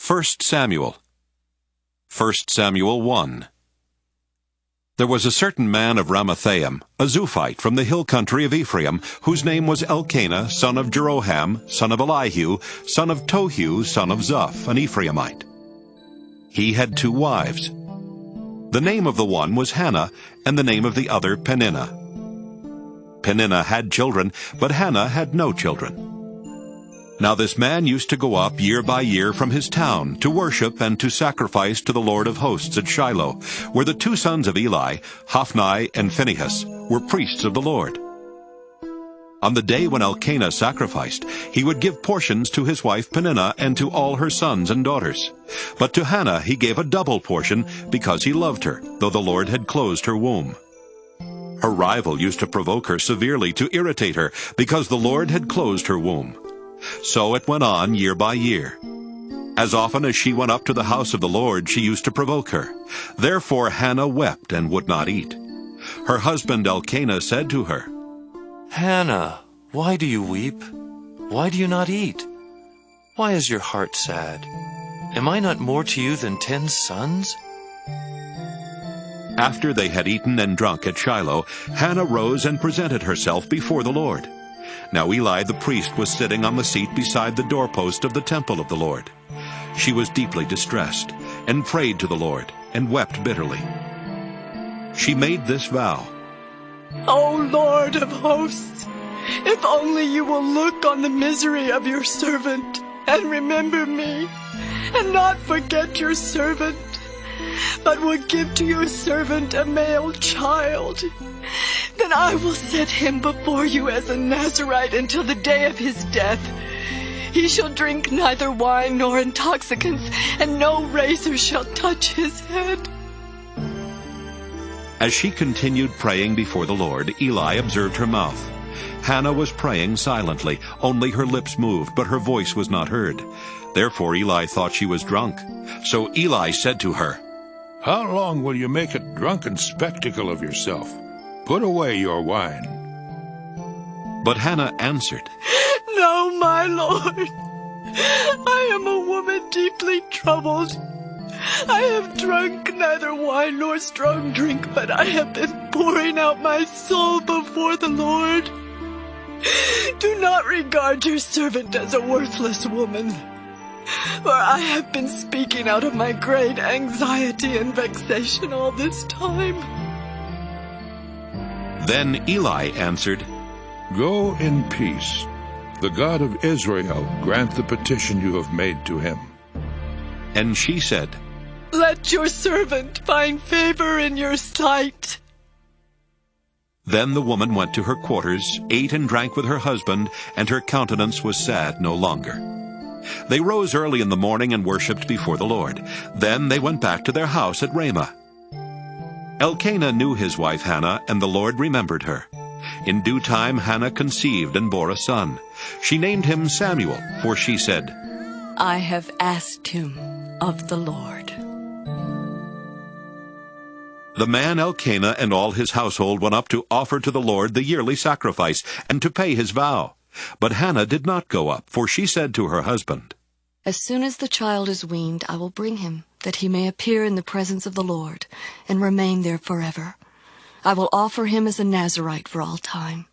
1 Samuel. 1 Samuel 1. There was a certain man of Ramathaim, a Zuphite from the hill country of Ephraim, whose name was Elkanah, son of Jeroham, son of Elihu, son of Tohu, son of Zuph, an Ephraimite. He had 2 wives. The name of the one was Hannah, and the name of the other Peninnah. Peninnah had children, but Hannah had no children. Now this man used to go up year by year from his town to worship and to sacrifice to the Lord of hosts at Shiloh, where the 2 sons of Eli, Hophni and Phinehas, were priests of the Lord. On the day when Elkanah sacrificed, he would give portions to his wife Peninnah and to all her sons and daughters. But to Hannah he gave a double portion, because he loved her, though the Lord had closed her womb. Her rival used to provoke her severely to irritate her, because the Lord had closed her womb. So it went on year by year. As often as she went up to the house of the Lord, she used to provoke her. Therefore Hannah wept and would not eat. Her husband Elkanah said to her, Hannah, why do you weep? Why do you not eat? Why is your heart sad? Am I not more to you than 10 sons? After they had eaten and drunk at Shiloh, Hannah rose and presented herself before the Lord. Now Eli the priest was sitting on the seat beside the doorpost of the temple of the Lord. She was deeply distressed, and prayed to the Lord, and wept bitterly. She made this vow, O Lord of hosts, if only you will look on the misery of your servant, and remember me, and not forget your servant, but will give to your servant a male child, then I will set him before you as a Nazirite until the day of his death. He shall drink neither wine nor intoxicants, and no razor shall touch his head. As she continued praying before the Lord, Eli observed her mouth. Hannah was praying silently, only her lips moved, but her voice was not heard. Therefore Eli thought she was drunk. So Eli said to her, How long will you make a drunken spectacle of yourself? Put away your wine. But Hannah answered, No, my Lord. I am a woman deeply troubled. I have drunk neither wine nor strong drink, but I have been pouring out my soul before the Lord. Do not regard your servant as a worthless woman, for I have been speaking out of my great anxiety and vexation all this time. Then Eli answered, Go in peace. The God of Israel grant the petition you have made to him. And she said, Let your servant find favor in your sight. Then the woman went to her quarters, ate and drank with her husband, and her countenance was sad no longer. They rose early in the morning and worshipped before the Lord. Then they went back to their house at Ramah. Elkanah knew his wife Hannah, and the Lord remembered her. In due time Hannah conceived and bore a son. She named him Samuel, for she said, I have asked him of the Lord. The man Elkanah and all his household went up to offer to the Lord the yearly sacrifice, and to pay his vow. But Hannah did not go up, for she said to her husband, As soon as the child is weaned, I will bring him, that he may appear in the presence of the Lord, and remain there forever. I will offer him as a Nazirite for all time.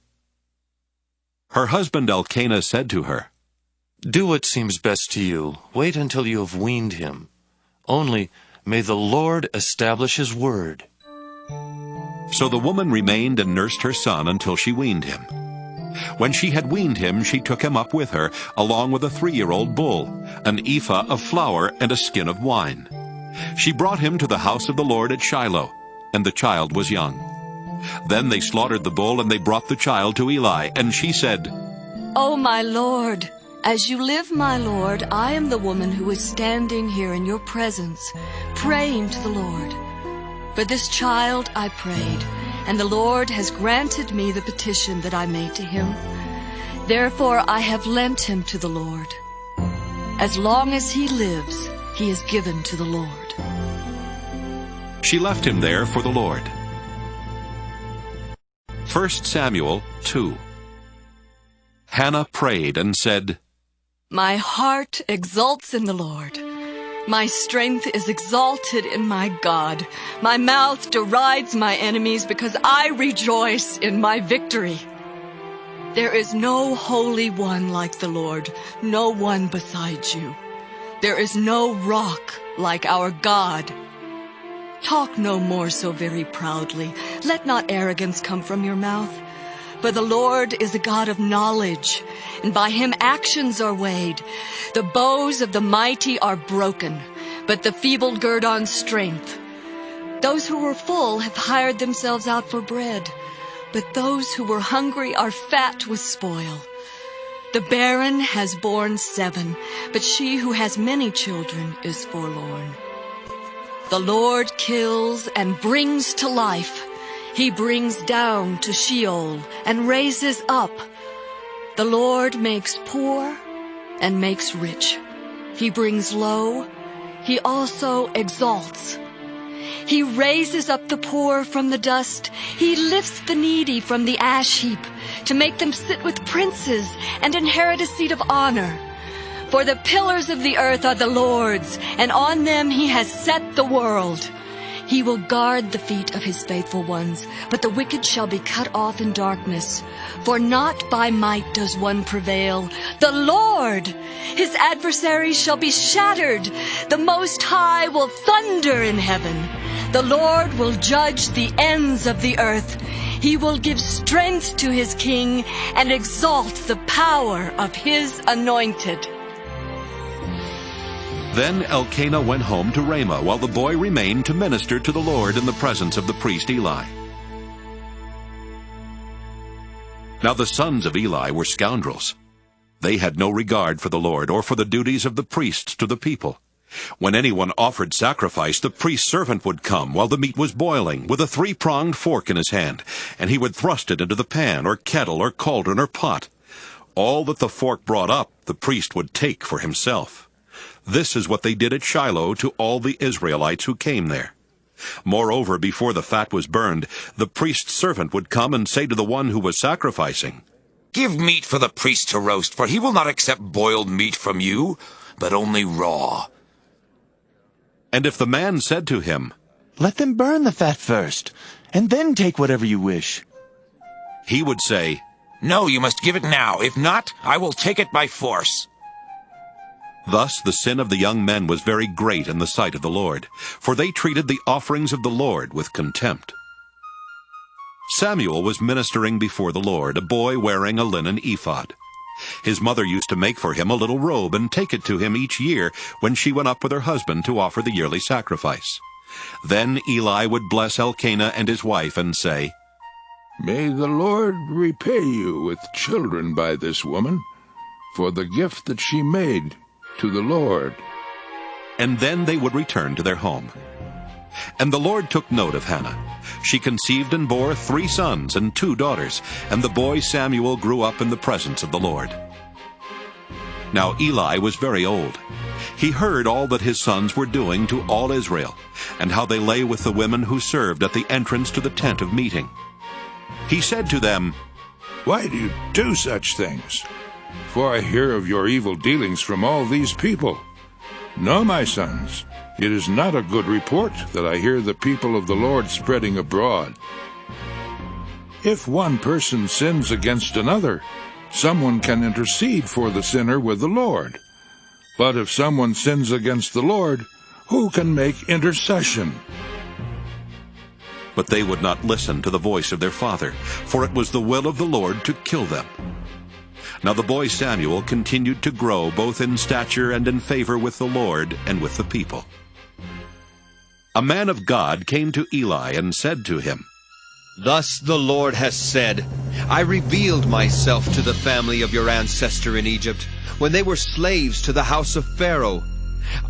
Her husband Elkanah said to her, Do what seems best to you. Wait until you have weaned him. Only may the Lord establish his word. So the woman remained and nursed her son until she weaned him. When she had weaned him, she took him up with her, along with a 3-year-old bull, an ephah of flour, and a skin of wine. She brought him to the house of the Lord at Shiloh, and the child was young. Then they slaughtered the bull, and they brought the child to Eli, and she said, O my Lord, as you live, my Lord, I am the woman who is standing here in your presence, praying to the Lord. For this child I prayed, and the Lord has granted me the petition that I made to him. Therefore I have lent him to the Lord. As long as he lives, he is given to the Lord. She left him there for the Lord. 1 Samuel 2. Hannah prayed and said, My heart exults in the Lord. My strength is exalted in my God. My mouth derides my enemies because I rejoice in my victory. There is no holy one like the Lord, no one besides you. There is no rock like our God. Talk no more so very proudly. Let not arrogance come from your mouth. For the Lord is a God of knowledge, and by him actions are weighed. The bows of the mighty are broken, but the feeble gird on strength. Those who were full have hired themselves out for bread, but those who were hungry are fat with spoil. The barren has borne 7, but she who has many children is forlorn. The Lord kills and brings to life. He brings down to Sheol and raises up. The Lord makes poor and makes rich. He brings low. He also exalts. He raises up the poor from the dust. He lifts the needy from the ash heap to make them sit with princes and inherit a seat of honor. For the pillars of the earth are the Lord's, and on them he has set the world. He will guard the feet of his faithful ones, but the wicked shall be cut off in darkness. For not by might does one prevail. The Lord, his adversaries shall be shattered. The Most High will thunder in heaven. The Lord will judge the ends of the earth. He will give strength to his king and exalt the power of his anointed. Then Elkanah went home to Ramah, while the boy remained to minister to the Lord in the presence of the priest Eli. Now the sons of Eli were scoundrels. They had no regard for the Lord or for the duties of the priests to the people. When anyone offered sacrifice, the priest's servant would come while the meat was boiling, with a 3-pronged fork in his hand, and he would thrust it into the pan or kettle or cauldron or pot. All that the fork brought up, the priest would take for himself. This is what they did at Shiloh to all the Israelites who came there. Moreover, before the fat was burned, the priest's servant would come and say to the one who was sacrificing, "Give meat for the priest to roast, for he will not accept boiled meat from you, but only raw." And if the man said to him, "Let them burn the fat first, and then take whatever you wish," he would say, "No, you must give it now. If not, I will take it by force." Thus the sin of the young men was very great in the sight of the Lord, for they treated the offerings of the Lord with contempt. Samuel was ministering before the Lord, a boy wearing a linen ephod. His mother used to make for him a little robe and take it to him each year when she went up with her husband to offer the yearly sacrifice. Then Eli would bless Elkanah and his wife and say, May the Lord repay you with children by this woman, for the gift that she made to the Lord. And then they would return to their home. And the Lord took note of Hannah. She conceived and bore 3 sons and 2 daughters, and the boy Samuel grew up in the presence of the Lord. Now Eli was very old. He heard all that his sons were doing to all Israel, and how they lay with the women who served at the entrance to the tent of meeting. He said to them, Why do you do such things? For I hear of your evil dealings from all these people. No, my sons, it is not a good report that I hear the people of the Lord spreading abroad. If one person sins against another, someone can intercede for the sinner with the Lord. But if someone sins against the Lord, who can make intercession? But they would not listen to the voice of their father, for it was the will of the Lord to kill them. Now the boy Samuel continued to grow both in stature and in favor with the Lord and with the people. A man of God came to Eli and said to him, Thus the Lord has said, I revealed myself to the family of your ancestor in Egypt, when they were slaves to the house of Pharaoh.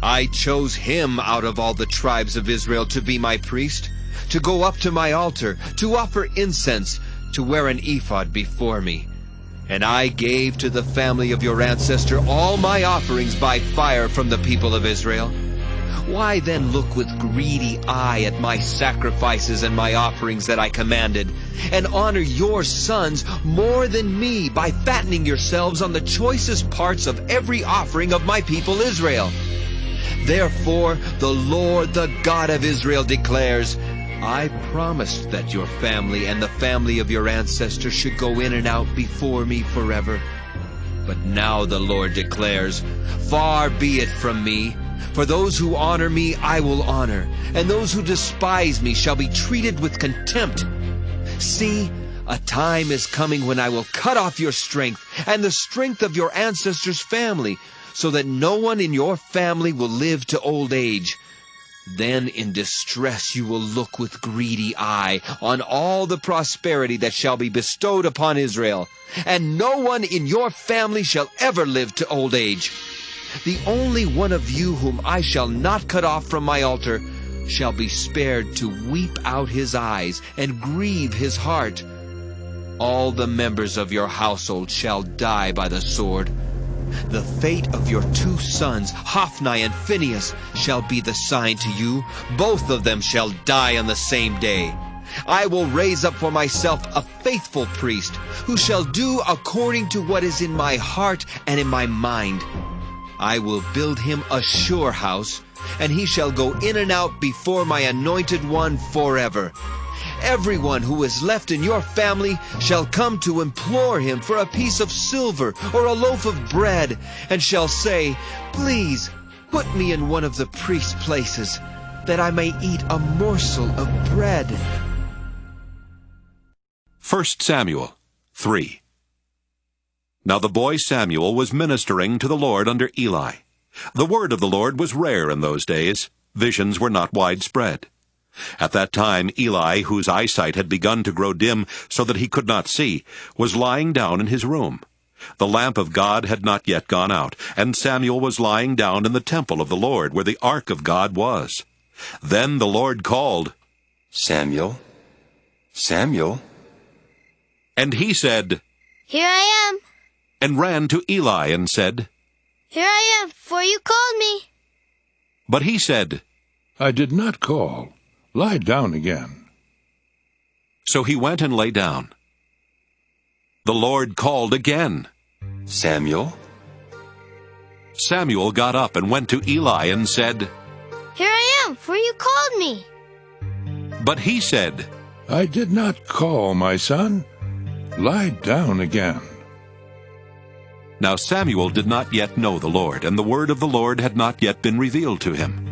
I chose him out of all the tribes of Israel to be my priest, to go up to my altar, to offer incense, to wear an ephod before me. And I gave to the family of your ancestor all my offerings by fire from the people of Israel. Why then look with greedy eye at my sacrifices and my offerings that I commanded, and honor your sons more than me by fattening yourselves on the choicest parts of every offering of my people Israel? Therefore, the Lord, the God of Israel, declares, I promised that your family and the family of your ancestors should go in and out before me forever. But now the Lord declares, Far be it from me. For those who honor me I will honor, and those who despise me shall be treated with contempt. See, a time is coming when I will cut off your strength and the strength of your ancestors' family, so that no one in your family will live to old age. Then in distress you will look with greedy eye on all the prosperity that shall be bestowed upon Israel, and no one in your family shall ever live to old age. The only one of you whom I shall not cut off from my altar shall be spared to weep out his eyes and grieve his heart. All the members of your household shall die by the sword. The fate of your 2 sons, Hophni and Phinehas, shall be the sign to you. Both of them shall die on the same day. I will raise up for myself a faithful priest, who shall do according to what is in my heart and in my mind. I will build him a sure house, and he shall go in and out before my anointed one forever. Everyone who is left in your family shall come to implore him for a piece of silver or a loaf of bread, and shall say, Please put me in one of the priest's places, that I may eat a morsel of bread. 1 Samuel 3. Now the boy Samuel was ministering to the Lord under Eli. The word of the Lord was rare in those days. Visions were not widespread. At that time Eli, whose eyesight had begun to grow dim so that he could not see, was lying down in his room. The lamp of God had not yet gone out, and Samuel was lying down in the temple of the Lord, where the ark of God was. Then the Lord called, Samuel, Samuel. And he said, Here I am. And ran to Eli and said, Here I am, for you called me. But he said, I did not call. Lie down again. So he went and lay down. The Lord called again, Samuel. Samuel got up and went to Eli and said, Here I am, for you called me. But he said, I did not call, my son. Lie down again. Now Samuel did not yet know the Lord, and the word of the Lord had not yet been revealed to him.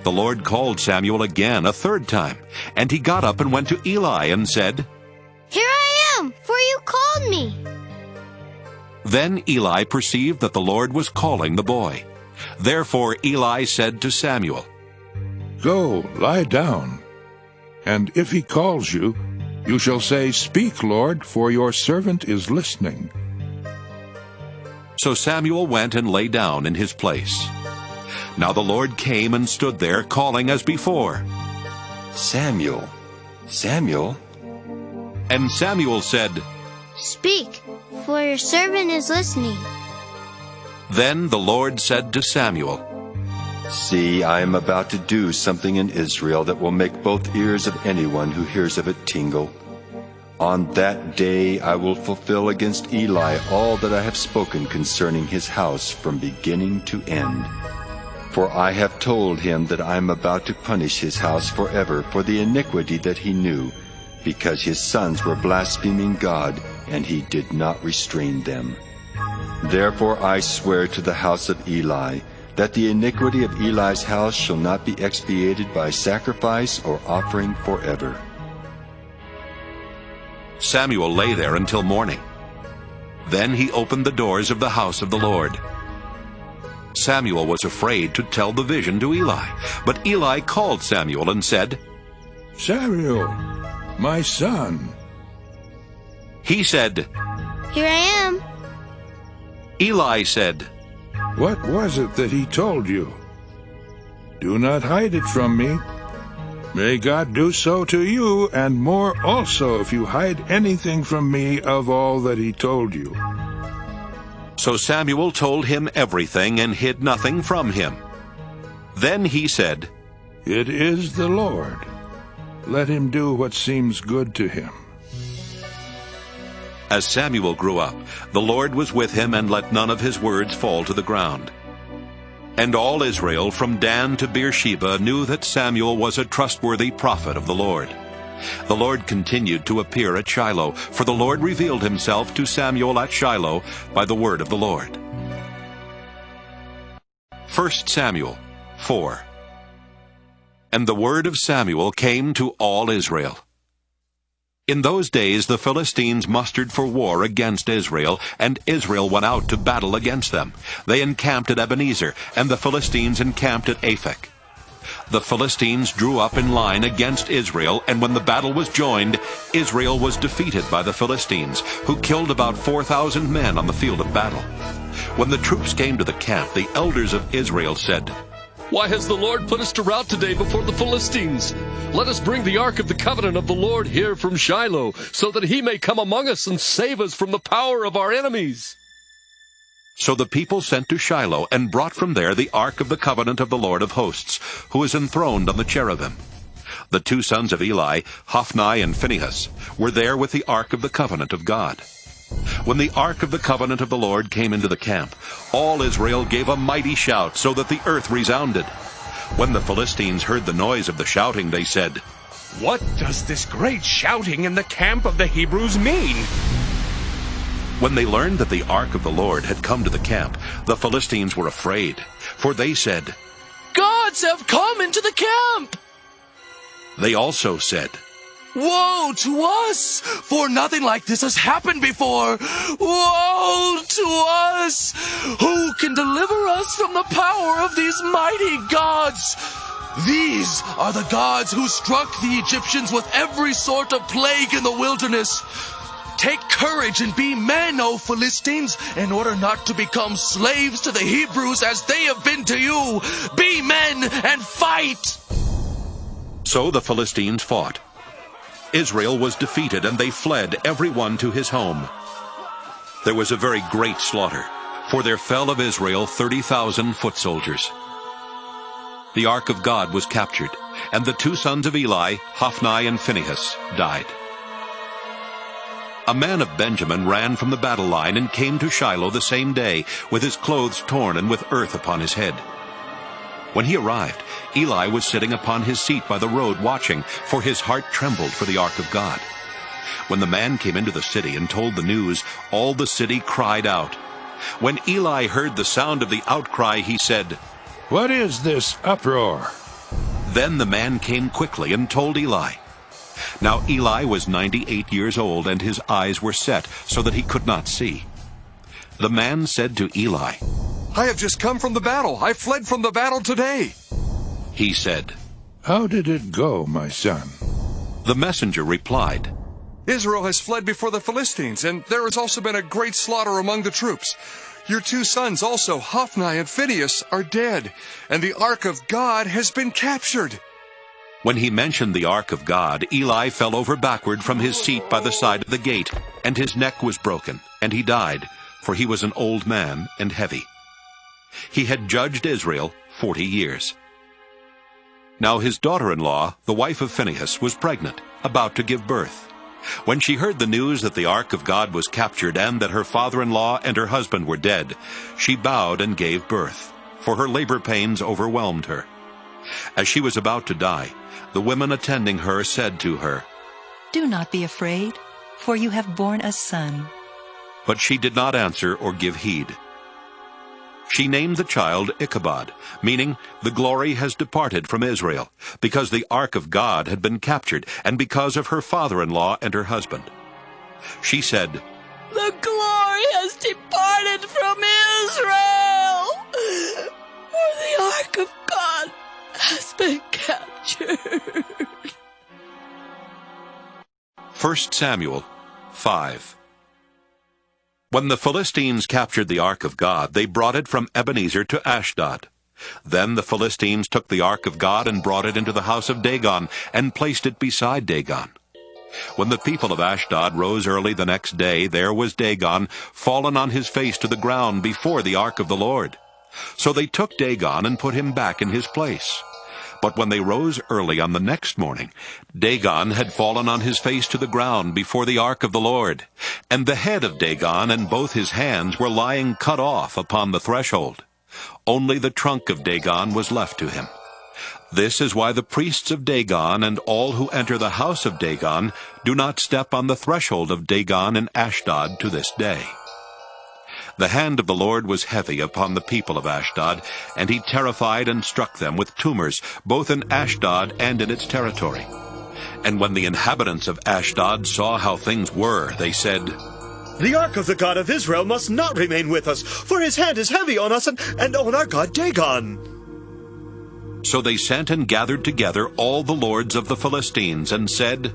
The Lord called Samuel again a 3rd time, and he got up and went to Eli and said, Here I am, for you called me. Then Eli perceived that the Lord was calling the boy. Therefore Eli said to Samuel, Go, lie down. And if he calls you, you shall say, Speak, Lord, for your servant is listening. So Samuel went and lay down in his place. Now the Lord came and stood there, calling as before, Samuel, Samuel. And Samuel said, Speak, for your servant is listening. Then the Lord said to Samuel, See, I am about to do something in Israel that will make both ears of anyone who hears of it tingle. On that day I will fulfill against Eli all that I have spoken concerning his house from beginning to end. For I have told him that I am about to punish his house forever for the iniquity that he knew, because his sons were blaspheming God, and he did not restrain them. Therefore I swear to the house of Eli, that the iniquity of Eli's house shall not be expiated by sacrifice or offering forever. Samuel lay there until morning. Then he opened the doors of the house of the Lord. Samuel was afraid to tell the vision to Eli, but Eli called Samuel and said, Samuel, my son. He said, Here I am. Eli said, What was it that he told you? Do not hide it from me. May God do so to you, and more also, if you hide anything from me of all that he told you. So Samuel told him everything and hid nothing from him. Then he said, It is the Lord. Let him do what seems good to him. As Samuel grew up, the Lord was with him and let none of his words fall to the ground. And all Israel from Dan to Beersheba knew that Samuel was a trustworthy prophet of the Lord. The Lord continued to appear at Shiloh, for the Lord revealed himself to Samuel at Shiloh by the word of the Lord. 1 Samuel 4. And the word of Samuel came to all Israel. In those days the Philistines mustered for war against Israel, and Israel went out to battle against them. They encamped at Ebenezer, and the Philistines encamped at Aphek. The Philistines drew up in line against Israel, and when the battle was joined, Israel was defeated by the Philistines, who killed about 4,000 men on the field of battle. When the troops came to the camp, the elders of Israel said, "Why has the Lord put us to rout today before the Philistines? Let us bring the ark of the covenant of the Lord here from Shiloh, so that he may come among us and save us from the power of our enemies." So the people sent to Shiloh and brought from there the ark of the covenant of the Lord of hosts, who is enthroned on the cherubim. The two sons of Eli, Hophni and Phinehas, were there with the ark of the covenant of God. When the ark of the covenant of the Lord came into the camp, all Israel gave a mighty shout, so that the earth resounded. When the Philistines heard the noise of the shouting, they said, "What does this great shouting in the camp of the Hebrews mean?" When they learned that the ark of the Lord had come to the camp, the Philistines were afraid, for they said, "Gods have come into the camp!" They also said, "Woe to us, for nothing like this has happened before. Woe to us! Who can deliver us from the power of these mighty gods? These are the gods who struck the Egyptians with every sort of plague in the wilderness. Take courage and be men, O Philistines, in order not to become slaves to the Hebrews as they have been to you. Be men and fight!" So the Philistines fought. Israel was defeated, and they fled, every one to his home. There was a very great slaughter, for there fell of Israel 30,000 foot soldiers. The ark of God was captured, and the two sons of Eli, Hophni and Phinehas, died. A man of Benjamin ran from the battle line and came to Shiloh the same day, with his clothes torn and with earth upon his head. When he arrived, Eli was sitting upon his seat by the road watching, for his heart trembled for the ark of God. When the man came into the city and told the news, all the city cried out. When Eli heard the sound of the outcry, he said, "What is this uproar?" Then the man came quickly and told Eli. Now Eli was 98 years old, and his eyes were set, so that he could not see. The man said to Eli, "I have just come from the battle. I fled from the battle today." He said, "How did it go, my son?" The messenger replied, "Israel has fled before the Philistines, and there has also been a great slaughter among the troops. Your two sons also, Hophni and Phinehas, are dead, and the ark of God has been captured." When he mentioned the ark of God, Eli fell over backward from his seat by the side of the gate, and his neck was broken, and he died, for he was an old man and heavy. He had judged Israel 40 years. Now his daughter-in-law, the wife of Phinehas, was pregnant, about to give birth. When she heard the news that the ark of God was captured and that her father-in-law and her husband were dead, she bowed and gave birth, for her labor pains overwhelmed her. As she was about to die, the women attending her said to her, "Do not be afraid, for you have borne a son." But she did not answer or give heed. She named the child Ichabod, meaning the glory has departed from Israel, because the ark of God had been captured, and because of her father-in-law and her husband. She said, "The glory has departed from Israel, for the ark of God has been captured." 1 Samuel 5. When the Philistines captured the ark of God, they brought it from Ebenezer to Ashdod. Then the Philistines took the ark of God and brought it into the house of Dagon, and placed it beside Dagon. When the people of Ashdod rose early the next day, there was Dagon fallen on his face to the ground before the ark of the Lord. So they took Dagon and put him back in his place. But when they rose early on the next morning, Dagon had fallen on his face to the ground before the ark of the Lord, and the head of Dagon and both his hands were lying cut off upon the threshold. Only the trunk of Dagon was left to him. This is why the priests of Dagon and all who enter the house of Dagon do not step on the threshold of Dagon in Ashdod to this day. The hand of the Lord was heavy upon the people of Ashdod, and he terrified and struck them with tumors, both in Ashdod and in its territory. And when the inhabitants of Ashdod saw how things were, they said, "The ark of the God of Israel must not remain with us, for his hand is heavy on us and on our god Dagon." So they sent and gathered together all the lords of the Philistines and said,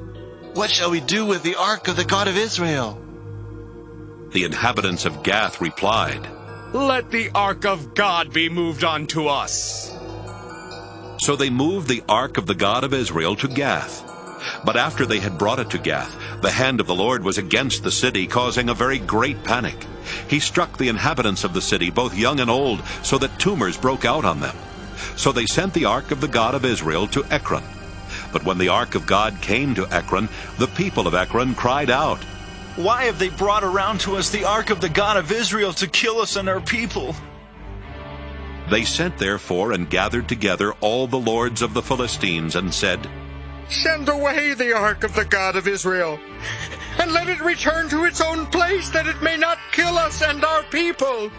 "What shall we do with the ark of the God of Israel?" The inhabitants of Gath replied, "Let the ark of God be moved on to us." So they moved the ark of the God of Israel to Gath. But after they had brought it to Gath, the hand of the Lord was against the city, causing a very great panic. He struck the inhabitants of the city, both young and old, so that tumors broke out on them. So they sent the ark of the God of Israel to Ekron. But when the ark of God came to Ekron, the people of Ekron cried out, "Why have they brought around to us the ark of the God of Israel to kill us and our people?" They sent therefore and gathered together all the lords of the Philistines and said, "Send away the ark of the God of Israel, and let it return to its own place, that it may not kill us and our people."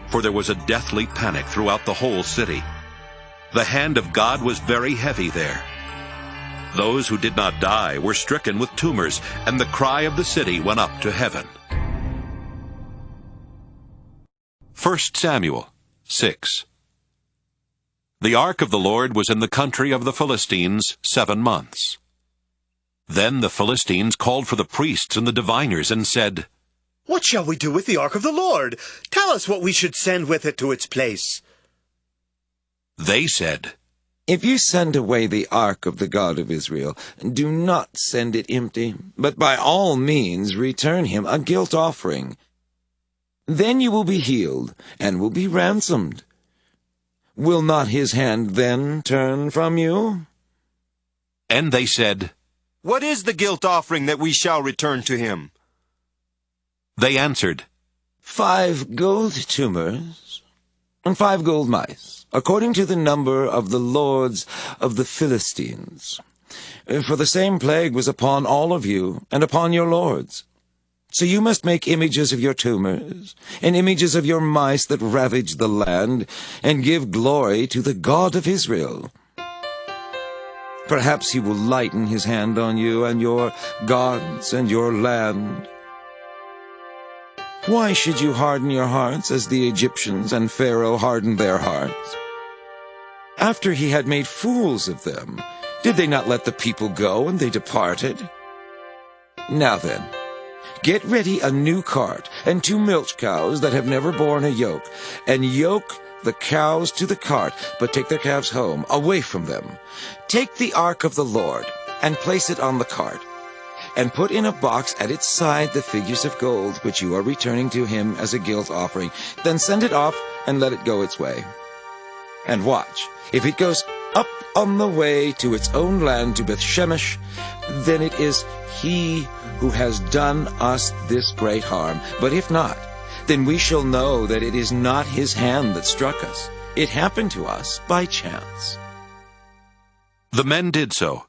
For there was a deathly panic throughout the whole city. The hand of God was very heavy there. Those who did not die were stricken with tumors, and the cry of the city went up to heaven. 1 Samuel 6. The ark of the Lord was in the country of the Philistines 7 months. Then the Philistines called for the priests and the diviners and said, "What shall we do with the ark of the Lord? Tell us what we should send with it to its place." They said, "If you send away the ark of the God of Israel, do not send it empty, but by all means return him a guilt offering. Then you will be healed and will be ransomed. Will not his hand then turn from you?" And they said, "What is the guilt offering that we shall return to him?" They answered, 5 gold tumors and 5 gold mice, according to the number of the lords of the Philistines. For the same plague was upon all of you and upon your lords. So you must make images of your tumors and images of your mice that ravage the land, and give glory to the God of Israel. Perhaps he will lighten his hand on you and your gods and your land. Why should you harden your hearts as the Egyptians and Pharaoh hardened their hearts? After he had made fools of them, did they not let the people go, and they departed? Now then, get ready a new cart and 2 milch cows that have never borne a yoke, and yoke the cows to the cart, but take their calves home, away from them. Take the ark of the Lord, and place it on the cart, and put in a box at its side the figures of gold, which you are returning to him as a guilt offering. Then send it off, and let it go its way. And watch, if it goes up on the way to its own land, to Bethshemesh, then it is he who has done us this great harm. But if not, then we shall know that it is not his hand that struck us. It happened to us by chance." The men did so.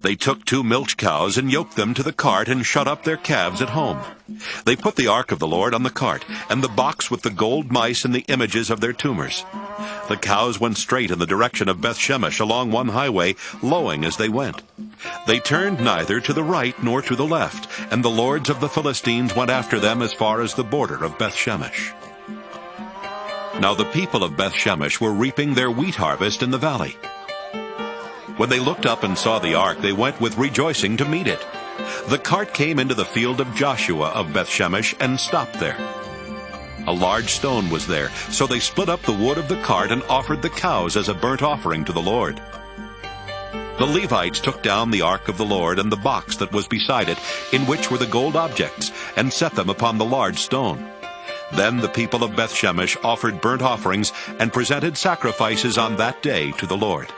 They took 2 milch cows and yoked them to the cart and shut up their calves at home. They put the ark of the Lord on the cart, and the box with the gold mice and the images of their tumors. The cows went straight in the direction of Bethshemesh along one highway, lowing as they went. They turned neither to the right nor to the left, and the lords of the Philistines went after them as far as the border of Bethshemesh. Now the people of Bethshemesh were reaping their wheat harvest in the valley. When they looked up and saw the ark, they went with rejoicing to meet it. The cart came into the field of Joshua of Bethshemesh and stopped there. A large stone was there, so they split up the wood of the cart and offered the cows as a burnt offering to the Lord. The Levites took down the ark of the Lord and the box that was beside it, in which were the gold objects, and set them upon the large stone. Then the people of Bethshemesh offered burnt offerings and presented sacrifices on that day to the Lord.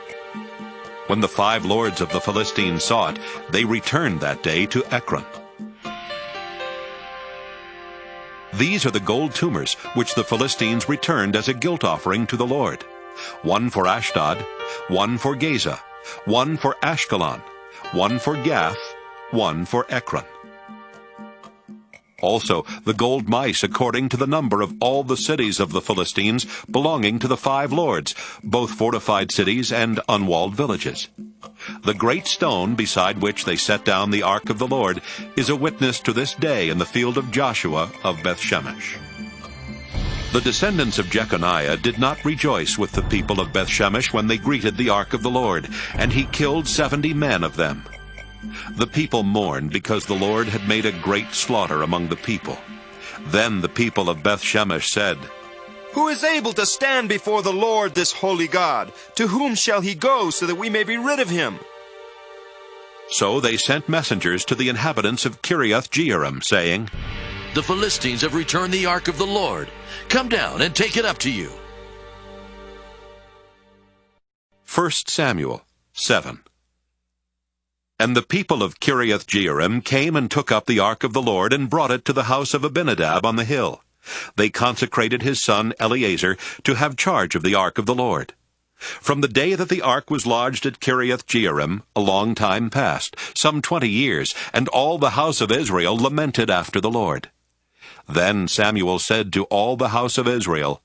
When the 5 lords of the Philistines saw it, they returned that day to Ekron. These are the gold tumors which the Philistines returned as a guilt offering to the Lord. 1 for Ashdod, 1 for Gaza, 1 for Ashkelon, 1 for Gath, 1 for Ekron. Also the gold mice according to the number of all the cities of the Philistines belonging to the 5 lords, both fortified cities and unwalled villages. The great stone beside which they set down the ark of the Lord is a witness to this day in the field of Joshua of Bethshemesh. The descendants of Jeconiah did not rejoice with the people of Bethshemesh when they greeted the ark of the Lord, and he killed 70 men of them. The people mourned because the Lord had made a great slaughter among the people. Then the people of Bethshemesh said, "Who is able to stand before the Lord, this holy God? To whom shall he go so that we may be rid of him?" So they sent messengers to the inhabitants of Kiriath-Jearim, saying, "The Philistines have returned the ark of the Lord. Come down and take it up to you." 1 Samuel 7. And the people of Kiriath-Jearim came and took up the ark of the Lord and brought it to the house of Abinadab on the hill. They consecrated his son Eleazar to have charge of the ark of the Lord. From the day that the ark was lodged at Kiriath-Jearim, a long time passed, some 20 years, and all the house of Israel lamented after the Lord. Then Samuel said to all the house of Israel,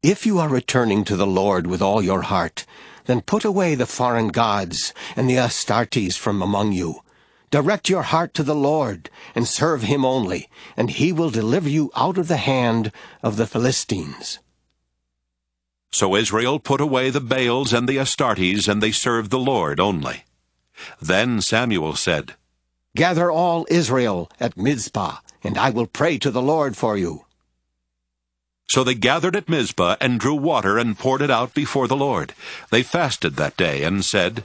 "If you are returning to the Lord with all your heart, then put away the foreign gods and the Astartes from among you. Direct your heart to the Lord, and serve him only, and he will deliver you out of the hand of the Philistines." So Israel put away the Baals and the Astartes, and they served the Lord only. Then Samuel said, "Gather all Israel at Misbah, and I will pray to the Lord for you." So they gathered at Misbah and drew water and poured it out before the Lord. They fasted that day and said,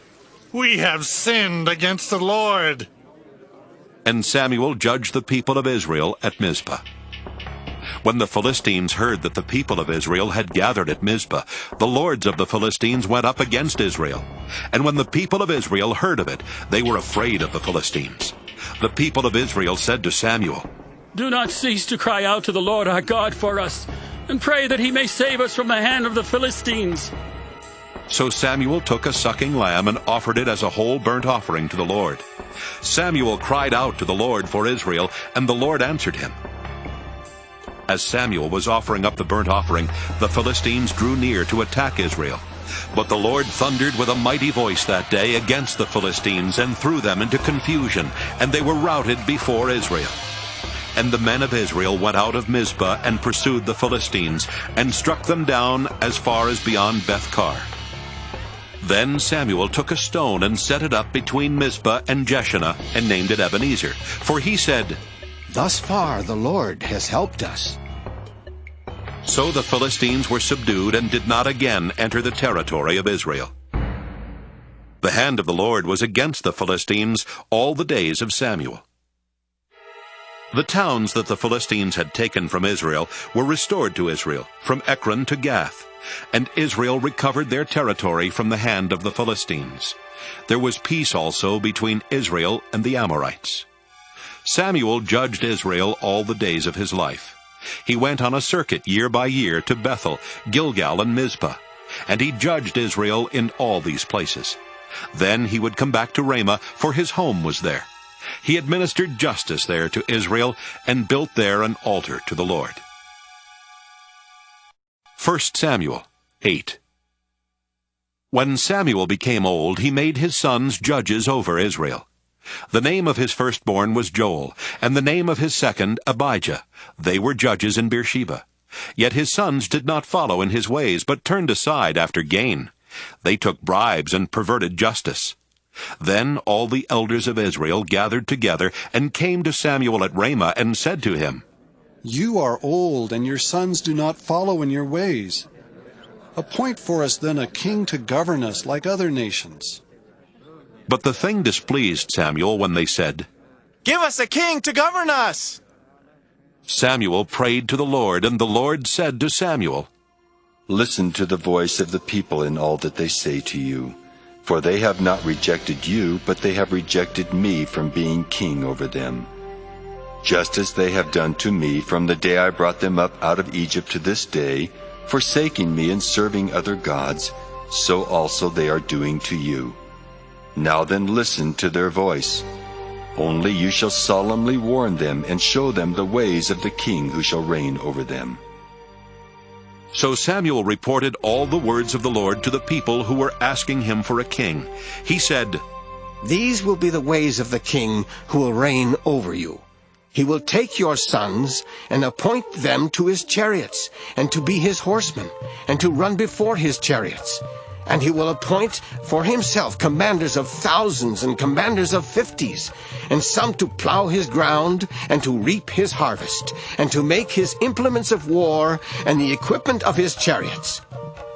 "We have sinned against the Lord." And Samuel judged the people of Israel at Misbah. When the Philistines heard that the people of Israel had gathered at Misbah, the lords of the Philistines went up against Israel. And when the people of Israel heard of it, they were afraid of the Philistines. The people of Israel said to Samuel, "Do not cease to cry out to the Lord our God for us, and pray that he may save us from the hand of the Philistines." So Samuel took a sucking lamb and offered it as a whole burnt offering to the Lord. Samuel cried out to the Lord for Israel, and the Lord answered him. As Samuel was offering up the burnt offering, the Philistines drew near to attack Israel. But the Lord thundered with a mighty voice that day against the Philistines and threw them into confusion, and they were routed before Israel. And the men of Israel went out of Misbah and pursued the Philistines, and struck them down as far as beyond Beth-kar. Then Samuel took a stone and set it up between Misbah and Jeshanah, and named it Ebenezer. For he said, "Thus far the Lord has helped us." So the Philistines were subdued and did not again enter the territory of Israel. The hand of the Lord was against the Philistines all the days of Samuel. The towns that the Philistines had taken from Israel were restored to Israel, from Ekron to Gath, and Israel recovered their territory from the hand of the Philistines. There was peace also between Israel and the Amorites. Samuel judged Israel all the days of his life. He went on a circuit year by year to Bethel, Gilgal, and Misbah, and he judged Israel in all these places. Then he would come back to Ramah, for his home was there. He administered justice there to Israel, and built there an altar to the Lord. 1 Samuel 8. When Samuel became old, he made his sons judges over Israel. The name of his firstborn was Joel, and the name of his second Abijah. They were judges in Beersheba. Yet his sons did not follow in his ways, but turned aside after gain. They took bribes and perverted justice. Then all the elders of Israel gathered together and came to Samuel at Ramah and said to him, "You are old, and your sons do not follow in your ways. Appoint for us then a king to govern us like other nations." But the thing displeased Samuel when they said, "Give us a king to govern us." Samuel prayed to the Lord, and the Lord said to Samuel, "Listen to the voice of the people in all that they say to you. For they have not rejected you, but they have rejected me from being king over them. just as they have done to me from the day I brought them up out of Egypt to this day, forsaking me and serving other gods, so also they are doing to you. Now then listen to their voice. Only you shall solemnly warn them and show them the ways of the king who shall reign over them." So Samuel reported all the words of the Lord to the people who were asking him for a king. He said, "These will be the ways of the king who will reign over you. He will take your sons and appoint them to his chariots, and to be his horsemen, and to run before his chariots. And he will appoint for himself commanders of thousands and commanders of 50s, and some to plow his ground, and to reap his harvest, and to make his implements of war, and the equipment of his chariots.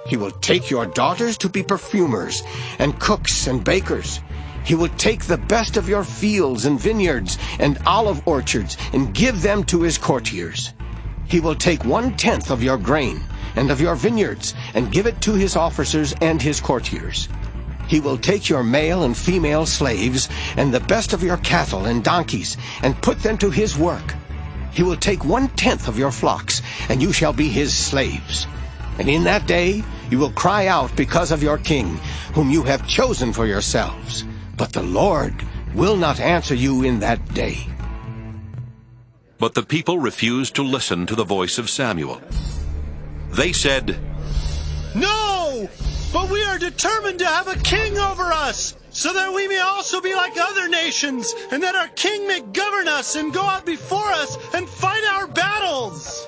He will take your daughters to be perfumers, and cooks and bakers. He will take the best of your fields and vineyards and olive orchards, and give them to his courtiers. He will take 1/10 of your grain and of your vineyards, and give it to his officers and his courtiers. He will take your male and female slaves, and the best of your cattle and donkeys, and put them to his work. He will take 1/10 of your flocks, and you shall be his slaves. And in that day you will cry out because of your king, whom you have chosen for yourselves. But the Lord will not answer you in that day." But the people refused to listen to the voice of Samuel. They said, "No! But we are determined to have a king over us, so that we may also be like other nations, and that our king may govern us and go out before us and fight our battles."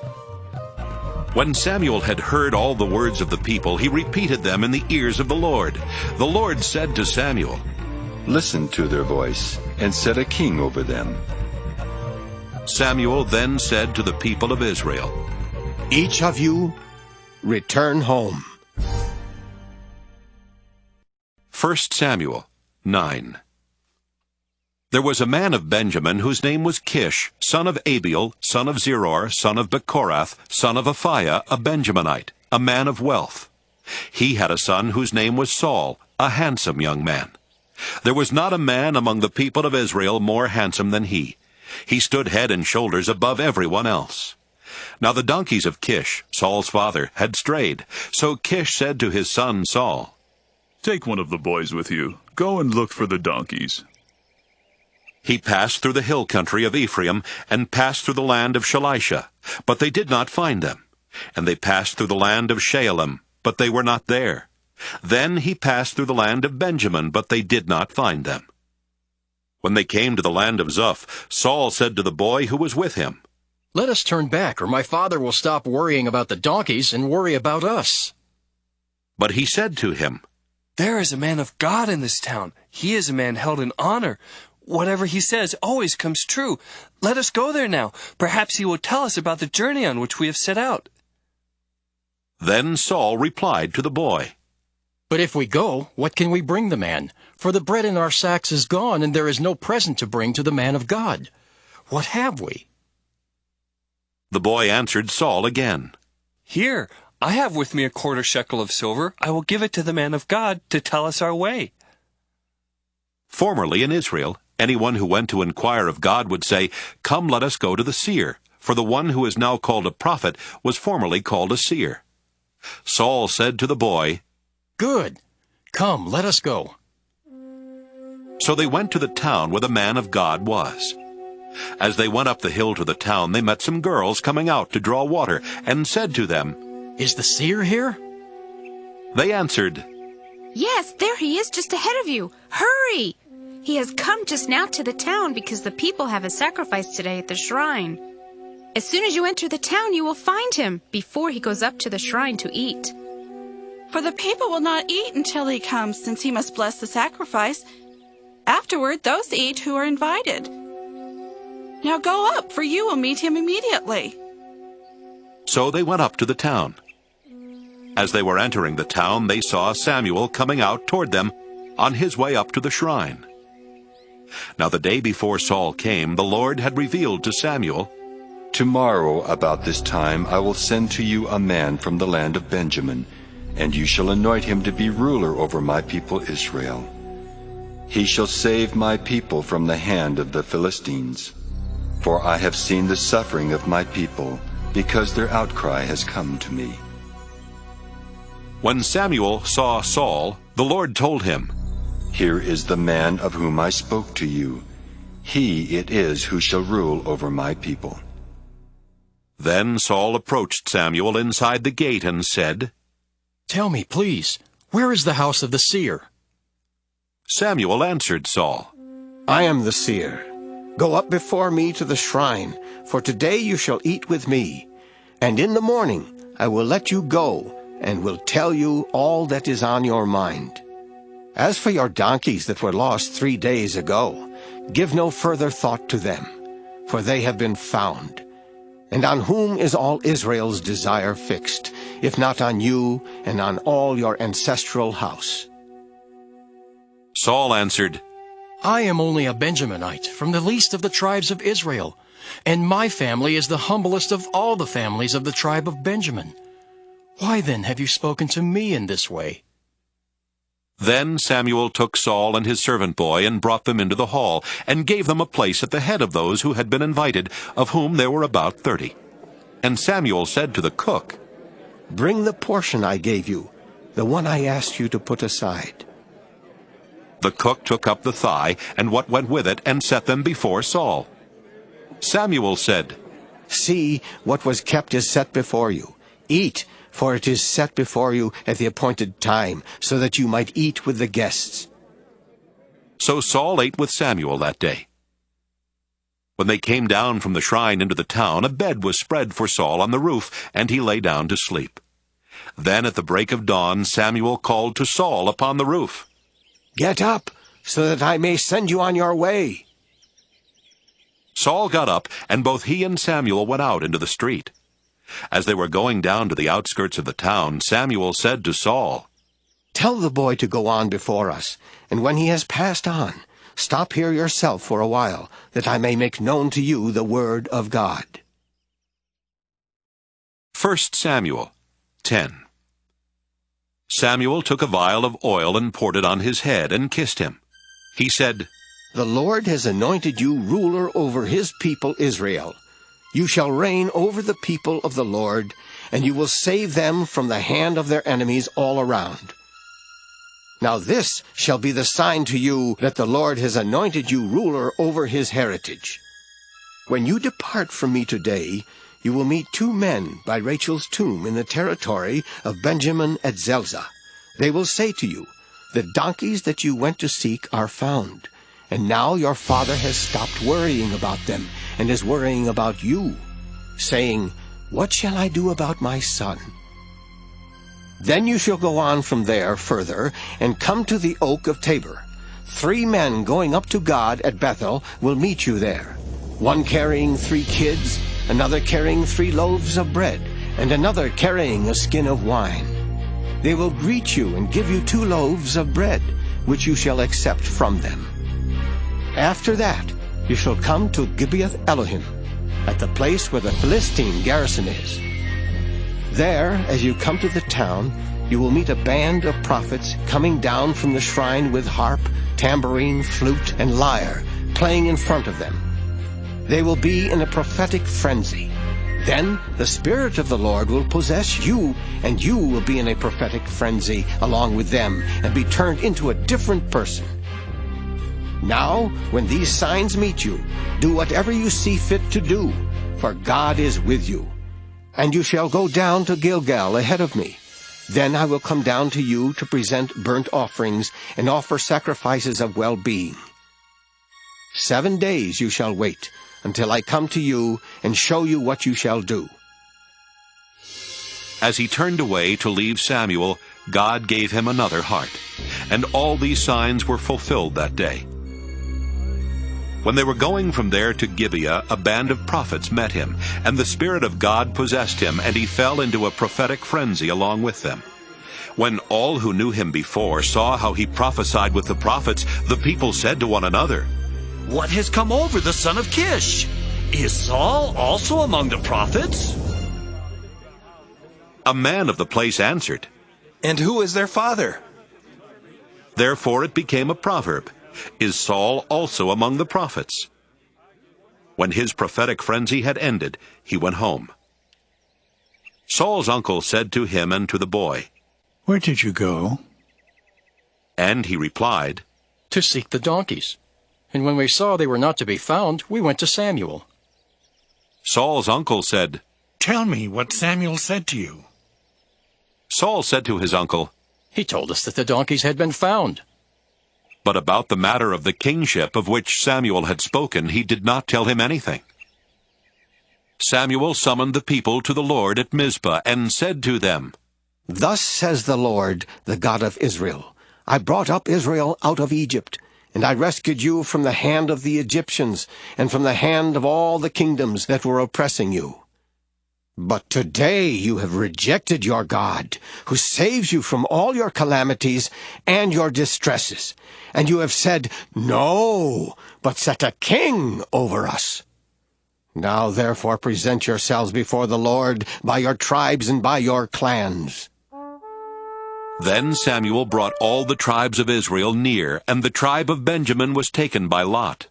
When Samuel had heard all the words of the people, he repeated them in the ears of the Lord. The Lord said to Samuel, "Listen to their voice, and set a king over them." Samuel then said to the people of Israel, "Each of you return home." 1 Samuel 9. There was a man of Benjamin whose name was Kish, son of Abiel, son of Zeror, son of Bechorath, son of Aphiah, a Benjaminite, a man of wealth. He had a son whose name was Saul, a handsome young man. There was not a man among the people of Israel more handsome than he. He stood head and shoulders above everyone else. Now the donkeys of Kish, Saul's father, had strayed. So Kish said to his son Saul, "Take one of the boys with you. Go and look for the donkeys." He passed through the hill country of Ephraim, and passed through the land of Shalisha, but they did not find them. And they passed through the land of Shaalim, but they were not there. Then he passed through the land of Benjamin, but they did not find them. When they came to the land of Zuph, Saul said to the boy who was with him, "Let us turn back, or my father will stop worrying about the donkeys and worry about us." But he said to him, "There is a man of God in this town. He is a man held in honor. Whatever he says always comes true. Let us go there now. Perhaps he will tell us about the journey on which we have set out." Then Saul replied to the boy, "But if we go, what can we bring the man? For the bread in our sacks is gone, and there is no present to bring to the man of God. What have we?" The boy answered Saul again, "Here, I have with me a 1/4 shekel of silver. I will give it to the man of God to tell us our way." Formerly in Israel, anyone who went to inquire of God would say, "Come, let us go to the seer," for the one who is now called a prophet was formerly called a seer. Saul said to the boy, "Good. Come, let us go." So they went to the town where the man of God was. As they went up the hill to the town, they met some girls coming out to draw water, and said to them, "Is the seer here?" They answered, "Yes, there he is just ahead of you. Hurry! He has come just now to the town because the people have a sacrifice today at the shrine. As soon as you enter the town, you will find him before he goes up to the shrine to eat." For the people will not eat until he comes, since he must bless the sacrifice. Afterward, those eat who are invited. Now go up, for you will meet him immediately." So they went up to the town. As they were entering the town, they saw Samuel coming out toward them on his way up to the shrine. Now the day before Saul came, the Lord had revealed to Samuel, "Tomorrow about this time I will send to you a man from the land of Benjamin, and you shall anoint him to be ruler over my people Israel. He shall save my people from the hand of the Philistines." For I have seen the suffering of my people, because their outcry has come to me. When Samuel saw Saul, the Lord told him, Here is the man of whom I spoke to you. He it is who shall rule over my people. Then Saul approached Samuel inside the gate and said, Tell me, please, where is the house of the seer? Samuel answered Saul, I am the seer. Go up before me to the shrine, for today you shall eat with me. And in the morning I will let you go, and will tell you all that is on your mind. As for your donkeys that were lost 3 days ago, give no further thought to them, for they have been found. And on whom is all Israel's desire fixed, if not on you and on all your ancestral house? Saul answered, I am only a Benjaminite, from the least of the tribes of Israel, and my family is the humblest of all the families of the tribe of Benjamin. Why then have you spoken to me in this way? Then Samuel took Saul and his servant boy and brought them into the hall, and gave them a place at the head of those who had been invited, of whom there were about 30. And Samuel said to the cook, Bring the portion I gave you, the one I asked you to put aside. The cook took up the thigh and what went with it, and set them before Saul. Samuel said, See, what was kept is set before you. Eat, for it is set before you at the appointed time, so that you might eat with the guests. So Saul ate with Samuel that day. When they came down from the shrine into the town, a bed was spread for Saul on the roof, and he lay down to sleep. Then at the break of dawn Samuel called to Saul upon the roof, Get up, so that I may send you on your way. Saul got up, and both he and Samuel went out into the street. As they were going down to the outskirts of the town, Samuel said to Saul, Tell the boy to go on before us, and when he has passed on, stop here yourself for a while, that I may make known to you the word of God. 1 Samuel 10. Samuel took a vial of oil and poured it on his head and kissed him. He said, The Lord has anointed you ruler over his people Israel. You shall reign over the people of the Lord, and you will save them from the hand of their enemies all around. Now this shall be the sign to you that the Lord has anointed you ruler over his heritage. When you depart from me today, you will meet 2 men by Rachel's tomb in the territory of Benjamin at Zelzah. They will say to you, The donkeys that you went to seek are found, and now your father has stopped worrying about them, and is worrying about you, saying, What shall I do about my son? Then you shall go on from there further, and come to the oak of Tabor. 3 men going up to God at Bethel will meet you there, one carrying 3 kids, another carrying 3 loaves of bread, and another carrying a skin of wine. They will greet you and give you 2 loaves of bread, which you shall accept from them. After that, you shall come to Gibeath Elohim, at the place where the Philistine garrison is. There, as you come to the town, you will meet a band of prophets coming down from the shrine with harp, tambourine, flute, and lyre, playing in front of them. They will be in a prophetic frenzy. Then the Spirit of the Lord will possess you, and you will be in a prophetic frenzy along with them, and be turned into a different person. Now, when these signs meet you, do whatever you see fit to do, for God is with you. And you shall go down to Gilgal ahead of me. Then I will come down to you to present burnt offerings and offer sacrifices of well-being. 7 days you shall wait, until I come to you and show you what you shall do. As he turned away to leave Samuel, God gave him another heart, and all these signs were fulfilled that day. When they were going from there to Gibeah, a band of prophets met him, and the Spirit of God possessed him, and he fell into a prophetic frenzy along with them. When all who knew him before saw how he prophesied with the prophets, the people said to one another, What has come over the son of Kish? Is Saul also among the prophets? A man of the place answered, And who is their father? Therefore it became a proverb, Is Saul also among the prophets? When his prophetic frenzy had ended, he went home. Saul's uncle said to him and to the boy, "Where did you go?" And he replied, "To seek the donkeys. And when we saw they were not to be found, we went to Samuel." Saul's uncle said, "Tell me what Samuel said to you." Saul said to his uncle, "He told us that the donkeys had been found." But about the matter of the kingship of which Samuel had spoken, he did not tell him anything. Samuel summoned the people to the Lord at Misbah and said to them, "Thus says the Lord, the God of Israel, I brought up Israel out of Egypt, and I rescued you from the hand of the Egyptians, and from the hand of all the kingdoms that were oppressing you. But today you have rejected your God, who saves you from all your calamities and your distresses, and you have said, 'No, but set a king over us.' Now therefore present yourselves before the Lord by your tribes and by your clans." Then Samuel brought all the tribes of Israel near, and the tribe of Benjamin was taken by lot.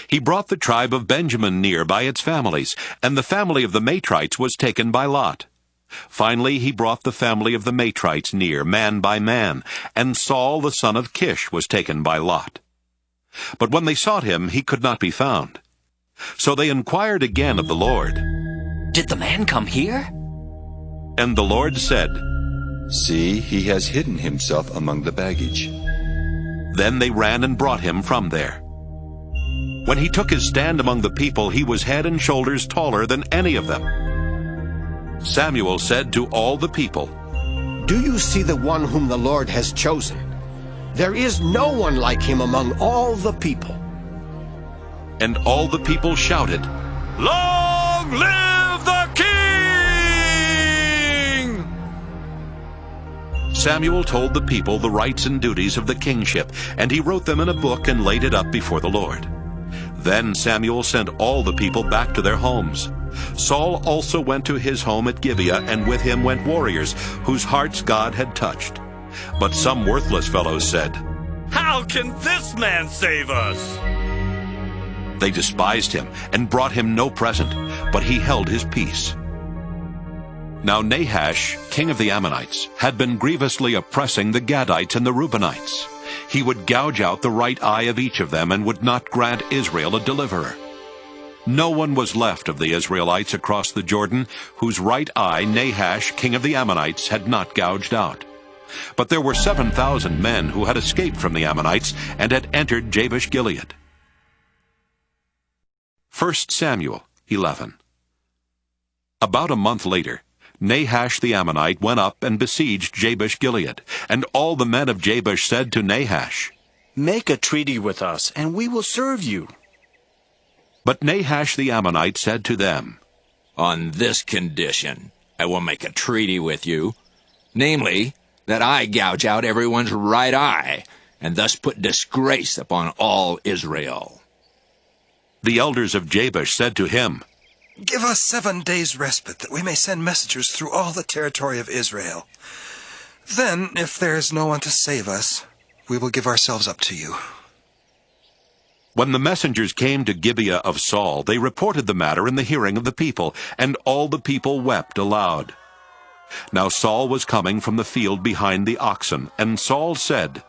He brought the tribe of Benjamin near by its families, and the family of the Matrites was taken by lot. Finally he brought the family of the Matrites near, man by man, and Saul the son of Kish was taken by lot. But when they sought him, he could not be found. So they inquired again of the Lord, "Did the man come here?" And the Lord said, "See, he has hidden himself among the baggage." Then they ran and brought him from there. When he took his stand among the people, he was head and shoulders taller than any of them. Samuel said to all the people, "Do you see the one whom the Lord has chosen? There is no one like him among all the people." And all the people shouted, "Long live the king!" Samuel told the people the rights and duties of the kingship, and he wrote them in a book and laid it up before the Lord. Then Samuel sent all the people back to their homes. Saul also went to his home at Gibeah, and with him went warriors, whose hearts God had touched. But some worthless fellows said, "How can this man save us?" They despised him and brought him no present, but he held his peace. Now Nahash, king of the Ammonites, had been grievously oppressing the Gadites and the Reubenites. He would gouge out the right eye of each of them and would not grant Israel a deliverer. No one was left of the Israelites across the Jordan whose right eye Nahash, king of the Ammonites, had not gouged out. But there were 7,000 men who had escaped from the Ammonites and had entered Jabesh-Gilead. 1 Samuel 11. About a month later, Nahash the Ammonite went up and besieged Jabesh-Gilead, and all the men of Jabesh said to Nahash, "Make a treaty with us, and we will serve you." But Nahash the Ammonite said to them, "On this condition I will make a treaty with you, namely, that I gouge out everyone's right eye, and thus put disgrace upon all Israel." The elders of Jabesh said to him, "Give us 7 days' respite, that we may send messengers through all the territory of Israel. Then, if there is no one to save us, we will give ourselves up to you." When the messengers came to Gibeah of Saul, they reported the matter in the hearing of the people, and all the people wept aloud. Now Saul was coming from the field behind the oxen, and Saul said,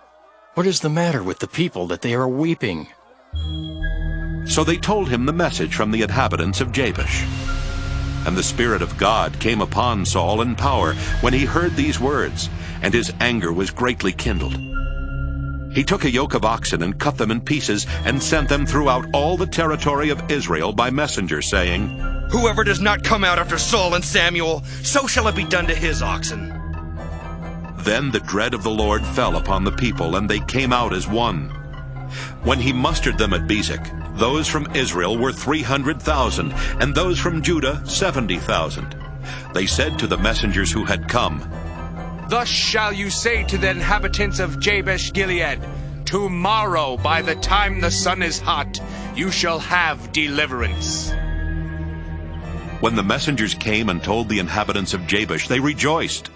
"What is the matter with the people that they are weeping?" So they told him the message from the inhabitants of Jabesh. And the Spirit of God came upon Saul in power when he heard these words, and his anger was greatly kindled. He took a yoke of oxen and cut them in pieces and sent them throughout all the territory of Israel by messenger, saying, "Whoever does not come out after Saul and Samuel, so shall it be done to his oxen." Then the dread of the Lord fell upon the people, and they came out as one. When he mustered them at Bezek, those from Israel were 300,000, and those from Judah 70,000. They said to the messengers who had come, "Thus shall you say to the inhabitants of Jabesh-Gilead, Tomorrow, by the time the sun is hot, you shall have deliverance." When the messengers came and told the inhabitants of Jabesh, they rejoiced.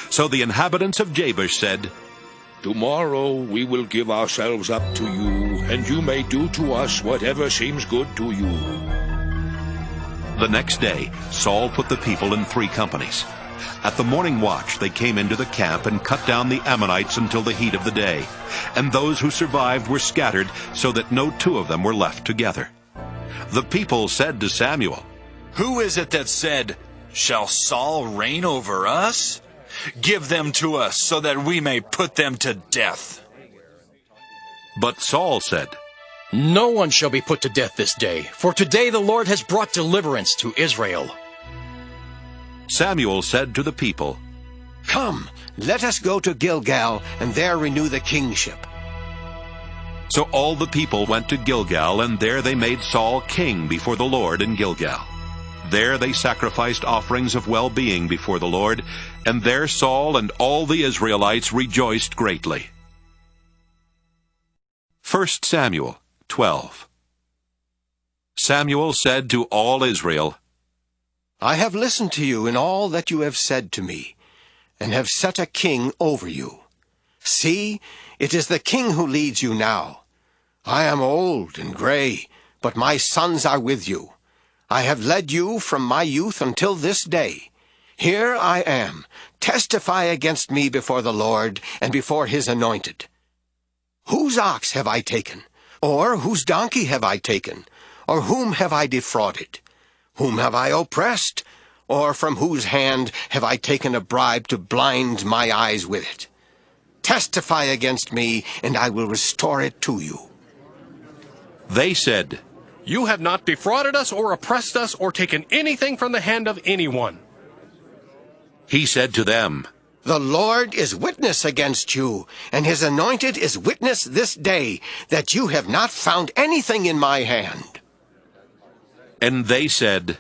So the inhabitants of Jabesh said, "Tomorrow we will give ourselves up to you, and you may do to us whatever seems good to you." The next day, Saul put the people in 3 companies. At the morning watch, they came into the camp and cut down the Ammonites until the heat of the day. And those who survived were scattered, so that no 2 of them were left together. The people said to Samuel, "Who is it that said, 'Shall Saul reign over us?' Give them to us, so that we may put them to death." But Saul said, "No one shall be put to death this day, for today the Lord has brought deliverance to Israel." Samuel said to the people, "Come, let us go to Gilgal, and there renew the kingship." So all the people went to Gilgal, and there they made Saul king before the Lord in Gilgal. There they sacrificed offerings of well-being before the Lord, and there Saul and all the Israelites rejoiced greatly. 1 Samuel 12. Samuel said to all Israel, "I have listened to you in all that you have said to me, and have set a king over you. See, it is the king who leads you now. I am old and gray, but my sons are with you. I have led you from my youth until this day. Here I am. Testify against me before the Lord and before his anointed. Whose ox have I taken? Or whose donkey have I taken? Or whom have I defrauded? Whom have I oppressed? Or from whose hand have I taken a bribe to blind my eyes with it? Testify against me, and I will restore it to you." They said, "You have not defrauded us or oppressed us or taken anything from the hand of anyone." He said to them, "The Lord is witness against you, and his anointed is witness this day, that you have not found anything in my hand." And they said,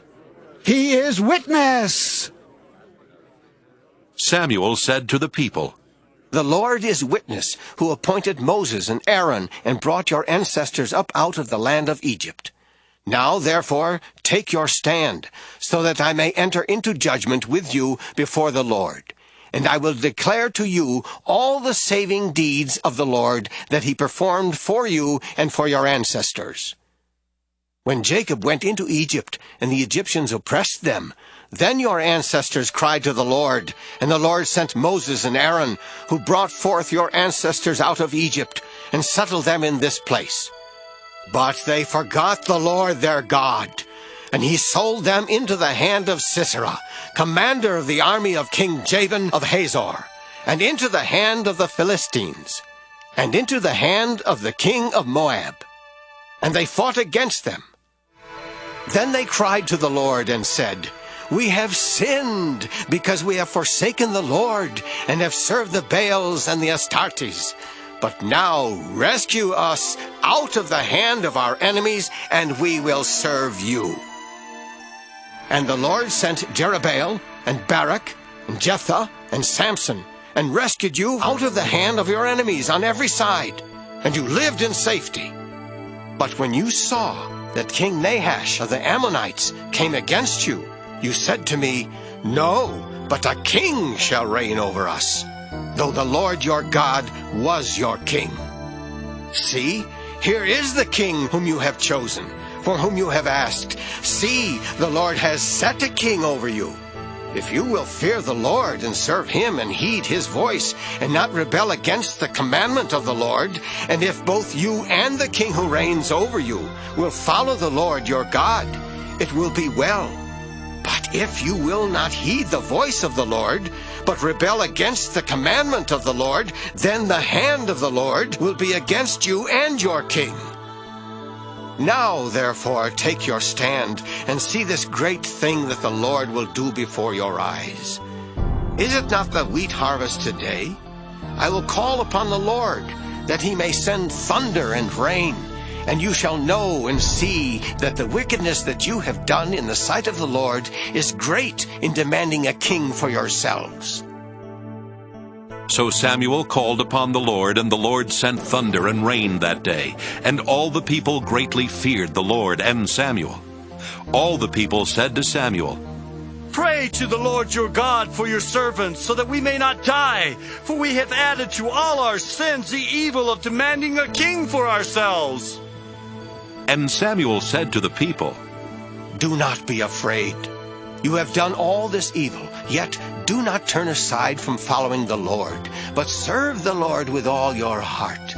"He is witness." Samuel said to the people, "The Lord is witness, who appointed Moses and Aaron and brought your ancestors up out of the land of Egypt. Now, therefore, take your stand, so that I may enter into judgment with you before the Lord. And I will declare to you all the saving deeds of the Lord that he performed for you and for your ancestors. When Jacob went into Egypt, and the Egyptians oppressed them, then your ancestors cried to the Lord, and the Lord sent Moses and Aaron, who brought forth your ancestors out of Egypt, and settled them in this place. But they forgot the Lord their God, and he sold them into the hand of Sisera, commander of the army of King Jabin of Hazor, and into the hand of the Philistines, and into the hand of the king of Moab. And they fought against them. Then they cried to the Lord and said, 'We have sinned, because we have forsaken the Lord, and have served the Baals and the Astartes. But now rescue us out of the hand of our enemies, and we will serve you.' And the Lord sent Jerubbaal, and Barak, and Jephthah, and Samson, and rescued you out of the hand of your enemies on every side, and you lived in safety. But when you saw that King Nahash of the Ammonites came against you, you said to me, 'No, but a king shall reign over us,' though the Lord your God was your king. See, here is the king whom you have chosen, for whom you have asked. See, the Lord has set a king over you. If you will fear the Lord and serve him and heed his voice, and not rebel against the commandment of the Lord, and if both you and the king who reigns over you will follow the Lord your God, it will be well. But if you will not heed the voice of the Lord, but rebel against the commandment of the Lord, then the hand of the Lord will be against you and your king. Now, therefore, take your stand, and see this great thing that the Lord will do before your eyes. Is it not the wheat harvest today? I will call upon the Lord, that he may send thunder and rain, and you shall know and see that the wickedness that you have done in the sight of the Lord is great in demanding a king for yourselves." So Samuel called upon the Lord, and the Lord sent thunder and rain that day, and all the people greatly feared the Lord and Samuel. All the people said to Samuel, "Pray to the Lord your God for your servants, so that we may not die, for we have added to all our sins the evil of demanding a king for ourselves." And Samuel said to the people, Do not be afraid. You have done all this evil, yet do not turn aside from following the Lord, but serve the Lord with all your heart.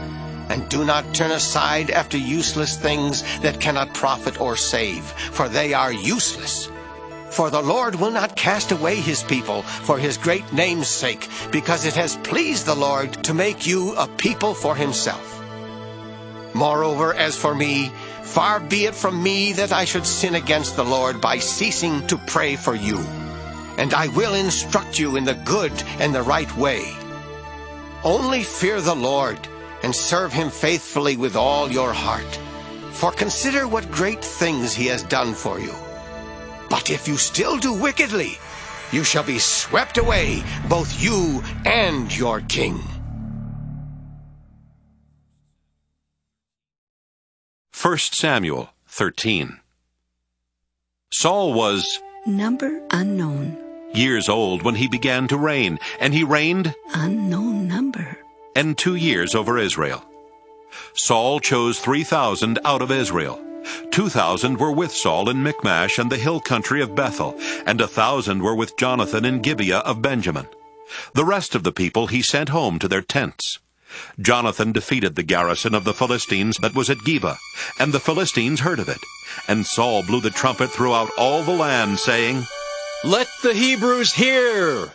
And do not turn aside after useless things that cannot profit or save, for they are useless. For the Lord will not cast away his people for his great name's sake, because it has pleased the Lord to make you a people for himself. Moreover, as for me, far be it from me that I should sin against the Lord by ceasing to pray for you. And I will instruct you in the good and the right way. Only fear the Lord, and serve him faithfully with all your heart. For consider what great things he has done for you. But if you still do wickedly, you shall be swept away, both you and your king. 1 Samuel 13. Saul was number unknown, years old when he began to reign, and he reigned unknown number, and 2 years over Israel. Saul chose 3,000 out of Israel. 2,000 were with Saul in Michmash and the hill country of Bethel, and 1,000 were with Jonathan in Gibeah of Benjamin. The rest of the people he sent home to their tents. Jonathan defeated the garrison of the Philistines that was at Gibeah, and the Philistines heard of it. And Saul blew the trumpet throughout all the land, saying, "Let the Hebrews hear!"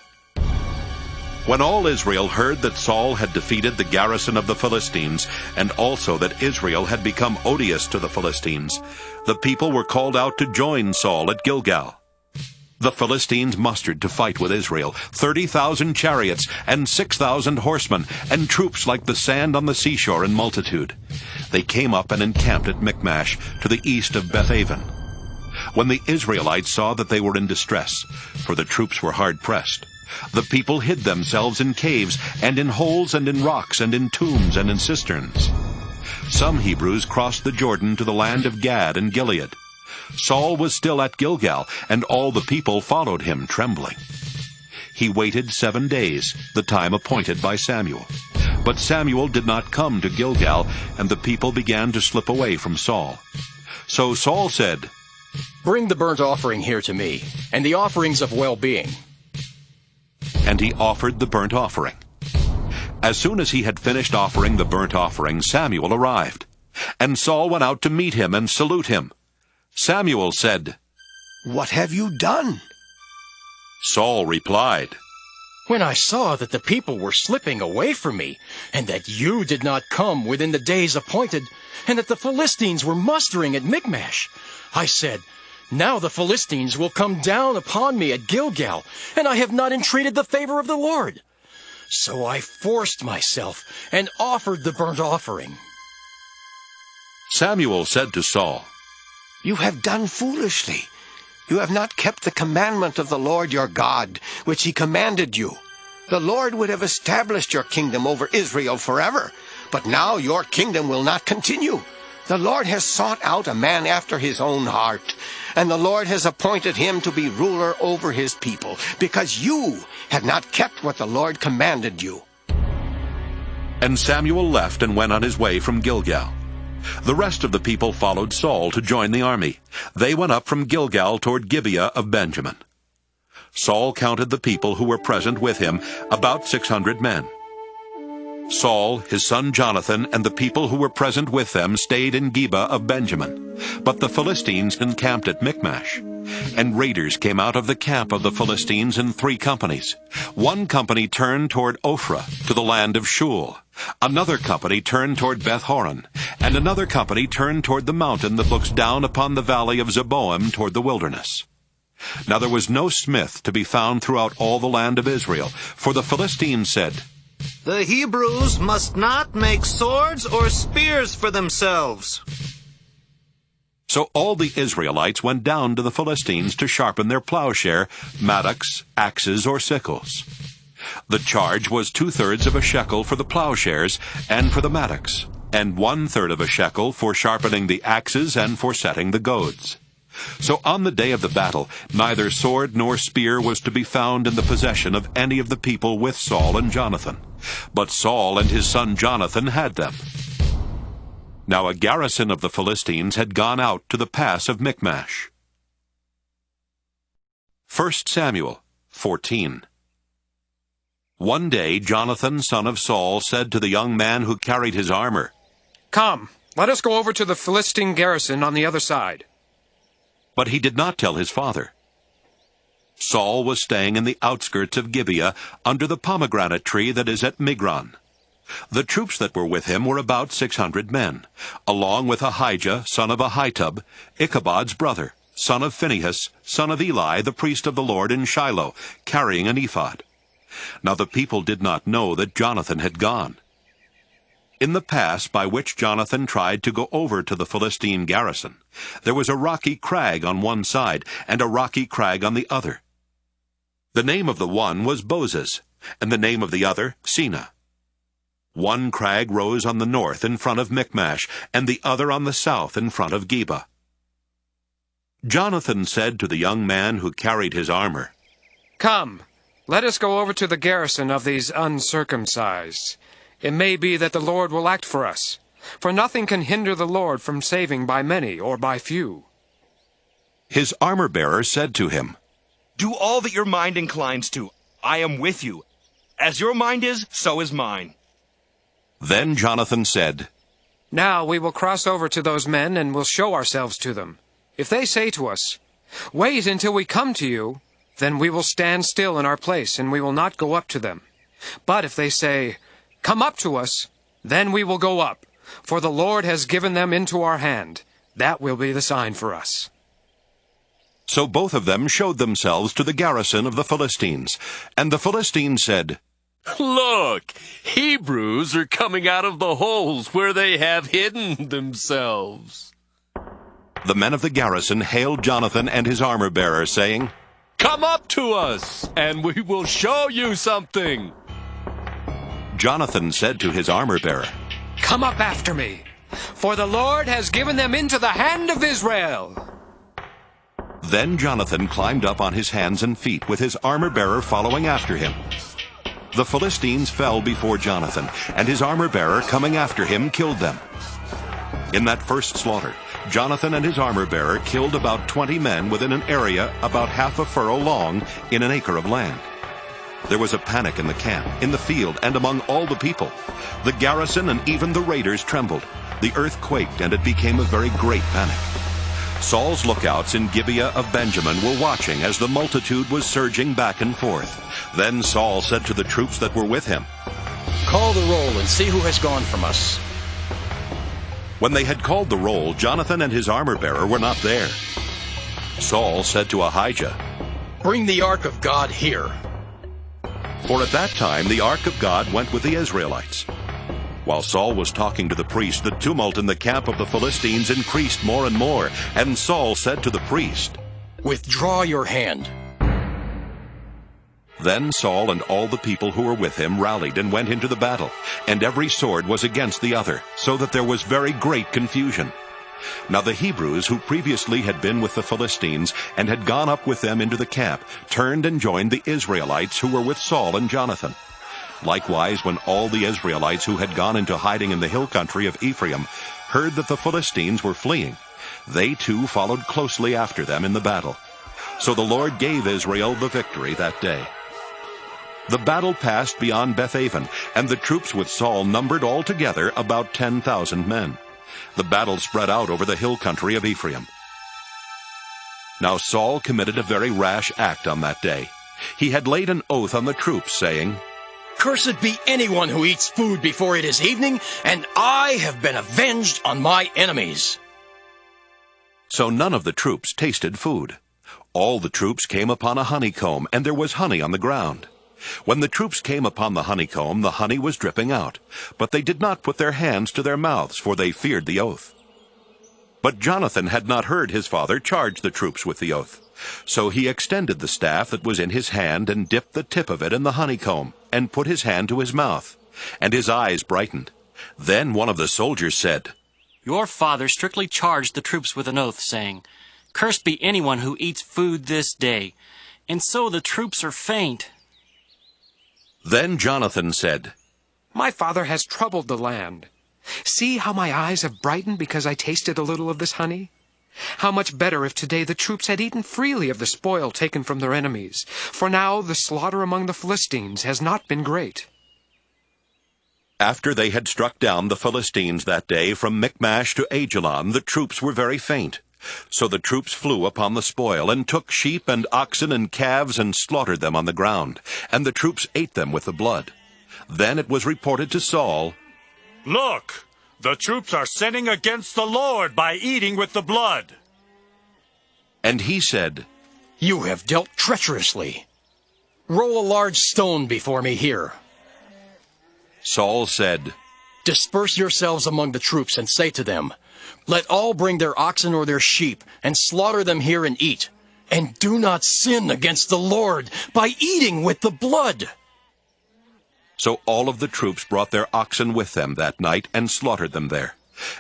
When all Israel heard that Saul had defeated the garrison of the Philistines, and also that Israel had become odious to the Philistines, the people were called out to join Saul at Gilgal. The Philistines mustered to fight with Israel 30,000 chariots and 6,000 horsemen, and troops like the sand on the seashore in multitude. They came up and encamped at Michmash, to the east of Bethaven. When the Israelites saw that they were in distress, for the troops were hard-pressed, the people hid themselves in caves, and in holes, and in rocks, and in tombs, and in cisterns. Some Hebrews crossed the Jordan to the land of Gad and Gilead. Saul was still at Gilgal, and all the people followed him, trembling. He waited 7 days, the time appointed by Samuel. But Samuel did not come to Gilgal, and the people began to slip away from Saul. So Saul said, "Bring the burnt offering here to me, and the offerings of well-being." And he offered the burnt offering. As soon as he had finished offering the burnt offering, Samuel arrived. And Saul went out to meet him and salute him. Samuel said, "What have you done?" Saul replied, "When I saw that the people were slipping away from me, and that you did not come within the days appointed, and that the Philistines were mustering at Michmash, I said, 'Now the Philistines will come down upon me at Gilgal, and I have not entreated the favor of the Lord.' So I forced myself and offered the burnt offering." Samuel said to Saul, "You have done foolishly. You have not kept the commandment of the Lord your God, which he commanded you. The Lord would have established your kingdom over Israel forever, but now your kingdom will not continue. The Lord has sought out a man after his own heart, and the Lord has appointed him to be ruler over his people, because you have not kept what the Lord commanded you." And Samuel left and went on his way from Gilgal. The rest of the people followed Saul to join the army. They went up from Gilgal toward Gibeah of Benjamin. Saul counted the people who were present with him, about 600 men. Saul, his son Jonathan, and the people who were present with them stayed in Gibeah of Benjamin. But the Philistines encamped at Michmash. And raiders came out of the camp of the Philistines in 3 companies. One company turned toward Ophrah, to the land of Shul. Another company turned toward Beth-horon, and another company turned toward the mountain that looks down upon the valley of Zeboim toward the wilderness. Now there was no smith to be found throughout all the land of Israel, for the Philistines said, "The Hebrews must not make swords or spears for themselves." So all the Israelites went down to the Philistines to sharpen their plowshare, mattocks, axes, or sickles. The charge was 2/3 of a shekel for the plowshares and for the mattocks, and 1/3 of a shekel for sharpening the axes and for setting the goads. So on the day of the battle, neither sword nor spear was to be found in the possession of any of the people with Saul and Jonathan. But Saul and his son Jonathan had them. Now a garrison of the Philistines had gone out to the pass of Michmash. 1 Samuel 14. One day Jonathan, son of Saul, said to the young man who carried his armor, "Come, let us go over to the Philistine garrison on the other side." But he did not tell his father. Saul was staying in the outskirts of Gibeah, under the pomegranate tree that is at Migron. The troops that were with him were about 600 men, along with Ahijah, son of Ahitub, Ichabod's brother, son of Phinehas, son of Eli, the priest of the Lord in Shiloh, carrying an ephod. Now the people did not know that Jonathan had gone. In the pass by which Jonathan tried to go over to the Philistine garrison, there was a rocky crag on one side and a rocky crag on the other. The name of the one was Bozez, and the name of the other Sina. One crag rose on the north in front of Michmash, and the other on the south in front of Geba. Jonathan said to the young man who carried his armor, "Come, let us go over to the garrison of these uncircumcised. It may be that the Lord will act for us, for nothing can hinder the Lord from saving by many or by few." His armor-bearer said to him, "Do all that your mind inclines to. I am with you. As your mind is, so is mine." Then Jonathan said, "Now we will cross over to those men and will show ourselves to them. If they say to us, 'Wait until we come to you,' then we will stand still in our place and we will not go up to them. But if they say, 'Come up to us,' then we will go up, for the Lord has given them into our hand. That will be the sign for us." So both of them showed themselves to the garrison of the Philistines. And the Philistines said, "Look, Hebrews are coming out of the holes where they have hidden themselves." The men of the garrison hailed Jonathan and his armor-bearer, saying, "Come up to us, and we will show you something." Jonathan said to his armor-bearer, "Come up after me, for the Lord has given them into the hand of Israel." Then Jonathan climbed up on his hands and feet, with his armor-bearer following after him. The Philistines fell before Jonathan, and his armor-bearer coming after him killed them. In that first slaughter, Jonathan and his armor-bearer killed about 20 men within an area about half a furrow long in an acre of land. There was a panic in the camp, in the field, and among all the people. The garrison and even the raiders trembled. The earth quaked, and it became a very great panic. Saul's lookouts in Gibeah of Benjamin were watching as the multitude was surging back and forth. Then Saul said to the troops that were with him, "Call the roll and see who has gone from us." When they had called the roll, Jonathan and his armor-bearer were not there. Saul said to Ahijah, "Bring the ark of God here." For at that time the ark of God went with the Israelites. While Saul was talking to the priest, the tumult in the camp of the Philistines increased more and more, and Saul said to the priest, "Withdraw your hand." Then Saul and all the people who were with him rallied and went into the battle, and every sword was against the other, so that there was very great confusion. Now the Hebrews, who previously had been with the Philistines and had gone up with them into the camp, turned and joined the Israelites who were with Saul and Jonathan. Likewise, when all the Israelites who had gone into hiding in the hill country of Ephraim heard that the Philistines were fleeing, they too followed closely after them in the battle. So the Lord gave Israel the victory that day. The battle passed beyond Bethaven, and the troops with Saul numbered altogether about 10,000 men. The battle spread out over the hill country of Ephraim. Now Saul committed a very rash act on that day. He had laid an oath on the troops, saying, "Cursed be anyone who eats food before it is evening, and I have been avenged on my enemies." So none of the troops tasted food. All the troops came upon a honeycomb, and there was honey on the ground. When the troops came upon the honeycomb, the honey was dripping out. But they did not put their hands to their mouths, for they feared the oath. But Jonathan had not heard his father charge the troops with the oath. So he extended the staff that was in his hand and dipped the tip of it in the honeycomb, and put his hand to his mouth. And his eyes brightened. Then one of the soldiers said, "Your father strictly charged the troops with an oath, saying, 'Cursed be anyone who eats food this day.' And so the troops are faint." Then Jonathan said, "My father has troubled the land. See how my eyes have brightened because I tasted a little of this honey? How much better if today the troops had eaten freely of the spoil taken from their enemies, for now the slaughter among the Philistines has not been great. After they had struck down the Philistines that day from Michmash to Ajalon, the troops were very faint. So the troops flew upon the spoil, and took sheep and oxen and calves, and slaughtered them on the ground, and the troops ate them with the blood. Then it was reported to Saul, "Look, the troops are sinning against the Lord by eating with the blood." And he said, "You have dealt treacherously. Roll a large stone before me here." Saul said, "Disperse yourselves among the troops, and say to them, let all bring their oxen or their sheep, and slaughter them here and eat. And do not sin against the Lord by eating with the blood." So all of the troops brought their oxen with them that night, and slaughtered them there.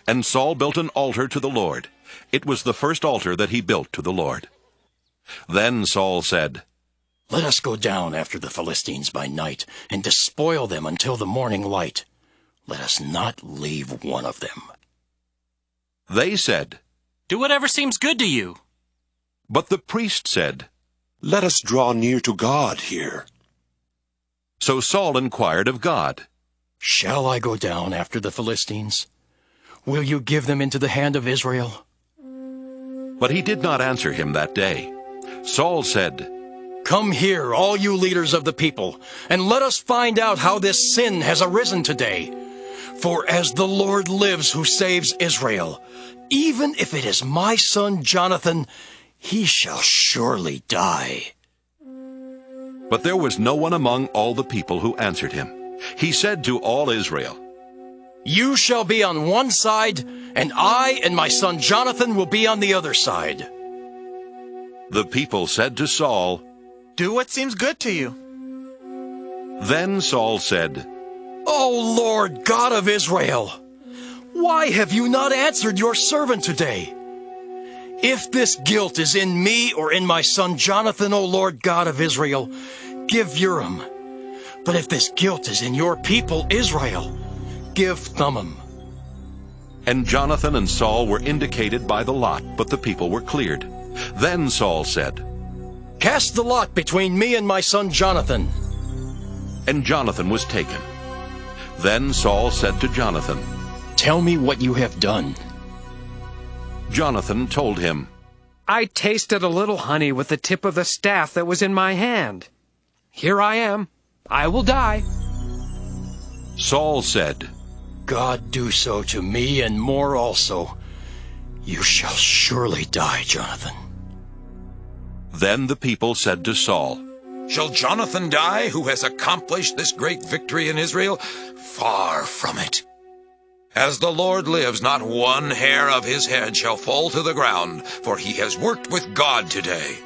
And Saul built an altar to the Lord. It was the first altar that he built to the Lord. Then Saul said, "Let us go down after the Philistines by night, and despoil them until the morning light. Let us not leave one of them." They said, "Do whatever seems good to you." But the priest said, "Let us draw near to God here." So Saul inquired of God, "Shall I go down after the Philistines? Will you give them into the hand of Israel?" But he did not answer him that day. Saul said, "Come here, all you leaders of the people, and let us find out how this sin has arisen today. For as the Lord lives who saves Israel, even if it is my son Jonathan, he shall surely die." But there was no one among all the people who answered him. He said to all Israel, "You shall be on one side, and I and my son Jonathan will be on the other side." The people said to Saul, "Do what seems good to you." Then Saul said, "O Lord God of Israel, why have you not answered your servant today? If this guilt is in me or in my son Jonathan, O Lord God of Israel, give Urim. But if this guilt is in your people Israel, give Thummim." And Jonathan and Saul were indicated by the lot, but the people were cleared. Then Saul said, "Cast the lot between me and my son Jonathan." And Jonathan was taken. Then Saul said to Jonathan, "Tell me what you have done." Jonathan told him, "I tasted a little honey with the tip of the staff that was in my hand. Here I am. I will die." Saul said, "God do so to me and more also. You shall surely die, Jonathan." Then the people said to Saul, "Shall Jonathan die, who has accomplished this great victory in Israel? Far from it. As the Lord lives, not one hair of his head shall fall to the ground, for he has worked with God today."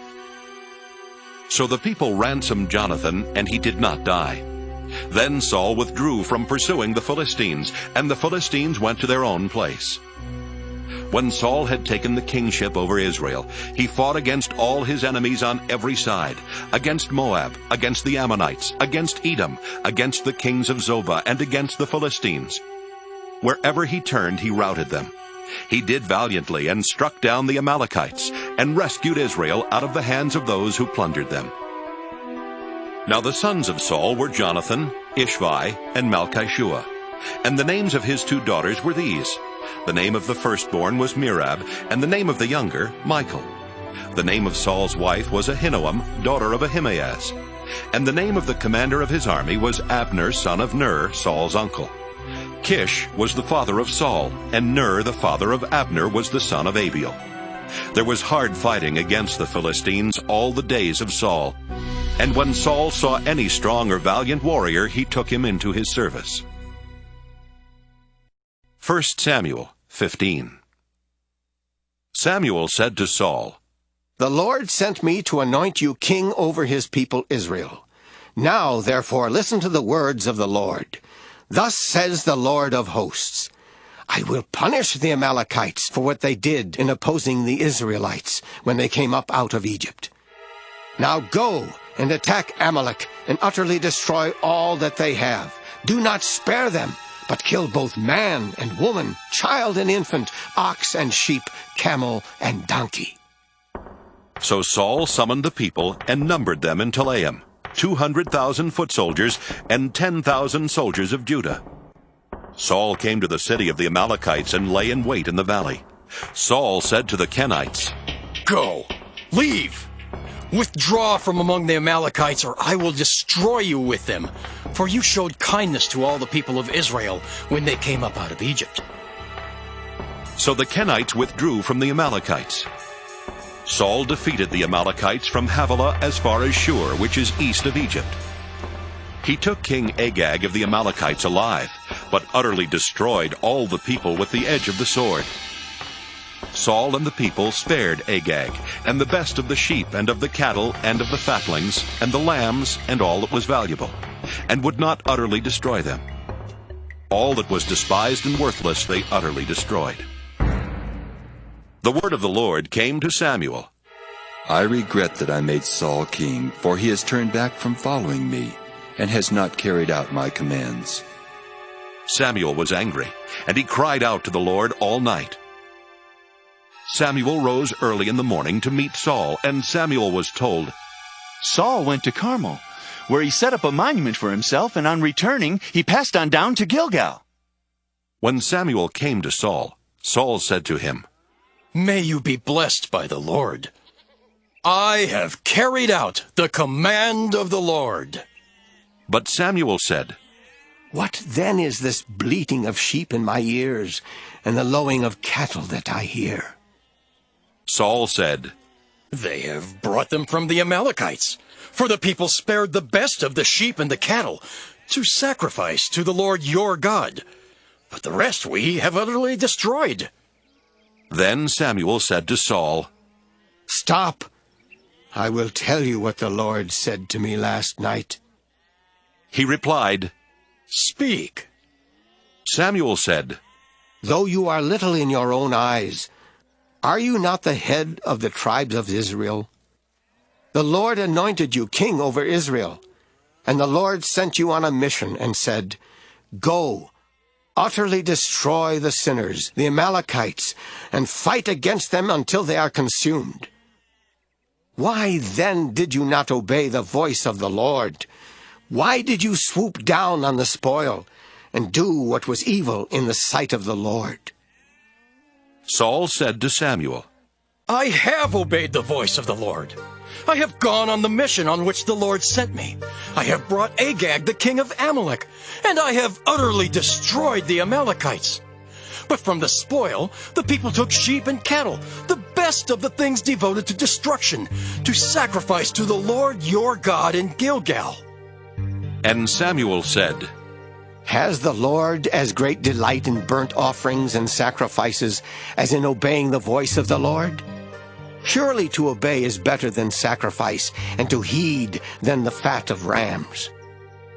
So the people ransomed Jonathan, and he did not die. Then Saul withdrew from pursuing the Philistines, and the Philistines went to their own place. When Saul had taken the kingship over Israel, he fought against all his enemies on every side, against Moab, against the Ammonites, against Edom, against the kings of Zobah, and against the Philistines. Wherever he turned, he routed them. He did valiantly and struck down the Amalekites, and rescued Israel out of the hands of those who plundered them. Now the sons of Saul were Jonathan, Ishvi, and Malchishua. And the names of his 2 daughters were these. The name of the firstborn was Merab, and the name of the younger, Michal. The name of Saul's wife was Ahinoam, daughter of Ahimaaz. And the name of the commander of his army was Abner, son of Ner, Saul's uncle. Kish was the father of Saul, and Ner, the father of Abner, was the son of Abiel. There was hard fighting against the Philistines all the days of Saul. And when Saul saw any strong or valiant warrior, he took him into his service. 1 Samuel 15. Samuel said to Saul, "The Lord sent me to anoint you king over his people Israel. Now, therefore, listen to the words of the Lord. Thus says the Lord of hosts, I will punish the Amalekites for what they did in opposing the Israelites when they came up out of Egypt. Now go and attack Amalek and utterly destroy all that they have. Do not spare them, but kill both man and woman, child and infant, ox and sheep, camel and donkey. So Saul summoned the people and numbered them in Telaim, 200,000 foot soldiers and 10,000 soldiers of Judah. Saul came to the city of the Amalekites and lay in wait in the valley. Saul said to the Kenites, Go, leave, withdraw from among the Amalekites, or I will destroy you with them. For you showed kindness to all the people of Israel when they came up out of Egypt. So the Kenites withdrew from the Amalekites. Saul defeated the Amalekites from Havilah as far as Shur, which is east of Egypt. He took King Agag of the Amalekites alive, but utterly destroyed all the people with the edge of the sword. Saul and the people spared Agag, and the best of the sheep, and of the cattle, and of the fatlings, and the lambs, and all that was valuable, and would not utterly destroy them. All that was despised and worthless they utterly destroyed. The word of the Lord came to Samuel. I regret that I made Saul king, for he has turned back from following me, and has not carried out my commands. Samuel was angry, and he cried out to the Lord all night. Samuel rose early in the morning to meet Saul, and Samuel was told, Saul went to Carmel, where he set up a monument for himself, and on returning, he passed on down to Gilgal. When Samuel came to Saul, Saul said to him, May you be blessed by the Lord. I have carried out the command of the Lord. But Samuel said, What then is this bleating of sheep in my ears, and the lowing of cattle that I hear? Saul said, They have brought them from the Amalekites, for the people spared the best of the sheep and the cattle to sacrifice to the Lord your God. But the rest we have utterly destroyed. Then Samuel said to Saul, Stop! I will tell you what the Lord said to me last night. He replied, Speak. Samuel said, Though you are little in your own eyes, are you not the head of the tribes of Israel? The Lord anointed you king over Israel, and the Lord sent you on a mission and said, Go, utterly destroy the sinners, the Amalekites, and fight against them until they are consumed. Why then did you not obey the voice of the Lord? Why did you swoop down on the spoil and do what was evil in the sight of the Lord? Saul said to Samuel, I have obeyed the voice of the Lord. I have gone on the mission on which the Lord sent me. I have brought Agag, the king of Amalek, and I have utterly destroyed the Amalekites. But from the spoil, the people took sheep and cattle, the best of the things devoted to destruction, to sacrifice to the Lord your God in Gilgal. And Samuel said, Has the Lord as great delight in burnt offerings and sacrifices as in obeying the voice of the Lord? Surely to obey is better than sacrifice, and to heed than the fat of rams.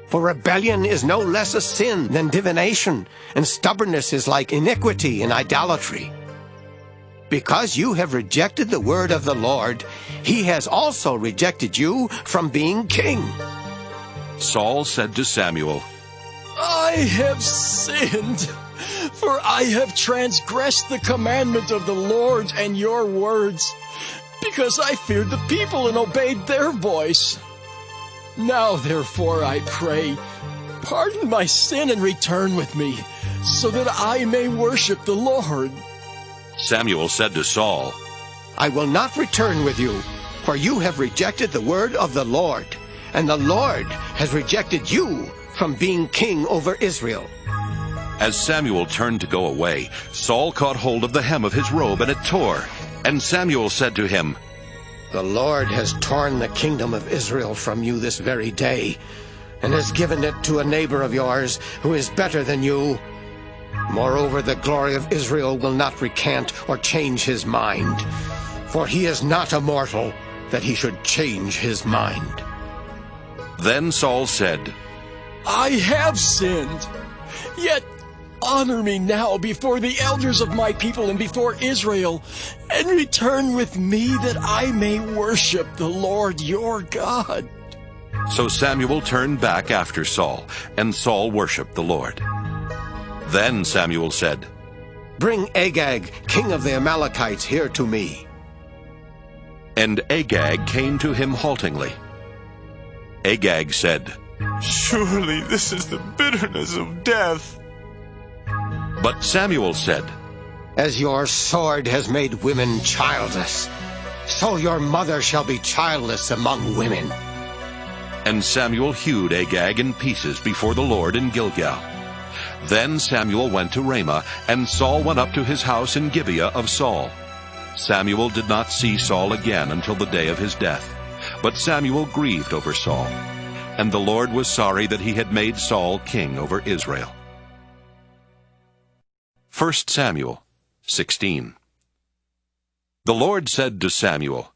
For rebellion is no less a sin than divination, and stubbornness is like iniquity and idolatry. Because you have rejected the word of the Lord, he has also rejected you from being king. Saul said to Samuel, I have sinned, for I have transgressed the commandment of the Lord and your words, because I feared the people and obeyed their voice. Now, therefore, I pray, pardon my sin and return with me, so that I may worship the Lord. Samuel said to Saul, I will not return with you, for you have rejected the word of the Lord, and the Lord has rejected you from being king over Israel. As Samuel turned to go away, Saul caught hold of the hem of his robe, and it tore. And Samuel said to him, The Lord has torn the kingdom of Israel from you this very day, and has given it to a neighbor of yours who is better than you. Moreover, the glory of Israel will not recant or change his mind, for he is not a mortal that he should change his mind. Then Saul said, I have sinned, yet honor me now before the elders of my people and before Israel, and return with me that I may worship the Lord your God. So Samuel turned back after Saul, and Saul worshipped the Lord. Then Samuel said, Bring Agag, king of the Amalekites, here to me. And Agag came to him haltingly. Agag said, Surely this is the bitterness of death. But Samuel said, As your sword has made women childless, so your mother shall be childless among women. And Samuel hewed Agag in pieces before the Lord in Gilgal. Then Samuel went to Ramah, and Saul went up to his house in Gibeah of Saul. Samuel did not see Saul again until the day of his death. But Samuel grieved over Saul, and the Lord was sorry that he had made Saul king over Israel. 1 Samuel 16. The Lord said to Samuel,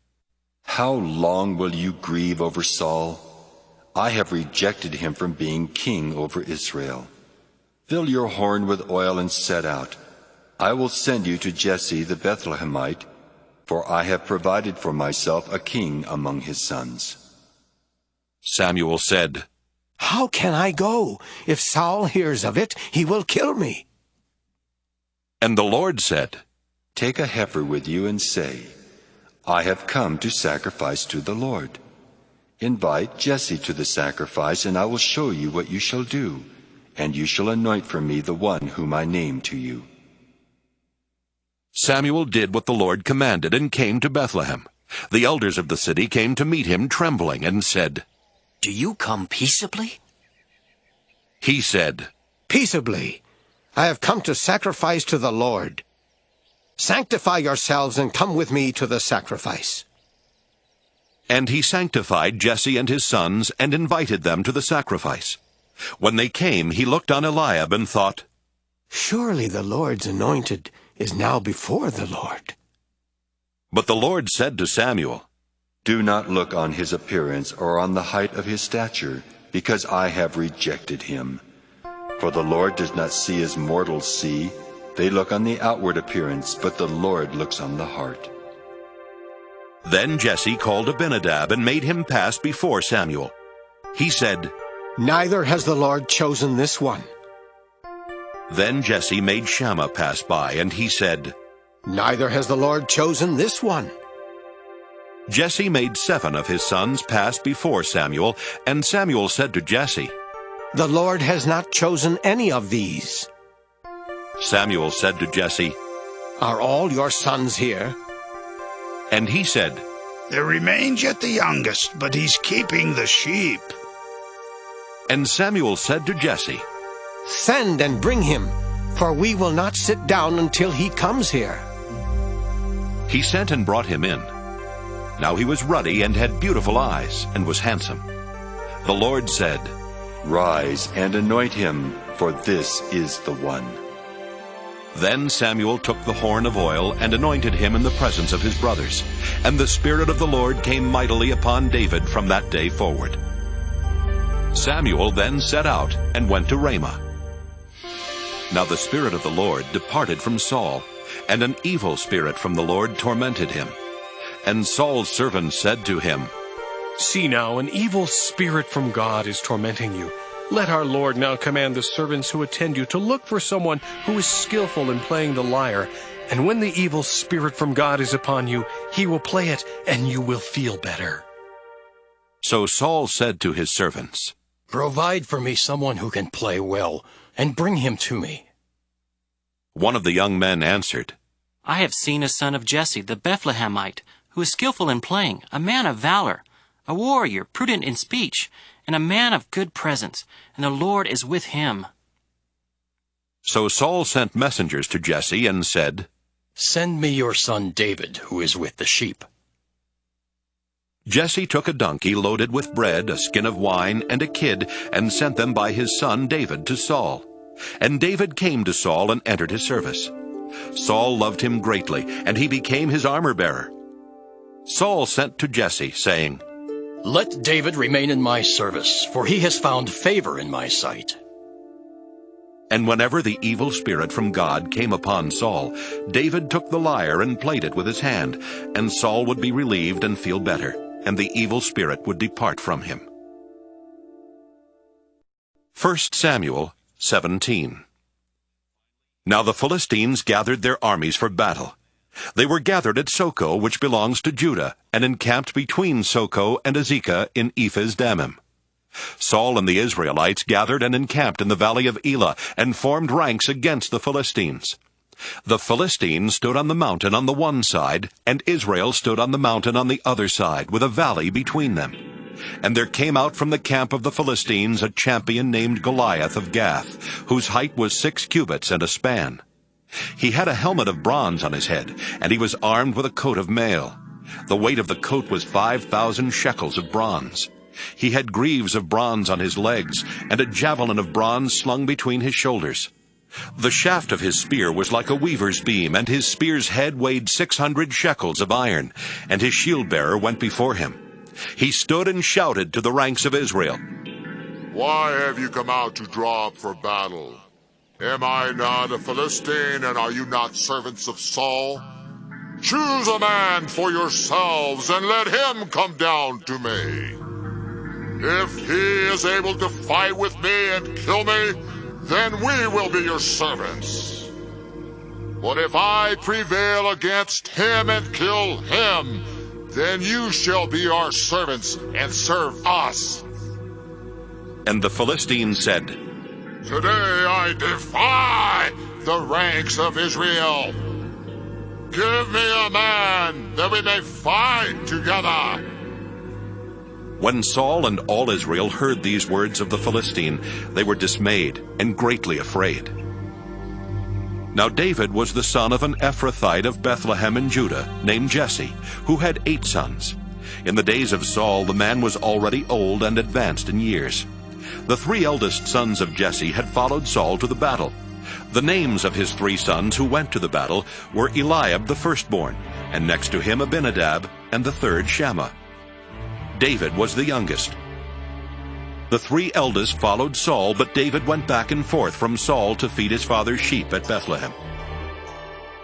How long will you grieve over Saul? I have rejected him from being king over Israel. Fill your horn with oil and set out. I will send you to Jesse the Bethlehemite, for I have provided for myself a king among his sons. Samuel said, How can I go? If Saul hears of it, he will kill me. And the Lord said, Take a heifer with you and say, I have come to sacrifice to the Lord. Invite Jesse to the sacrifice, and I will show you what you shall do, and you shall anoint for me the one whom I name to you. Samuel did what the Lord commanded and came to Bethlehem. The elders of the city came to meet him trembling and said, Do you come peaceably? He said, Peaceably. I have come to sacrifice to the Lord. Sanctify yourselves and come with me to the sacrifice. And he sanctified Jesse and his sons and invited them to the sacrifice. When they came, he looked on Eliab and thought, Surely the Lord's anointed is now before the Lord. But the Lord said to Samuel, Do not look on his appearance or on the height of his stature, because I have rejected him. For the Lord does not see as mortals see. They look on the outward appearance, but the Lord looks on the heart. Then Jesse called Abinadab and made him pass before Samuel. He said, Neither has the Lord chosen this one. Then Jesse made Shammah pass by, and he said, Neither has the Lord chosen this one. Jesse made 7 of his sons pass before Samuel, and Samuel said to Jesse, The Lord has not chosen any of these. Samuel said to Jesse, Are all your sons here? And he said, There remains yet the youngest, but he's keeping the sheep. And Samuel said to Jesse, Send and bring him, for we will not sit down until he comes here. He sent and brought him in. Now he was ruddy and had beautiful eyes, and was handsome. The Lord said, Rise and anoint him, for this is the one. Then Samuel took the horn of oil and anointed him in the presence of his brothers. And the Spirit of the Lord came mightily upon David from that day forward. Samuel then set out and went to Ramah. Now the Spirit of the Lord departed from Saul, and an evil spirit from the Lord tormented him. And Saul's servants said to him, See now, an evil spirit from God is tormenting you. Let our Lord now command the servants who attend you to look for someone who is skillful in playing the lyre. And when the evil spirit from God is upon you, he will play it, and you will feel better. So Saul said to his servants, Provide for me someone who can play well, and bring him to me. One of the young men answered, I have seen a son of Jesse the Bethlehemite, who is skillful in playing, a man of valor, a warrior, prudent in speech, and a man of good presence, and the Lord is with him. So Saul sent messengers to Jesse and said, Send me your son David, who is with the sheep. Jesse took a donkey loaded with bread, a skin of wine, and a kid, and sent them by his son David to Saul. And David came to Saul and entered his service. Saul loved him greatly, and he became his armor-bearer. Saul sent to Jesse, saying, Let David remain in my service, for he has found favor in my sight. And whenever the evil spirit from God came upon Saul, David took the lyre and played it with his hand, and Saul would be relieved and feel better, and the evil spirit would depart from him. 1 Samuel 17. Now the Philistines gathered their armies for battle. They were gathered at Soko, which belongs to Judah, and encamped between Soko and Azekah in Ephes-dammim. Saul and the Israelites gathered and encamped in the valley of Elah, and formed ranks against the Philistines. The Philistines stood on the mountain on the one side, and Israel stood on the mountain on the other side, with a valley between them. And there came out from the camp of the Philistines a champion named Goliath of Gath, whose height was 6 cubits and a span. He had a helmet of bronze on his head, and he was armed with a coat of mail. The weight of the coat was 5,000 shekels of bronze. He had greaves of bronze on his legs, and a javelin of bronze slung between his shoulders. The shaft of his spear was like a weaver's beam, and his spear's head weighed 600 shekels of iron, and his shield-bearer went before him. He stood and shouted to the ranks of Israel, "Why have you come out to draw up for battle? Am I not a Philistine, and are you not servants of Saul? Choose a man for yourselves, and let him come down to me. If he is able to fight with me and kill me, then we will be your servants. But if I prevail against him and kill him, then you shall be our servants and serve us." And the Philistines said, "Today I defy the ranks of Israel. Give me a man that we may fight together." When Saul and all Israel heard these words of the Philistine, they were dismayed and greatly afraid. Now David was the son of an Ephrathite of Bethlehem in Judah, named Jesse, who had 8 sons. In the days of Saul, the man was already old and advanced in years. The 3 eldest sons of Jesse had followed Saul to the battle. The names of his 3 sons who went to the battle were Eliab the firstborn, and next to him Abinadab, and the 3rd Shammah. David was the youngest. The 3 eldest followed Saul, but David went back and forth from Saul to feed his father's sheep at Bethlehem.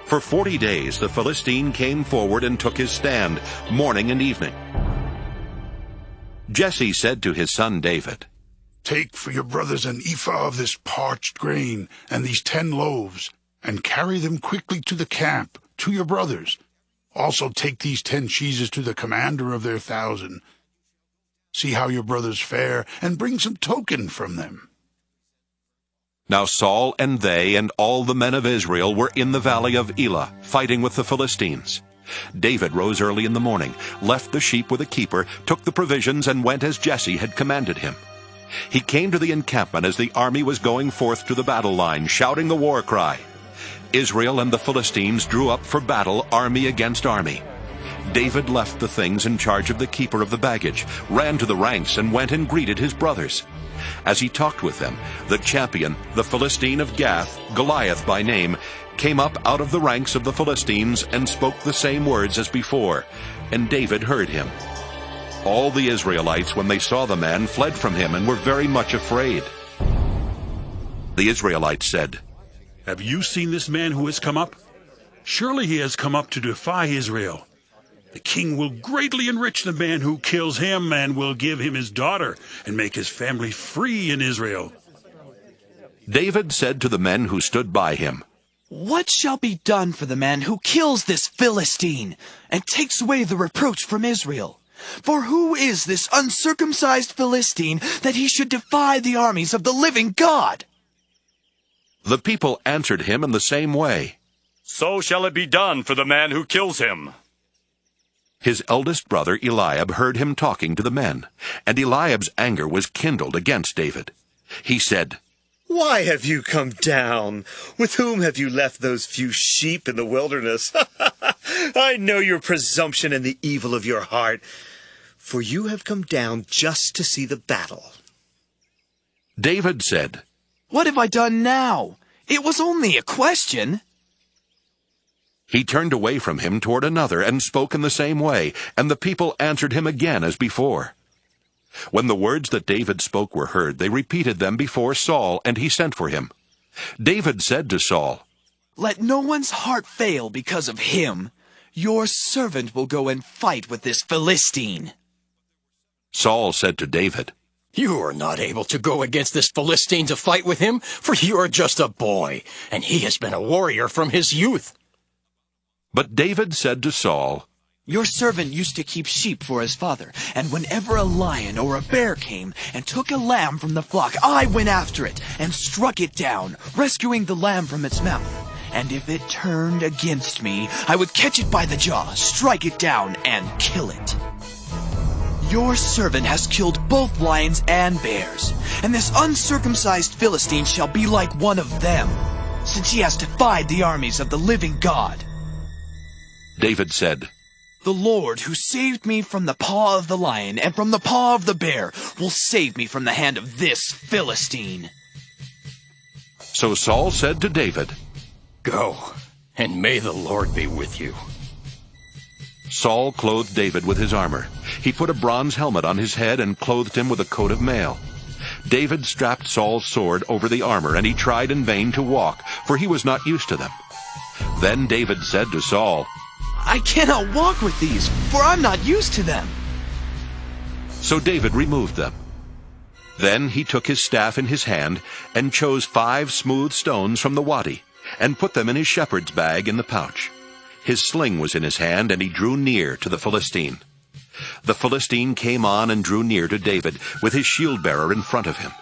For 40 days the Philistine came forward and took his stand, morning and evening. Jesse said to his son David, "Take for your brothers an ephah of this parched grain, and these 10 loaves, and carry them quickly to the camp, to your brothers. Also take these 10 cheeses to the commander of their 1,000. See how your brothers fare, and bring some token from them." Now Saul and they and all the men of Israel were in the valley of Elah, fighting with the Philistines. David rose early in the morning, left the sheep with a keeper, took the provisions, and went as Jesse had commanded him. He came to the encampment as the army was going forth to the battle line, shouting the war cry. Israel and the Philistines drew up for battle, army against army. David left the things in charge of the keeper of the baggage, ran to the ranks, and went and greeted his brothers. As he talked with them, the champion, the Philistine of Gath, Goliath by name, came up out of the ranks of the Philistines and spoke the same words as before, and David heard him. All the Israelites, when they saw the man, fled from him and were very much afraid. The Israelites said, "Have you seen this man who has come up? Surely he has come up to defy Israel. The king will greatly enrich the man who kills him, and will give him his daughter, and make his family free in Israel." David said to the men who stood by him, "What shall be done for the man who kills this Philistine, and takes away the reproach from Israel? For who is this uncircumcised Philistine, that he should defy the armies of the living God?" The people answered him in the same way, "So shall it be done for the man who kills him." His eldest brother Eliab heard him talking to the men, and Eliab's anger was kindled against David. He said, "Why have you come down? With whom have you left those few sheep in the wilderness? I know your presumption and the evil of your heart, for you have come down just to see the battle." David said, "What have I done now? It was only a question." He turned away from him toward another and spoke in the same way, and the people answered him again as before. When the words that David spoke were heard, they repeated them before Saul, and he sent for him. David said to Saul, "Let no one's heart fail because of him. Your servant will go and fight with this Philistine." Saul said to David, You are not able to go against this Philistine to fight with him, for you are just a boy, and he has been a warrior from his youth. But David said to Saul, Your servant used to keep sheep for his father, and whenever a lion or a bear came and took a lamb from the flock, I went after it and struck it down, rescuing the lamb from its mouth. And if it turned against me, I would catch it by the jaw, strike it down, and kill it. Your servant has killed both lions and bears, and this uncircumcised Philistine shall be like one of them, since he has defied the armies of the living God. David said, The Lord, who saved me from the paw of the lion and from the paw of the bear, will save me from the hand of this Philistine. So Saul said to David, Go, and may the Lord be with you. Saul clothed David with his armor. He put a bronze helmet on his head and clothed him with a coat of mail. David strapped Saul's sword over the armor, and he tried in vain to walk, for he was not used to them. Then David said to Saul, I cannot walk with these, for I'm not used to them. So David removed them. Then he took his staff in his hand and chose 5 smooth stones from the wadi, and put them in his shepherd's bag in the pouch. His sling was in his hand, and he drew near to the Philistine. The Philistine came on and drew near to David, with his shield-bearer in front of him.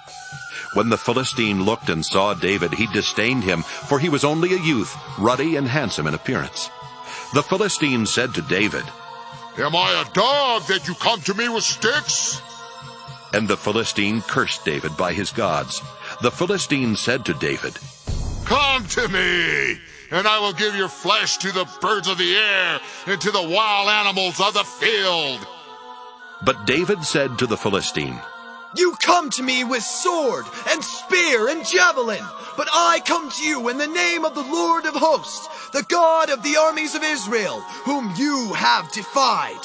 When the Philistine looked and saw David, he disdained him, for he was only a youth, ruddy and handsome in appearance. The Philistine said to David, Am I a dog that you come to me with sticks? And the Philistine cursed David by his gods. The Philistine said to David, Come to me, and I will give your flesh to the birds of the air and to the wild animals of the field. But David said to the Philistine, You come to me with sword and spear and javelin, but I come to you in the name of the Lord of hosts, the God of the armies of Israel, whom you have defied.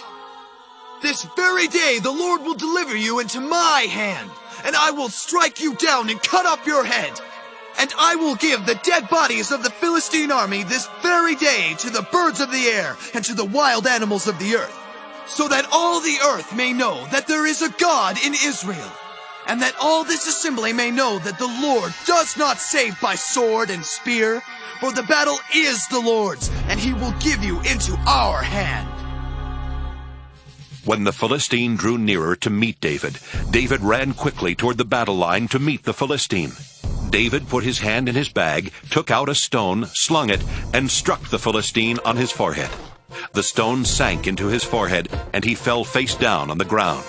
This very day the Lord will deliver you into my hand, and I will strike you down and cut off your head. And I will give the dead bodies of the Philistine army this very day to the birds of the air and to the wild animals of the earth, so that all the earth may know that there is a God in Israel, and that all this assembly may know that the Lord does not save by sword and spear, for the battle is the Lord's, and he will give you into our hand. When the Philistine drew nearer to meet David, David ran quickly toward the battle line to meet the Philistine. David put his hand in his bag, took out a stone, slung it, and struck the Philistine on his forehead. The stone sank into his forehead, and he fell face down on the ground.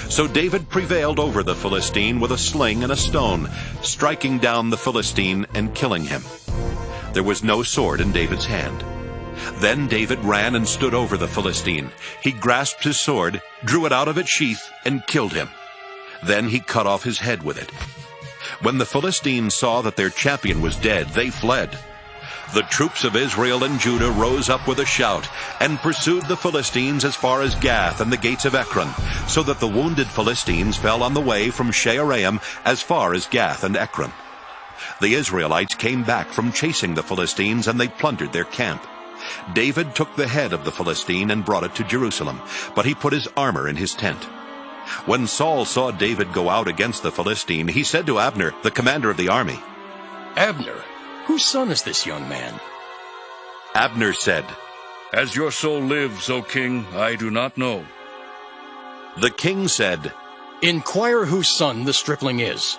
So David prevailed over the Philistine with a sling and a stone, striking down the Philistine and killing him. There was no sword in David's hand. Then David ran and stood over the Philistine. He grasped his sword, drew it out of its sheath, and killed him. Then he cut off his head with it. When the Philistines saw that their champion was dead, they fled. The troops of Israel and Judah rose up with a shout and pursued the Philistines as far as Gath and the gates of Ekron, so that the wounded Philistines fell on the way from Shaaraim as far as Gath and Ekron. The Israelites came back from chasing the Philistines, and they plundered their camp. David took the head of the Philistine and brought it to Jerusalem, but he put his armor in his tent. When Saul saw David go out against the Philistine, he said to Abner, the commander of the army, Abner, whose son is this young man? Abner said, As your soul lives, O king, I do not know. The king said, Inquire whose son the stripling is.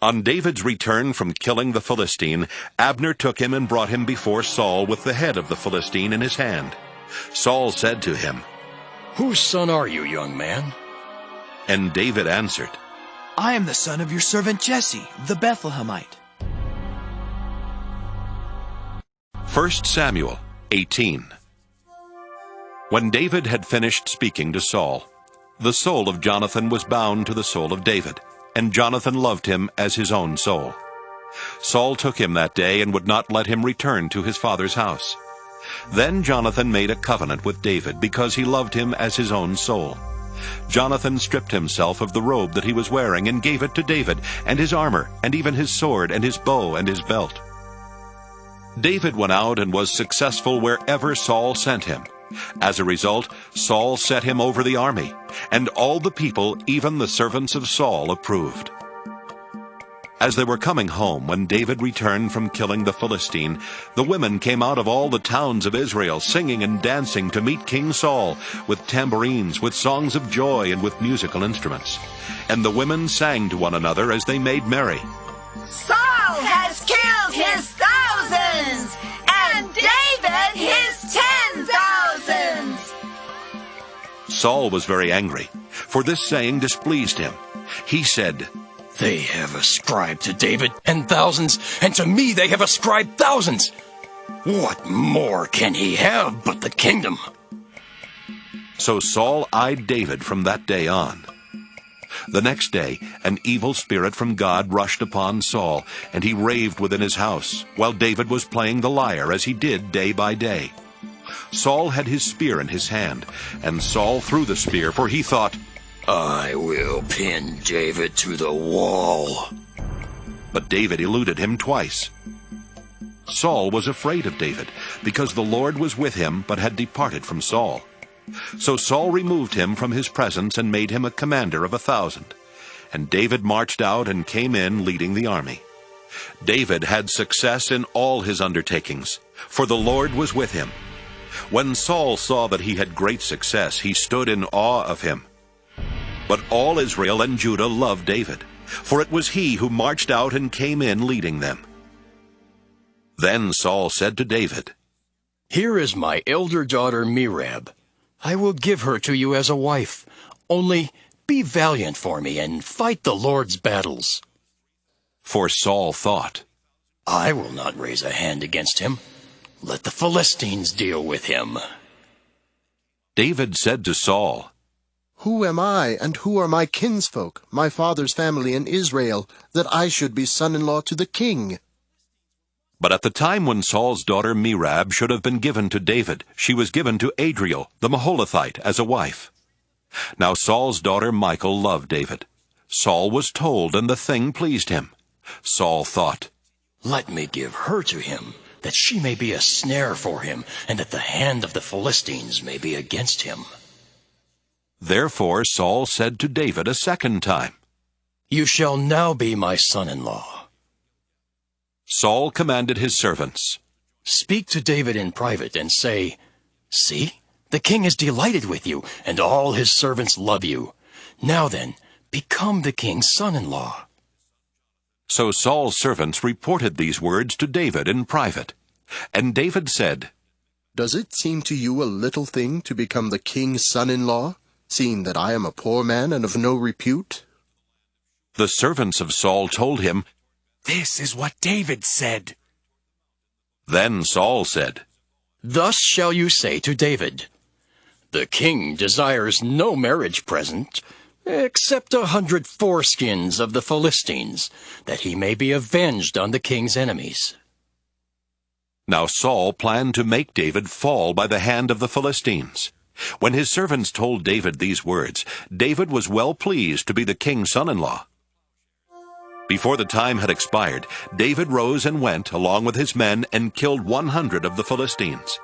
On David's return from killing the Philistine, Abner took him and brought him before Saul with the head of the Philistine in his hand. Saul said to him, Whose son are you, young man? And David answered, I am the son of your servant Jesse, the Bethlehemite. 1 Samuel 18. When David had finished speaking to Saul, the soul of Jonathan was bound to the soul of David, and Jonathan loved him as his own soul. Saul took him that day and would not let him return to his father's house. Then Jonathan made a covenant with David because he loved him as his own soul. Jonathan stripped himself of the robe that he was wearing and gave it to David, and his armor, and even his sword, and his bow, and his belt. David went out and was successful wherever Saul sent him, As a result, Saul set him over the army, and all the people, even the servants of Saul, approved. As they were coming home, when David returned from killing the Philistine, the women came out of all the towns of Israel, singing and dancing to meet King Saul, with tambourines, with songs of joy, and with musical instruments. And the women sang to one another as they made merry. Saul has killed his thousands, and David his 10,000s. Saul was very angry, for this saying displeased him. He said, "They have ascribed to David 10,000s, and to me they have ascribed thousands. What more can he have but the kingdom?" So Saul eyed David from that day on. The next day, an evil spirit from God rushed upon Saul, and he raved within his house, while David was playing the lyre, as he did day by day. Saul had his spear in his hand, and Saul threw the spear, for he thought, "I will pin David to the wall." But David eluded him twice. Saul was afraid of David, because the Lord was with him, but had departed from Saul. So Saul removed him from his presence and made him a commander of 1,000. And David marched out and came in leading the army. David had success in all his undertakings, for the Lord was with him. When Saul saw that he had great success, he stood in awe of him. But all Israel and Judah loved David, for it was he who marched out and came in leading them. Then Saul said to David, "Here is my elder daughter Merab. I will give her to you as a wife. Only be valiant for me and fight the Lord's battles." For Saul thought, "I will not raise a hand against him. Let the Philistines deal with him." David said to Saul, "Who am I, and who are my kinsfolk, my father's family in Israel, that I should be son-in-law to the king?" But at the time when Saul's daughter Merab should have been given to David, she was given to Adriel, the Maholathite, as a wife. Now Saul's daughter Michal loved David. Saul was told, and the thing pleased him. Saul thought, "Let me give her to him, that she may be a snare for him, and that the hand of the Philistines may be against him." Therefore Saul said to David a second time, "You shall now be my son-in-law." Saul commanded his servants, "Speak to David in private and say, 'See, the king is delighted with you, and all his servants love you. Now then, become the king's son-in-law.'" So Saul's servants reported these words to David in private. And David said, "Does it seem to you a little thing to become the king's son-in-law, seeing that I am a poor man and of no repute?" The servants of Saul told him, "This is what David said." Then Saul said, "Thus shall you say to David, 'The king desires no marriage present, except 100 foreskins of the Philistines, that he may be avenged on the king's enemies.'" Now Saul planned to make David fall by the hand of the Philistines. When his servants told David these words, David was well pleased to be the king's son-in-law. Before the time had expired, David rose and went, along with his men, and killed 100 of the Philistines.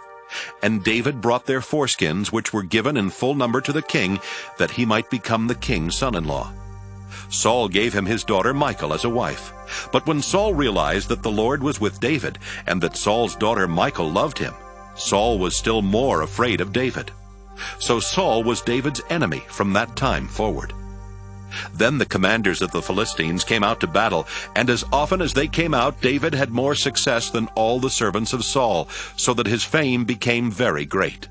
And David brought their foreskins, which were given in full number to the king, that he might become the king's son-in-law. Saul gave him his daughter Michal as a wife. But when Saul realized that the Lord was with David, and that Saul's daughter Michal loved him, Saul was still more afraid of David. So Saul was David's enemy from that time forward. Then the commanders of the Philistines came out to battle, and as often as they came out, David had more success than all the servants of Saul, so that his fame became very great.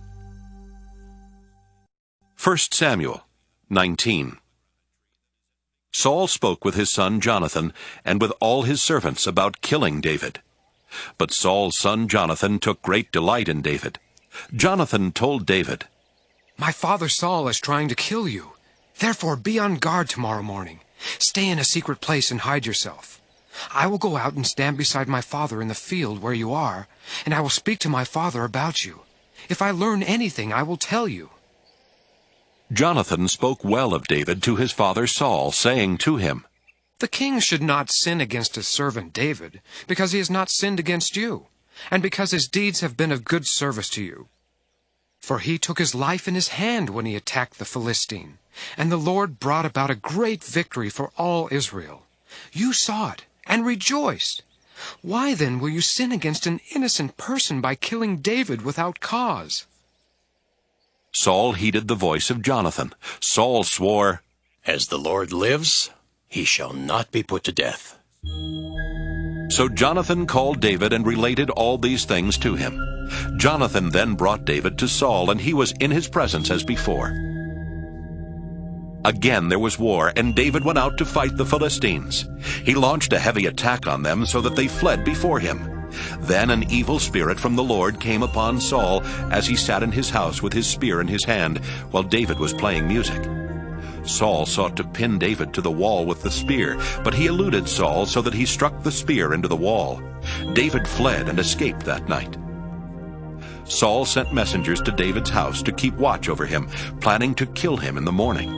1 Samuel 19. Saul spoke with his son Jonathan, and with all his servants about killing David. But Saul's son Jonathan took great delight in David. Jonathan told David, "My father Saul is trying to kill you. Therefore be on guard tomorrow morning. Stay in a secret place and hide yourself. I will go out and stand beside my father in the field where you are, and I will speak to my father about you. If I learn anything, I will tell you." Jonathan spoke well of David to his father Saul, saying to him, "The king should not sin against his servant David, because he has not sinned against you, and because his deeds have been of good service to you. For he took his life in his hand when he attacked the Philistine, and the Lord brought about a great victory for all Israel. You saw it and rejoiced. Why then will you sin against an innocent person by killing David without cause?" Saul heeded the voice of Jonathan. Saul swore, "As the Lord lives, he shall not be put to death." So Jonathan called David and related all these things to him. Jonathan then brought David to Saul, and he was in his presence as before. Again there was war, and David went out to fight the Philistines. He launched a heavy attack on them so that they fled before him. Then an evil spirit from the Lord came upon Saul as he sat in his house with his spear in his hand while David was playing music. Saul sought to pin David to the wall with the spear, but he eluded Saul so that he struck the spear into the wall. David fled and escaped that night. Saul sent messengers to David's house to keep watch over him, planning to kill him in the morning.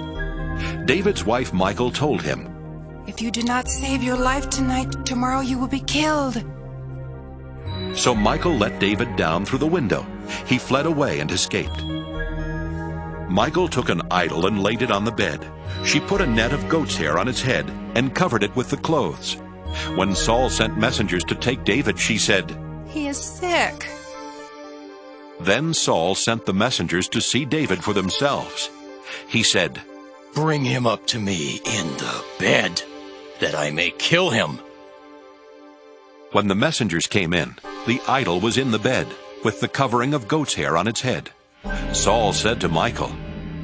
David's wife Michal told him, "If you do not save your life tonight, tomorrow you will be killed." So Michal let David down through the window. He fled away and escaped. Michal took an idol and laid it on the bed. She put a net of goat's hair on its head and covered it with the clothes. When Saul sent messengers to take David, she said, "He is sick." Then Saul sent the messengers to see David for themselves. He said, "Bring him up to me in the bed, that I may kill him." When the messengers came in, the idol was in the bed, with the covering of goat's hair on its head. Saul said to Michal,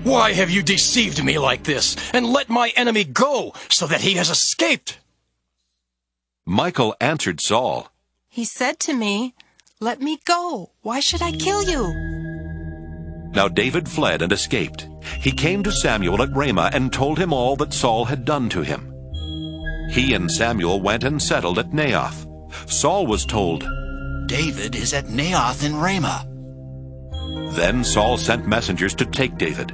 "Why have you deceived me like this, and let my enemy go, so that he has escaped?" Michal answered Saul, "He said to me, 'Let me go. Why should I kill you?'" Now David fled and escaped. He came to Samuel at Ramah and told him all that Saul had done to him. He and Samuel went and settled at Naioth. Saul was told, "David is at Naioth in Ramah." Then Saul sent messengers to take David.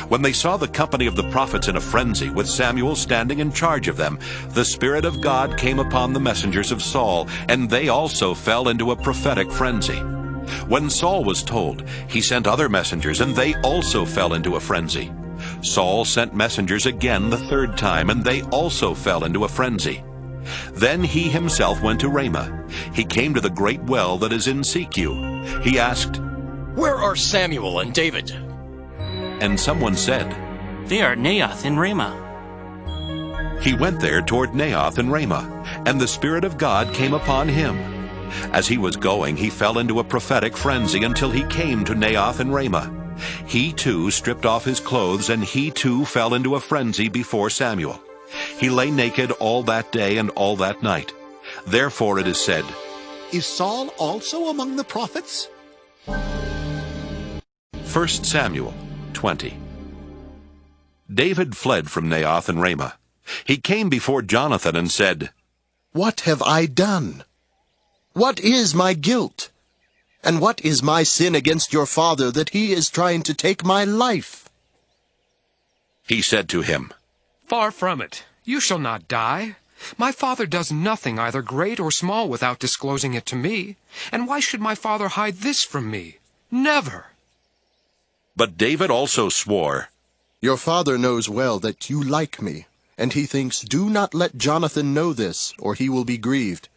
When they saw the company of the prophets in a frenzy, with Samuel standing in charge of them, the Spirit of God came upon the messengers of Saul, and they also fell into a prophetic frenzy. When Saul was told, he sent other messengers, and they also fell into a frenzy. Saul sent messengers again the third time, and they also fell into a frenzy. Then he himself went to Ramah. He came to the great well that is in Secu. He asked, "Where are Samuel and David?" And someone said, "They are at Naioth in Ramah." He went there toward Naioth in Ramah, and the Spirit of God came upon him. As he was going, he fell into a prophetic frenzy until he came to Naioth in Ramah. He too stripped off his clothes, and he too fell into a frenzy before Samuel. He lay naked all that day and all that night. Therefore it is said, "Is Saul also among the prophets?" 1 Samuel 20. David fled from Naioth and Ramah. He came before Jonathan and said, "What have I done? What is my guilt? And what is my sin against your father that he is trying to take my life?" He said to him, "Far from it. You shall not die. My father does nothing, either great or small, without disclosing it to me. And why should my father hide this from me? Never." But David also swore, "Your father knows well that you like me, and he thinks, 'Do not let Jonathan know this, or he will be grieved.'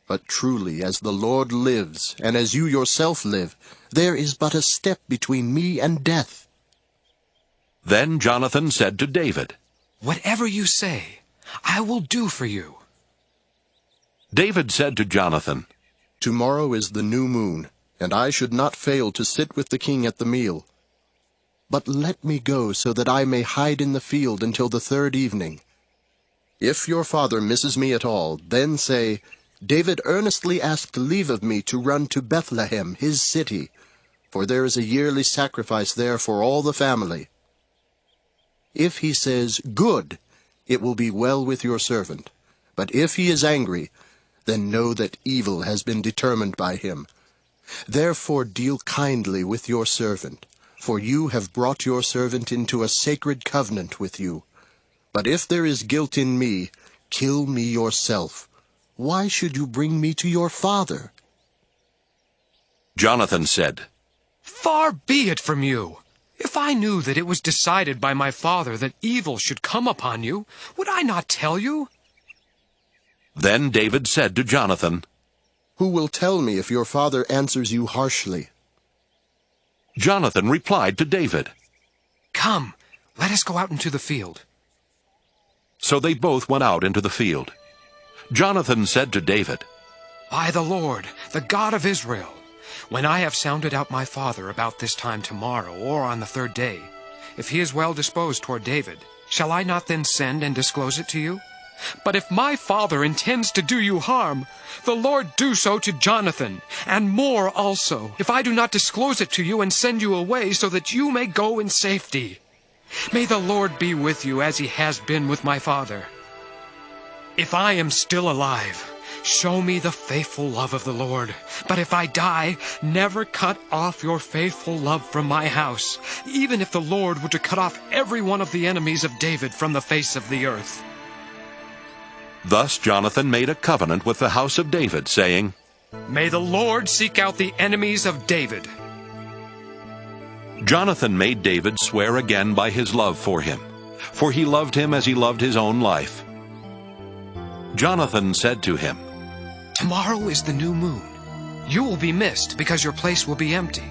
But truly, as the Lord lives, and as you yourself live, there is but a step between me and death." Then Jonathan said to David, "Whatever you say, I will do for you." David said to Jonathan, "Tomorrow is the new moon, and I should not fail to sit with the king at the meal. But let me go so that I may hide in the field until the third evening. If your father misses me at all, then say, 'David earnestly asked leave of me to run to Bethlehem, his city, for there is a yearly sacrifice there for all the family.' If he says, 'Good,' it will be well with your servant. But if he is angry, then know that evil has been determined by him. Therefore deal kindly with your servant, for you have brought your servant into a sacred covenant with you. But if there is guilt in me, kill me yourself. Why should you bring me to your father?" Jonathan said, Far be it from you! If I knew that it was decided by my father that evil should come upon you, would I not tell you? Then David said to Jonathan, Who will tell me if your father answers you harshly? Jonathan replied to David, Come, let us go out into the field. So they both went out into the field. Jonathan said to David, By the Lord, the God of Israel, when I have sounded out my father about this time tomorrow or on the third day, if he is well disposed toward David, shall I not then send and disclose it to you? But if my father intends to do you harm, the Lord do so to Jonathan, and more also, if I do not disclose it to you and send you away so that you may go in safety. May the Lord be with you as he has been with my father. If I am still alive, show me the faithful love of the Lord. But if I die, never cut off your faithful love from my house, even if the Lord were to cut off every one of the enemies of David from the face of the earth. Thus Jonathan made a covenant with the house of David, saying, May the Lord seek out the enemies of David. Jonathan made David swear again by his love for him, for he loved him as he loved his own life. Jonathan said to him, Tomorrow is the new moon. You will be missed because your place will be empty.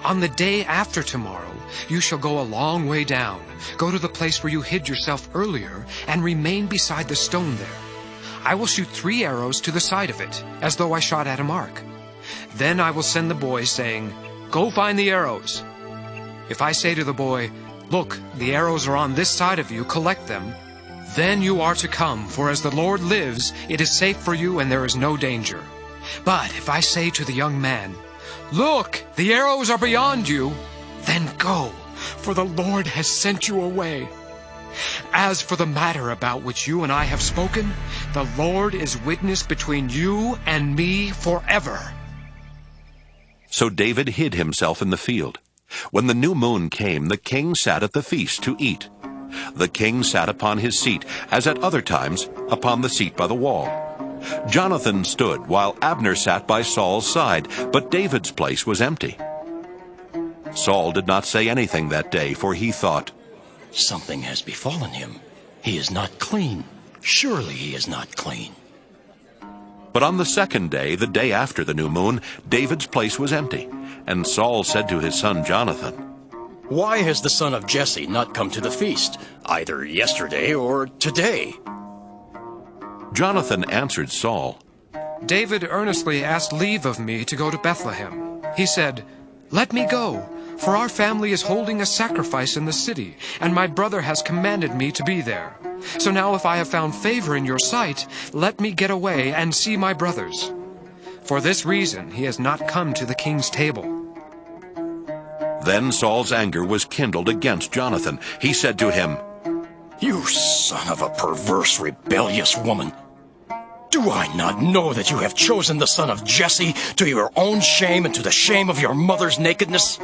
On the day after tomorrow, you shall go a long way down, go to the place where you hid yourself earlier, and remain beside the stone there. I will shoot 3 arrows to the side of it, as though I shot at a mark. Then I will send the boy, saying, Go find the arrows. If I say to the boy, Look, the arrows are on this side of you, collect them, then you are to come, for as the Lord lives, it is safe for you and there is no danger. But if I say to the young man, Look, the arrows are beyond you, then go, for the Lord has sent you away. As for the matter about which you and I have spoken, the Lord is witness between you and me forever. So David hid himself in the field. When the new moon came, the king sat at the feast to eat. The king sat upon his seat, as at other times, upon the seat by the wall. Jonathan stood, while Abner sat by Saul's side, but David's place was empty. Saul did not say anything that day, for he thought, Something has befallen him. He is not clean. Surely he is not clean. But on the second day, the day after the new moon, David's place was empty. And Saul said to his son Jonathan, Why has the son of Jesse not come to the feast, either yesterday or today? Jonathan answered Saul, David earnestly asked leave of me to go to Bethlehem. He said, Let me go, for our family is holding a sacrifice in the city, and my brother has commanded me to be there. So now if I have found favor in your sight, let me get away and see my brothers. For this reason he has not come to the king's table. Then Saul's anger was kindled against Jonathan. He said to him, You son of a perverse, rebellious woman! Do I not know that you have chosen the son of Jesse to your own shame and to the shame of your mother's nakedness?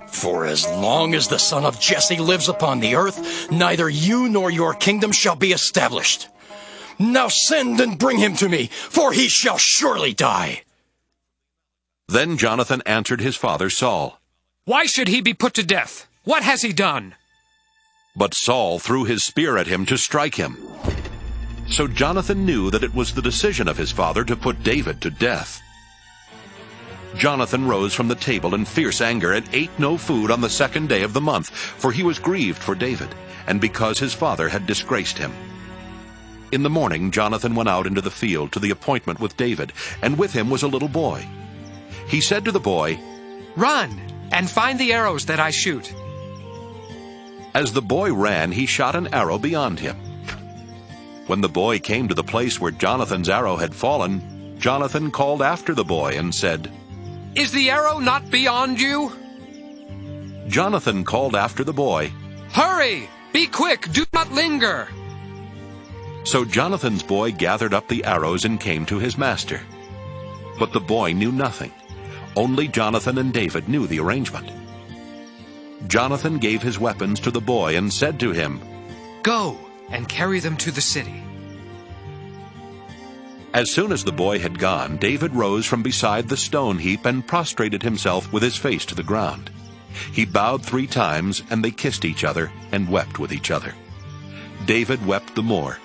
For as long as the son of Jesse lives upon the earth, neither you nor your kingdom shall be established. Now send and bring him to me, for he shall surely die. Then Jonathan answered his father Saul, Why should he be put to death? What has he done? But Saul threw his spear at him to strike him. So Jonathan knew that it was the decision of his father to put David to death. Jonathan rose from the table in fierce anger and ate no food on the second day of the month, for he was grieved for David, and because his father had disgraced him. In the morning Jonathan went out into the field to the appointment with David, and with him was a little boy. He said to the boy, Run, and find the arrows that I shoot. As the boy ran, he shot an arrow beyond him. When the boy came to the place where Jonathan's arrow had fallen, Jonathan called after the boy and said, Is the arrow not beyond you? Jonathan called after the boy, Hurry! Be quick! Do not linger! So Jonathan's boy gathered up the arrows and came to his master. But the boy knew nothing. Only Jonathan and David knew the arrangement. Jonathan gave his weapons to the boy and said to him, Go and carry them to the city. As soon as the boy had gone, David rose from beside the stone heap and prostrated himself with his face to the ground. He bowed 3 times, and they kissed each other and wept with each other. David wept the more.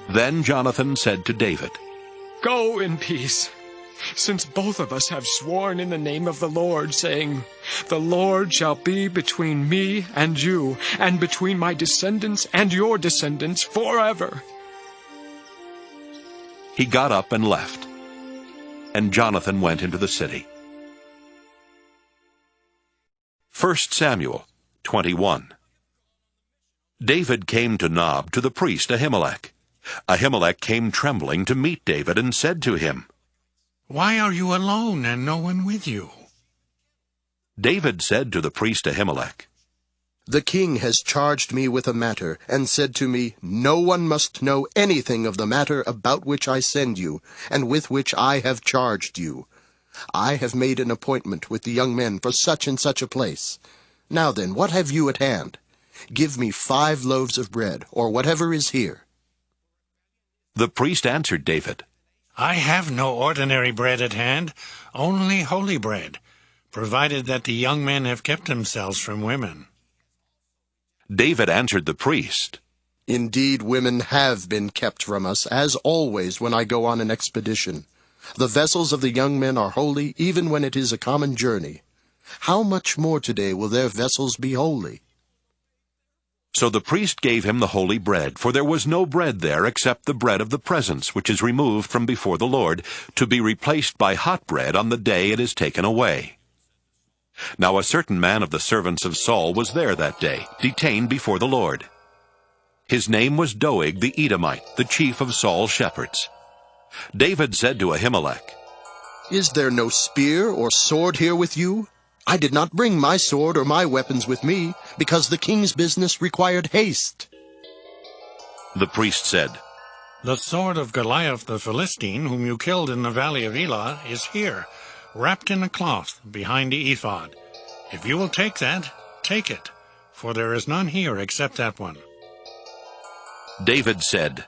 Then Jonathan said to David, "Go in peace, since both of us have sworn in the name of the Lord, saying, 'The Lord shall be between me and you, and between my descendants and your descendants forever.'" He got up and left, and Jonathan went into the city. 1 Samuel 21. David came to Nob to the priest Ahimelech. Ahimelech came trembling to meet David and said to him, "Why are you alone and no one with you?" David said to the priest Ahimelech, "The king has charged me with a matter, and said to me, 'No one must know anything of the matter about which I send you, and with which I have charged you. I have made an appointment with the young men for such and such a place. Now then, what have you at hand? Give me 5 loaves of bread, or whatever is here.'" The priest answered David, "I have no ordinary bread at hand, only holy bread, provided that the young men have kept themselves from women." David answered the priest, "Indeed, women have been kept from us, as always when I go on an expedition. The vessels of the young men are holy, even when it is a common journey. How much more today will their vessels be holy?" So the priest gave him the holy bread, for there was no bread there except the bread of the presence, which is removed from before the Lord, to be replaced by hot bread on the day it is taken away. Now a certain man of the servants of Saul was there that day, detained before the Lord. His name was Doeg the Edomite, the chief of Saul's shepherds. David said to Ahimelech, "Is there no spear or sword here with you? I did not bring my sword or my weapons with me, because the king's business required haste." The priest said, "The sword of Goliath the Philistine, whom you killed in the valley of Elah, is here, wrapped in a cloth behind the ephod. If you will take that, take it, for there is none here except that one." David said,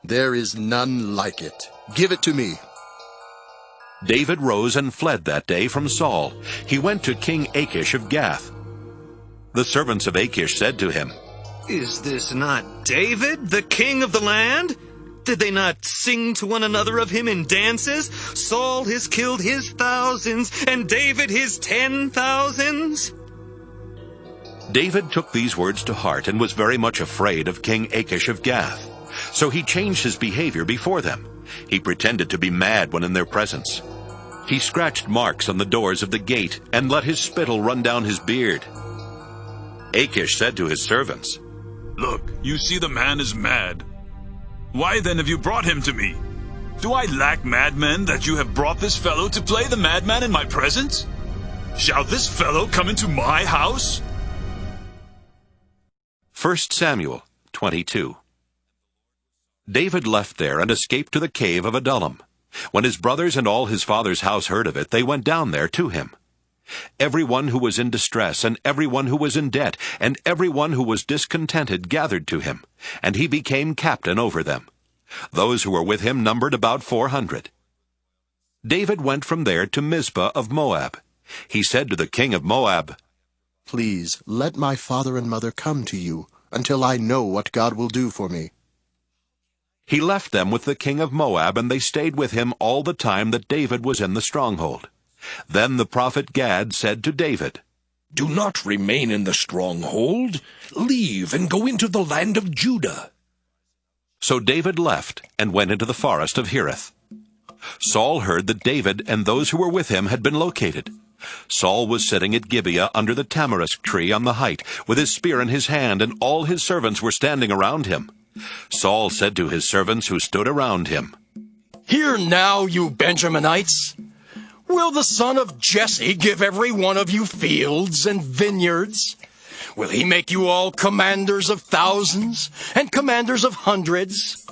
"There is none like it. Give it to me." David rose and fled that day from Saul. He went to King Achish of Gath. The servants of Achish said to him, "Is this not David, the king of the land? Did they not sing to one another of him in dances? Saul has killed his thousands, and David his 10,000s." David took these words to heart and was very much afraid of King Achish of Gath. So he changed his behavior before them. He pretended to be mad when in their presence. He scratched marks on the doors of the gate and let his spittle run down his beard. Achish said to his servants, "Look, you see the man is mad. Why then have you brought him to me? Do I lack madmen that you have brought this fellow to play the madman in my presence? Shall this fellow come into my house?" 1 Samuel 22. David left there and escaped to the cave of Adullam. When his brothers and all his father's house heard of it, they went down there to him. Everyone who was in distress, and everyone who was in debt, and everyone who was discontented gathered to him, and he became captain over them. Those who were with him numbered about 400. David went from there to Misbah of Moab. He said to the king of Moab, "Please, let my father and mother come to you, until I know what God will do for me." He left them with the king of Moab, and they stayed with him all the time that David was in the stronghold. Then the prophet Gad said to David, "Do not remain in the stronghold. Leave and go into the land of Judah." So David left and went into the forest of Hereth. Saul heard that David and those who were with him had been located. Saul was sitting at Gibeah under the tamarisk tree on the height, with his spear in his hand, and all his servants were standing around him. Saul said to his servants who stood around him, "Hear now, you Benjaminites. Will the son of Jesse give every one of you fields and vineyards? Will he make you all commanders of thousands and commanders of hundreds?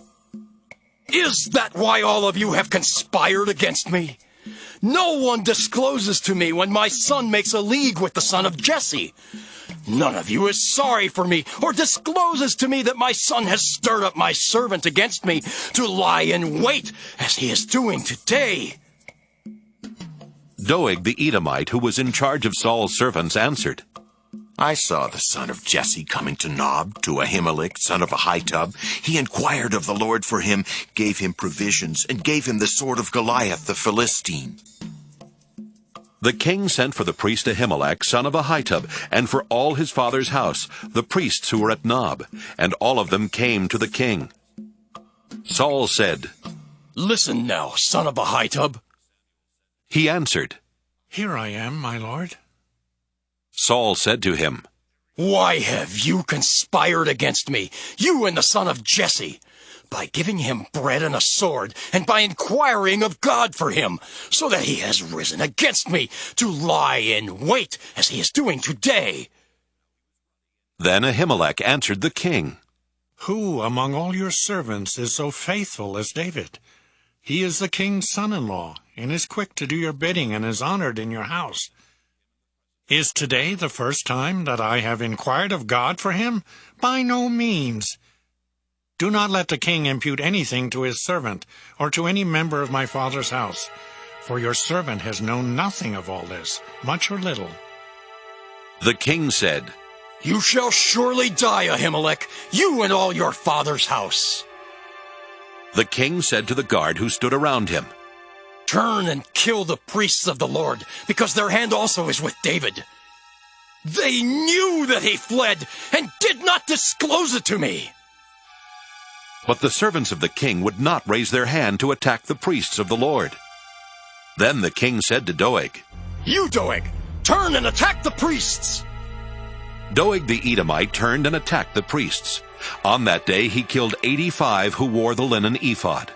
Is that why all of you have conspired against me? No one discloses to me when my son makes a league with the son of Jesse. None of you is sorry for me or discloses to me that my son has stirred up my servant against me to lie in wait as he is doing today. Doeg the Edomite, who was in charge of Saul's servants, answered, I saw the son of Jesse coming to Nob, to Ahimelech, son of Ahitub. He inquired of the Lord for him, gave him provisions, and gave him the sword of Goliath the Philistine. The king sent for the priest Ahimelech, son of Ahitub, and for all his father's house, the priests who were at Nob, and all of them came to the king. Saul said, Listen now, son of Ahitub. He answered, Here I am, my lord. Saul said to him, Why have you conspired against me, you and the son of Jesse, by giving him bread and a sword, and by inquiring of God for him, so that he has risen against me to lie in wait, as he is doing today? Then Ahimelech answered the king, Who among all your servants is so faithful as David? He is the king's son-in-law, and is quick to do your bidding, and is honored in your house. Is today the first time that I have inquired of God for him? By no means. Do not let the king impute anything to his servant, or to any member of my father's house, for your servant has known nothing of all this, much or little. The king said, You shall surely die, Ahimelech, you and all your father's house. The king said to the guard who stood around him, Turn and kill the priests of the Lord, because their hand also is with David. They knew that he fled, and did not disclose it to me. But the servants of the king would not raise their hand to attack the priests of the Lord. Then the king said to Doeg, You, Doeg, turn and attack the priests. Doeg the Edomite turned and attacked the priests. On that day he killed 85 who wore the linen ephod.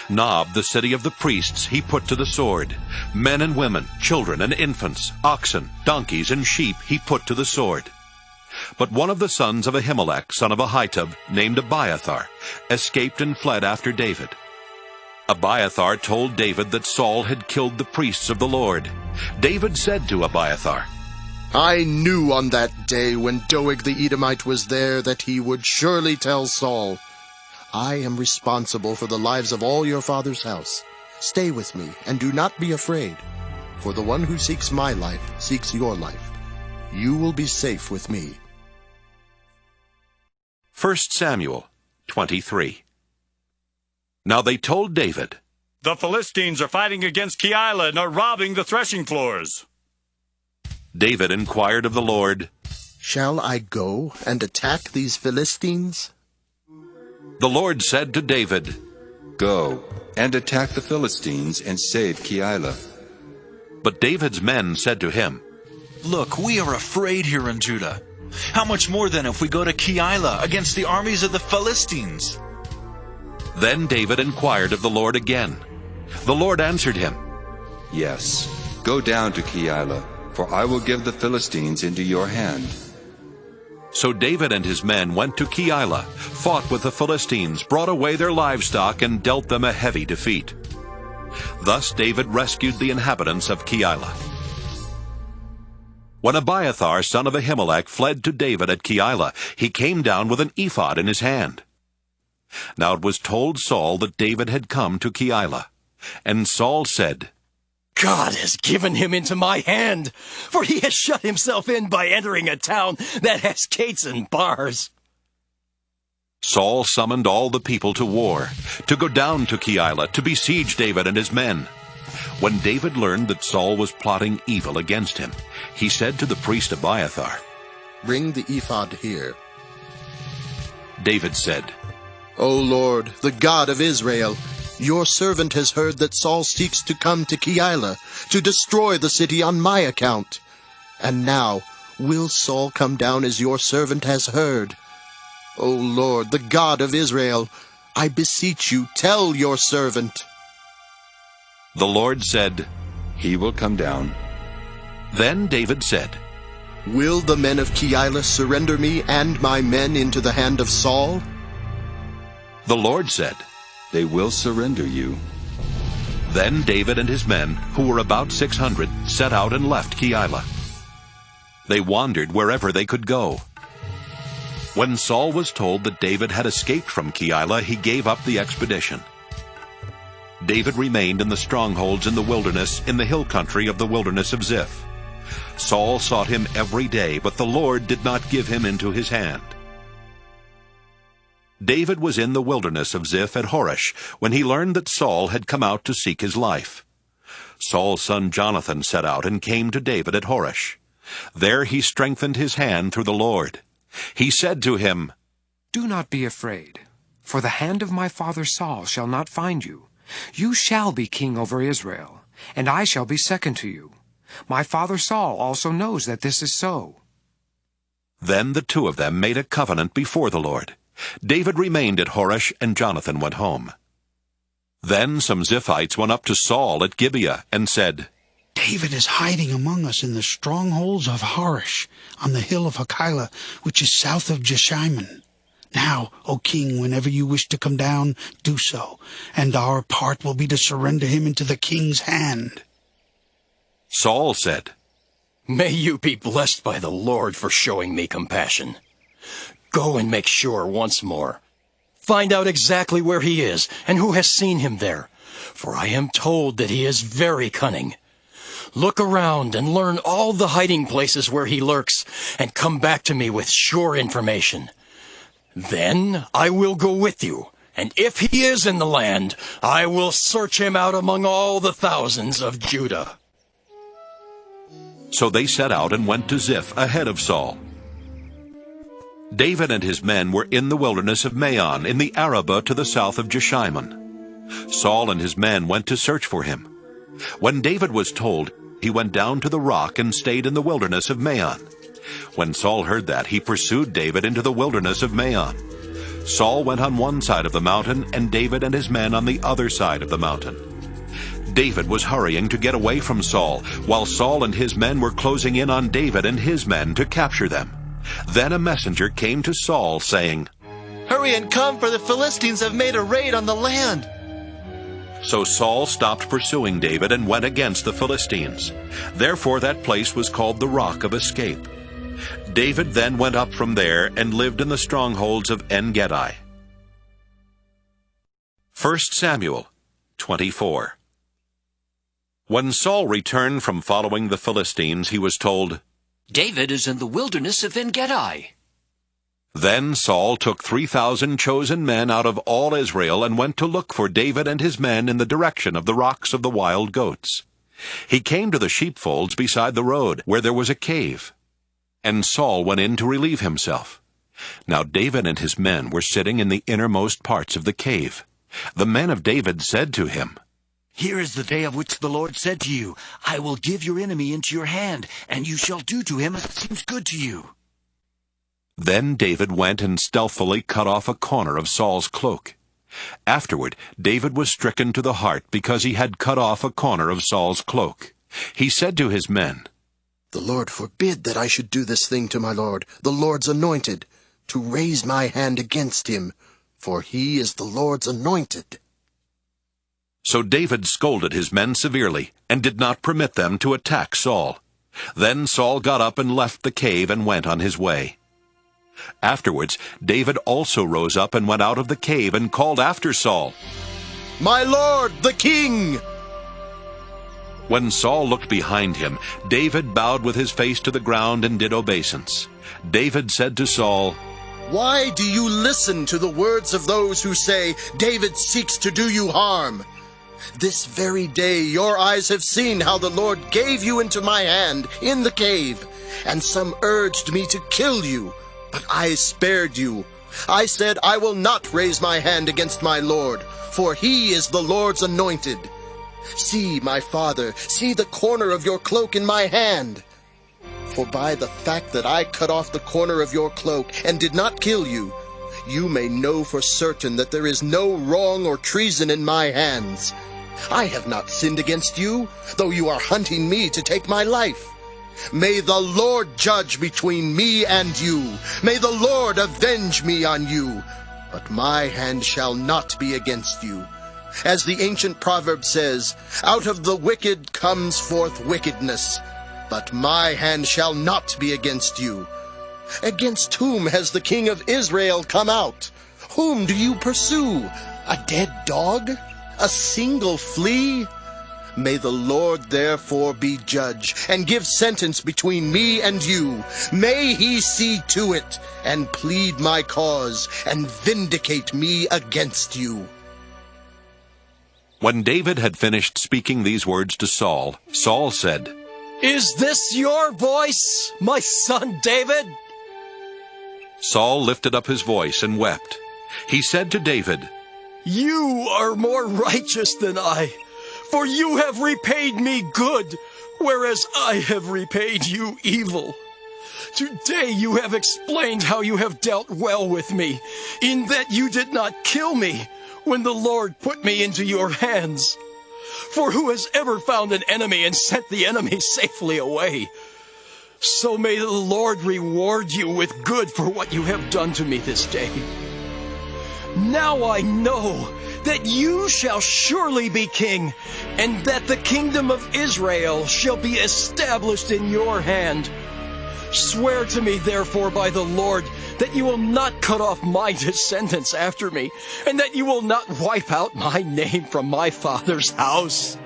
Nob, the city of the priests, he put to the sword. Men and women, children and infants, oxen, donkeys, and sheep he put to the sword. But one of the sons of Ahimelech, son of Ahitub, named Abiathar, escaped and fled after David. Abiathar told David that Saul had killed the priests of the Lord. David said to Abiathar, I knew on that day when Doeg the Edomite was there that he would surely tell Saul, I am responsible for the lives of all your father's house. Stay with me, and do not be afraid, for the one who seeks my life seeks your life. You will be safe with me. 1 Samuel 23. Now they told David, The Philistines are fighting against Keilah and are robbing the threshing floors. David inquired of the Lord, Shall I go and attack these Philistines? The Lord said to David, Go and attack the Philistines and save Keilah. But David's men said to him, Look, we are afraid here in Judah. How much more then if we go to Keilah against the armies of the Philistines? Then David inquired of the Lord again. The Lord answered him, Yes, go down to Keilah, for I will give the Philistines into your hand. So David and his men went to Keilah, fought with the Philistines, brought away their livestock, and dealt them a heavy defeat. Thus David rescued the inhabitants of Keilah. When Abiathar, son of Ahimelech, fled to David at Keilah, he came down with an ephod in his hand. Now it was told Saul that David had come to Keilah. And Saul said, God has given him into my hand, for he has shut himself in by entering a town that has gates and bars. Saul summoned all the people to war, to go down to Keilah, to besiege David and his men. When David learned that Saul was plotting evil against him, he said to the priest Abiathar, Bring the ephod here. David said, O Lord, the God of Israel, your servant has heard that Saul seeks to come to Keilah, to destroy the city on my account. And now, will Saul come down as your servant has heard? O Lord, the God of Israel, I beseech you, tell your servant. The Lord said, He will come down. Then David said, Will the men of Keilah surrender me and my men into the hand of Saul? The Lord said, They will surrender you. Then David and his men, who were about 600, set out and left Keilah. They wandered wherever they could go. When Saul was told that David had escaped from Keilah, he gave up the expedition. David remained in the strongholds in the wilderness, in the hill country of the wilderness of Ziph. Saul sought him every day, but the Lord did not give him into his hand. David was in the wilderness of Ziph at Horesh when he learned that Saul had come out to seek his life. Saul's son Jonathan set out and came to David at Horesh. There he strengthened his hand through the Lord. He said to him, "Do not be afraid, for the hand of my father Saul shall not find you. You shall be king over Israel, and I shall be second to you. My father Saul also knows that this is so." Then the two of them made a covenant before the Lord. David remained at Horesh, and Jonathan went home. Then some Ziphites went up to Saul at Gibeah and said, "David is hiding among us in the strongholds of Horesh, on the hill of Keilah, which is south of Jeshimon. Now, O king, whenever you wish to come down, do so, and our part will be to surrender him into the king's hand." Saul said, "May you be blessed by the Lord for showing me compassion. Go and make sure once more. Find out exactly where he is and who has seen him there, for I am told that he is very cunning. Look around and learn all the hiding places where he lurks, and come back to me with sure information. Then I will go with you, and if he is in the land, I will search him out among all the thousands of Judah." So they set out and went to Ziph ahead of Saul. David and his men were in the wilderness of Maon, in the Arabah to the south of Jeshimon. Saul and his men went to search for him. When David was told, he went down to the rock and stayed in the wilderness of Maon. When Saul heard that, he pursued David into the wilderness of Maon. Saul went on one side of the mountain, and David and his men on the other side of the mountain. David was hurrying to get away from Saul, while Saul and his men were closing in on David and his men to capture them. Then a messenger came to Saul, saying, "Hurry and come, for the Philistines have made a raid on the land." So Saul stopped pursuing David and went against the Philistines. Therefore that place was called the Rock of Escape. David then went up from there and lived in the strongholds of En-Gedi. 1 Samuel 24. When Saul returned from following the Philistines, he was told, "David is in the wilderness of En-Gedi." Then Saul took 3,000 chosen men out of all Israel and went to look for David and his men in the direction of the rocks of the wild goats. He came to the sheepfolds beside the road, where there was a cave. And Saul went in to relieve himself. Now David and his men were sitting in the innermost parts of the cave. The men of David said to him, "Here is the day of which the Lord said to you, I will give your enemy into your hand, and you shall do to him as seems good to you." Then David went and stealthily cut off a corner of Saul's cloak. Afterward, David was stricken to the heart because he had cut off a corner of Saul's cloak. He said to his men, "The Lord forbid that I should do this thing to my Lord, the Lord's anointed, to raise my hand against him, for he is the Lord's anointed." So David scolded his men severely, and did not permit them to attack Saul. Then Saul got up and left the cave and went on his way. Afterwards, David also rose up and went out of the cave and called after Saul, "My lord, the king!" When Saul looked behind him, David bowed with his face to the ground and did obeisance. David said to Saul, "Why do you listen to the words of those who say, 'David seeks to do you harm'? This very day your eyes have seen how the Lord gave you into my hand in the cave, and some urged me to kill you, but I spared you. I said, I will not raise my hand against my Lord, for he is the Lord's anointed. See, my father, see the corner of your cloak in my hand. For by the fact that I cut off the corner of your cloak and did not kill you, you may know for certain that there is no wrong or treason in my hands. I have not sinned against you, though you are hunting me to take my life. May the Lord judge between me and you. May the Lord avenge me on you. But my hand shall not be against you. As the ancient proverb says, out of the wicked comes forth wickedness, But my hand shall not be against you. Against whom has the king of Israel come out? Whom do you pursue? A dead dog? A single flea? May the Lord therefore be judge, and give sentence between me and you. May he see to it, and plead my cause, and vindicate me against you. When David had finished speaking these words to Saul, Saul said, Is this your voice, my son David? Saul lifted up his voice and wept. He said to David, You are more righteous than I, for you have repaid me good, whereas I have repaid you evil. Today you have explained how you have dealt well with me, in that you did not kill me when the Lord put me into your hands. For who has ever found an enemy and sent the enemy safely away? So may the Lord reward you with good for what you have done to me this day. Now I know that you shall surely be king, and that the kingdom of Israel shall be established in your hand. Swear to me, therefore, by the Lord, that you will not cut off my descendants after me, and that you will not wipe out my name from my father's house.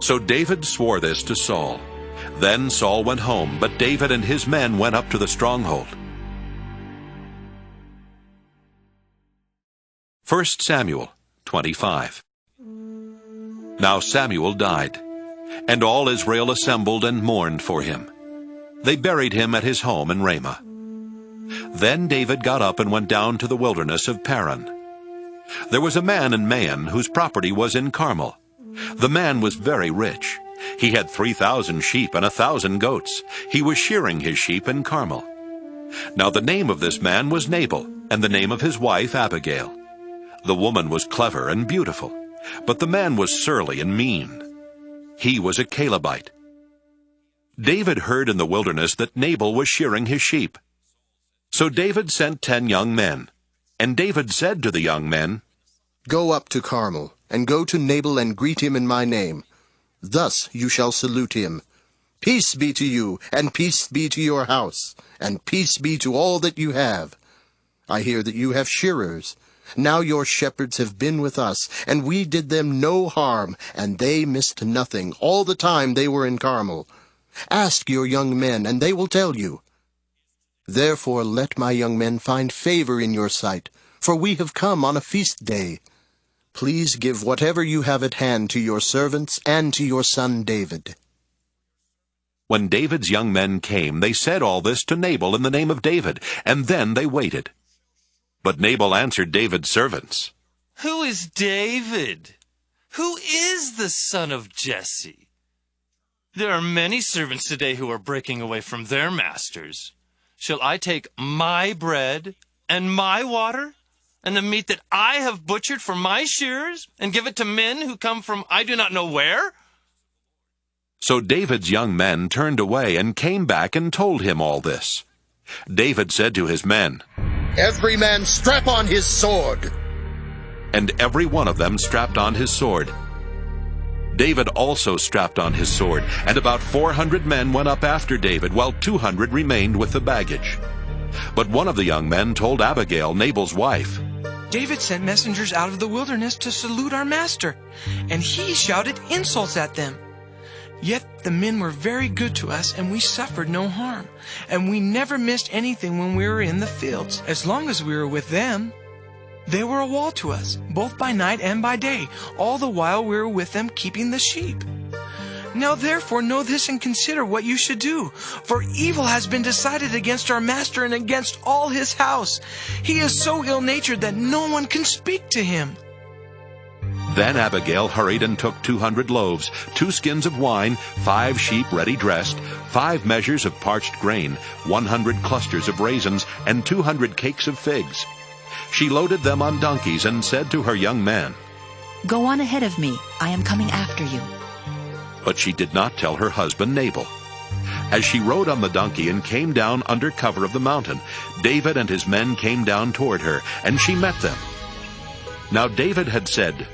So David swore this to Saul. Then Saul went home, but David and his men went up to the stronghold. 1 Samuel 25. Now Samuel died, and all Israel assembled and mourned for him. They buried him at his home in Ramah. Then David got up and went down to the wilderness of Paran. There was a man in Maon whose property was in Carmel. The man was very rich. He had 3,000 sheep and 1,000 goats. He was shearing his sheep in Carmel. Now the name of this man was Nabal, and the name of his wife Abigail. The woman was clever and beautiful, but the man was surly and mean. He was a Calebite. David heard in the wilderness that Nabal was shearing his sheep. So David sent 10 young men. And David said to the young men, Go up to Carmel, and go to Nabal and greet him in my name. Thus you shall salute him. Peace be to you, and peace be to your house, and peace be to all that you have. I hear that you have shearers. Now your shepherds have been with us, and we did them no harm, and they missed nothing all the time they were in Carmel. Ask your young men, and they will tell you. Therefore let my young men find favor in your sight, for we have come on a feast day. Please give whatever you have at hand to your servants and to your son David. When David's young men came, they said all this to Nabal in the name of David, and then they waited. But Nabal answered David's servants, Who is David? Who is the son of Jesse? There are many servants today who are breaking away from their masters. Shall I take my bread and my water and the meat that I have butchered for my shearers and give it to men who come from I do not know where? So David's young men turned away and came back and told him all this. David said to his men, Every man strap on his sword. And every one of them strapped on his sword. David also strapped on his sword, and about 400 men went up after David, while 200 remained with the baggage. But one of the young men told Abigail, Nabal's wife, David sent messengers out of the wilderness to salute our master, and he shouted insults at them. Yet the men were very good to us, and we suffered no harm, and we never missed anything when we were in the fields, as long as we were with them. They were a wall to us, both by night and by day, all the while we were with them keeping the sheep. Now therefore know this and consider what you should do, for evil has been decided against our master and against all his house. He is so ill-natured that no one can speak to him. Then Abigail hurried and took 200 loaves, 2 skins of wine, 5 sheep ready dressed, 5 measures of parched grain, 100 clusters of raisins, and 200 cakes of figs. She loaded them on donkeys and said to her young men, Go on ahead of me. I am coming after you. But she did not tell her husband Nabal. As she rode on the donkey and came down under cover of the mountain, David and his men came down toward her, and she met them. Now David had said,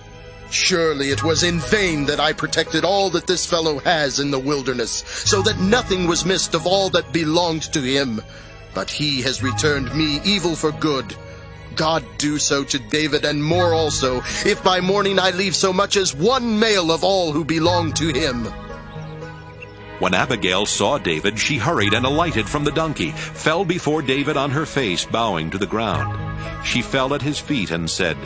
Surely it was in vain that I protected all that this fellow has in the wilderness, so that nothing was missed of all that belonged to him. But he has returned me evil for good. God do so to David, and more also, if by morning I leave so much as one male of all who belong to him." When Abigail saw David, she hurried and alighted from the donkey, fell before David on her face, bowing to the ground. She fell at his feet and said,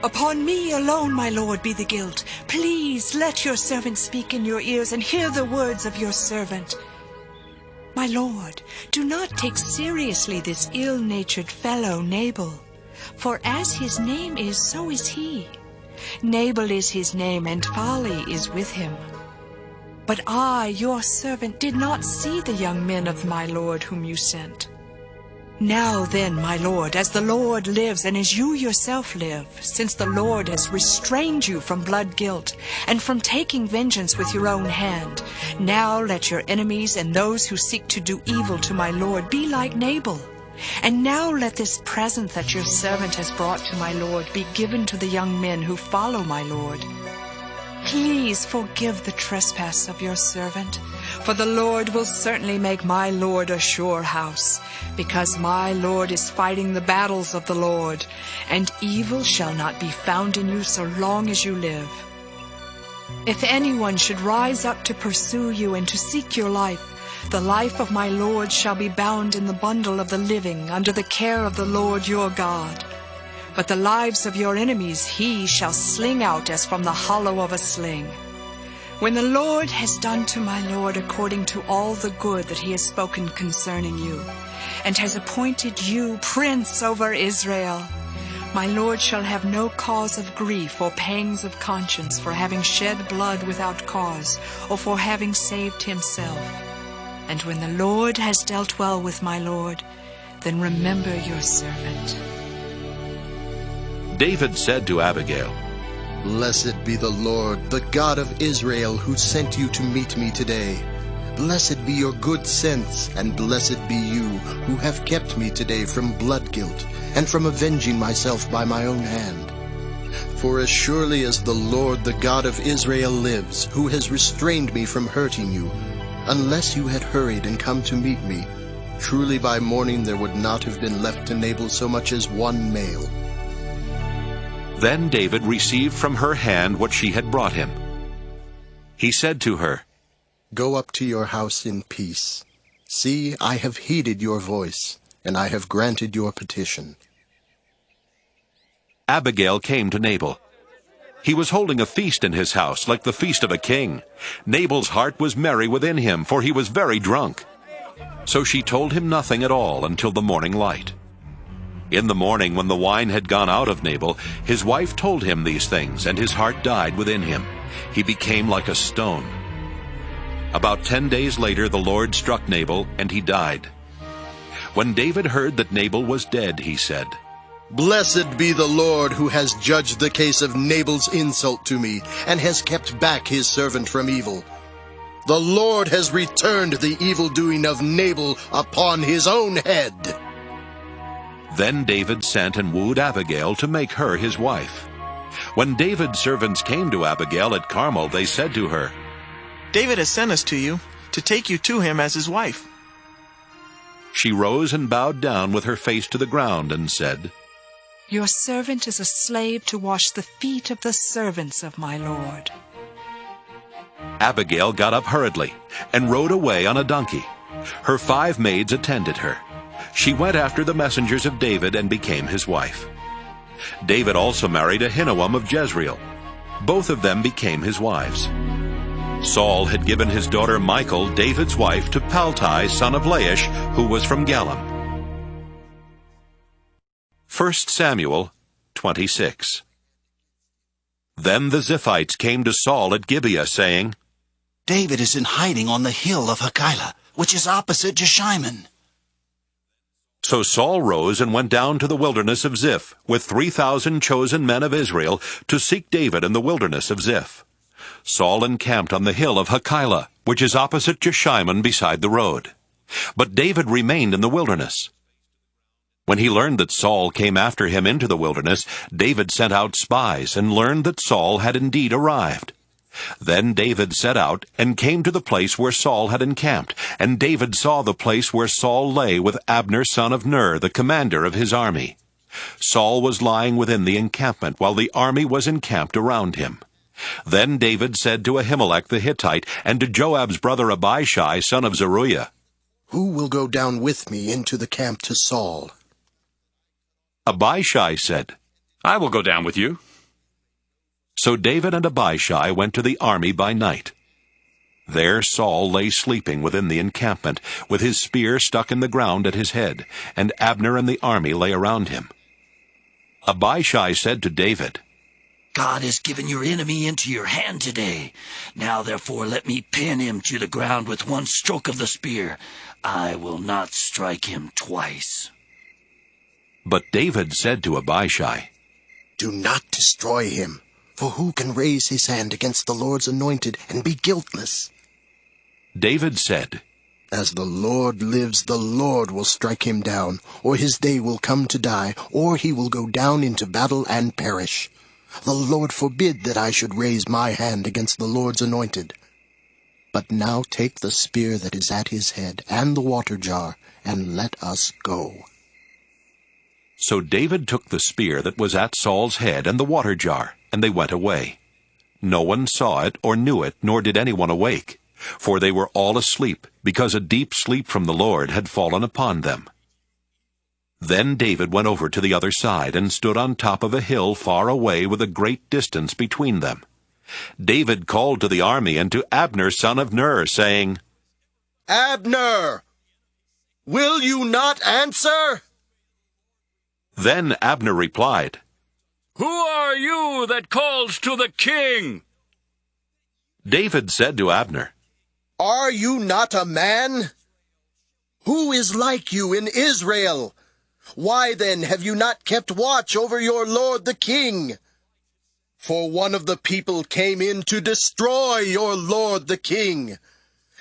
"Upon me alone, my lord, be the guilt. Please let your servant speak in your ears and hear the words of your servant. My lord, do not take seriously this ill-natured fellow Nabal, for as his name is, so is he. Nabal is his name, and folly is with him. But I, your servant, did not see the young men of my lord whom you sent. Now then, my lord, as the Lord lives, and as you yourself live, since the Lord has restrained you from blood guilt, and from taking vengeance with your own hand, now let your enemies and those who seek to do evil to my lord be like Nabal. And now let this present that your servant has brought to my lord be given to the young men who follow my lord. Please forgive the trespass of your servant, for the Lord will certainly make my lord a sure house, because my lord is fighting the battles of the Lord, and evil shall not be found in you so long as you live. If anyone should rise up to pursue you and to seek your life, the life of my lord shall be bound in the bundle of the living under the care of the Lord your God. But the lives of your enemies he shall sling out as from the hollow of a sling. When the Lord has done to my lord according to all the good that he has spoken concerning you, and has appointed you prince over Israel, my lord shall have no cause of grief or pangs of conscience for having shed blood without cause, or for having saved himself. And when the Lord has dealt well with my lord, then remember your servant." David said to Abigail, "Blessed be the Lord, the God of Israel, who sent you to meet me today. Blessed be your good sense, and blessed be you, who have kept me today from blood guilt, and from avenging myself by my own hand. For as surely as the Lord, the God of Israel, lives, who has restrained me from hurting you, unless you had hurried and come to meet me, truly by morning there would not have been left to Nabal so much as one male." Then David received from her hand what she had brought him. He said to her, "Go up to your house in peace. See, I have heeded your voice, and I have granted your petition." Abigail came to Nabal. He was holding a feast in his house, like the feast of a king. Nabal's heart was merry within him, for he was very drunk. So she told him nothing at all until the morning light. In the morning, when the wine had gone out of Nabal, his wife told him these things, and his heart died within him. He became like a stone. About 10 days later, the Lord struck Nabal, and he died. When David heard that Nabal was dead, he said, "Blessed be the Lord, who has judged the case of Nabal's insult to me, and has kept back his servant from evil. The Lord has returned the evil-doing of Nabal upon his own head." Then David sent and wooed Abigail to make her his wife. When David's servants came to Abigail at Carmel, they said to her, "David has sent us to you, to take you to him as his wife." She rose and bowed down with her face to the ground and said, "Your servant is a slave to wash the feet of the servants of my lord." Abigail got up hurriedly and rode away on a donkey. Her 5 maids attended her. She went after the messengers of David and became his wife. David also married Ahinoam of Jezreel. Both of them became his wives. Saul had given his daughter Michal, David's wife, to Paltai, son of Laish, who was from Galim. 1 Samuel 26. Then the Ziphites came to Saul at Gibeah, saying, "David is in hiding on the hill of Hakilah, which is opposite Jeshimon." So Saul rose and went down to the wilderness of Ziph with 3,000 chosen men of Israel to seek David in the wilderness of Ziph. Saul encamped on the hill of Hakilah, which is opposite Jeshimon beside the road. But David remained in the wilderness. When he learned that Saul came after him into the wilderness, David sent out spies and learned that Saul had indeed arrived. Then David set out and came to the place where Saul had encamped, and David saw the place where Saul lay with Abner son of Ner, the commander of his army. Saul was lying within the encampment, while the army was encamped around him. Then David said to Ahimelech the Hittite, and to Joab's brother Abishai son of Zeruiah, "Who will go down with me into the camp to Saul?" Abishai said, "I will go down with you." So David and Abishai went to the army by night. There Saul lay sleeping within the encampment, with his spear stuck in the ground at his head, and Abner and the army lay around him. Abishai said to David, God has given your enemy into your hand today. Now therefore let me pin him to the ground with one stroke of the spear. I will not strike him twice. But David said to Abishai, "Do not destroy him. For who can raise his hand against the Lord's anointed and be guiltless?" David said, "As the Lord lives, the Lord will strike him down, or his day will come to die, or he will go down into battle and perish. The Lord forbid that I should raise my hand against the Lord's anointed. But now take the spear that is at his head and the water jar, and let us go." So David took the spear that was at Saul's head and the water jar, and they went away. No one saw it or knew it, nor did anyone awake, for they were all asleep, because a deep sleep from the Lord had fallen upon them. Then David went over to the other side and stood on top of a hill far away with a great distance between them. David called to the army and to Abner son of Ner, saying, "Abner, will you not answer?" Then Abner replied, "Who are you that calls to the king?" David said to Abner, "Are you not a man? Who is like you in Israel? Why then have you not kept watch over your lord the king? For one of the people came in to destroy your lord the king.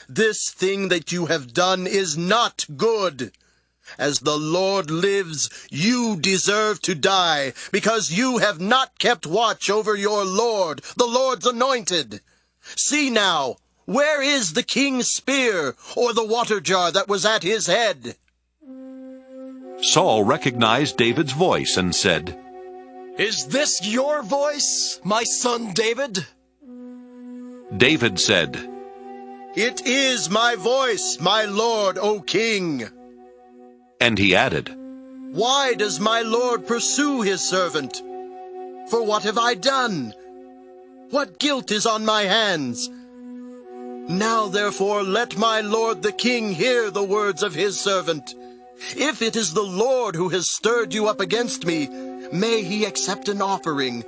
This thing that you have done is not good. As the Lord lives, you deserve to die, because you have not kept watch over your Lord, the Lord's anointed. See now, where is the king's spear, or the water jar that was at his head?" Saul recognized David's voice and said, "Is this your voice, my son David?" David said, "It is my voice, my lord, O king." And he added, "Why does my lord pursue his servant? For what have I done? What guilt is on my hands? Now therefore let my lord the king hear the words of his servant. If it is the Lord who has stirred you up against me, may he accept an offering.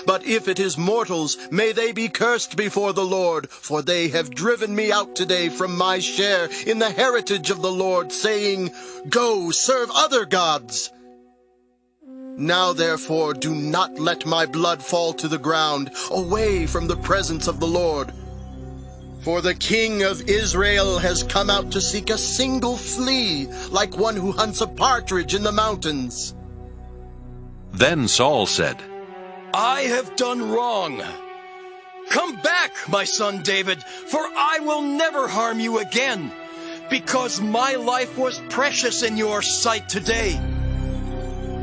But if it is mortals, may they be cursed before the Lord, for they have driven me out today from my share in the heritage of the Lord, saying, 'Go, serve other gods.' Now therefore do not let my blood fall to the ground, away from the presence of the Lord. For the king of Israel has come out to seek a single flea, like one who hunts a partridge in the mountains." Then Saul said, "I have done wrong. Come back, my son David, for I will never harm you again, because my life was precious in your sight today.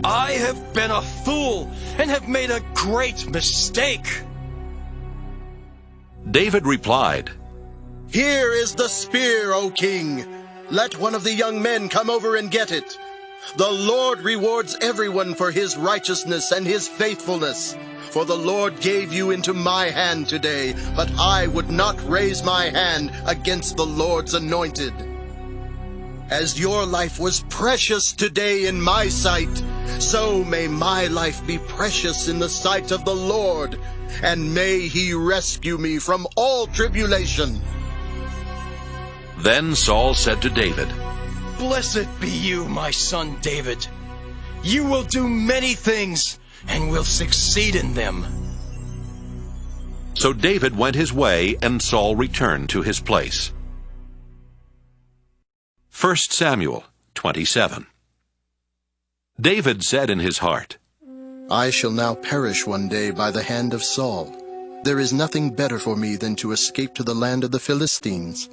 I have been a fool and have made a great mistake." David replied, "Here is the spear, O king. Let one of the young men come over and get it. The Lord rewards everyone for his righteousness and his faithfulness. For the Lord gave you into my hand today, but I would not raise my hand against the Lord's anointed. As your life was precious today in my sight, so may my life be precious in the sight of the Lord, and may he rescue me from all tribulation." Then Saul said to David, "Blessed be you, my son David. You will do many things and will succeed in them." So David went his way, and Saul returned to his place. 1 Samuel 27. David said in his heart, I shall now perish one day by the hand of Saul. There is nothing better for me than to escape to the land of the Philistines.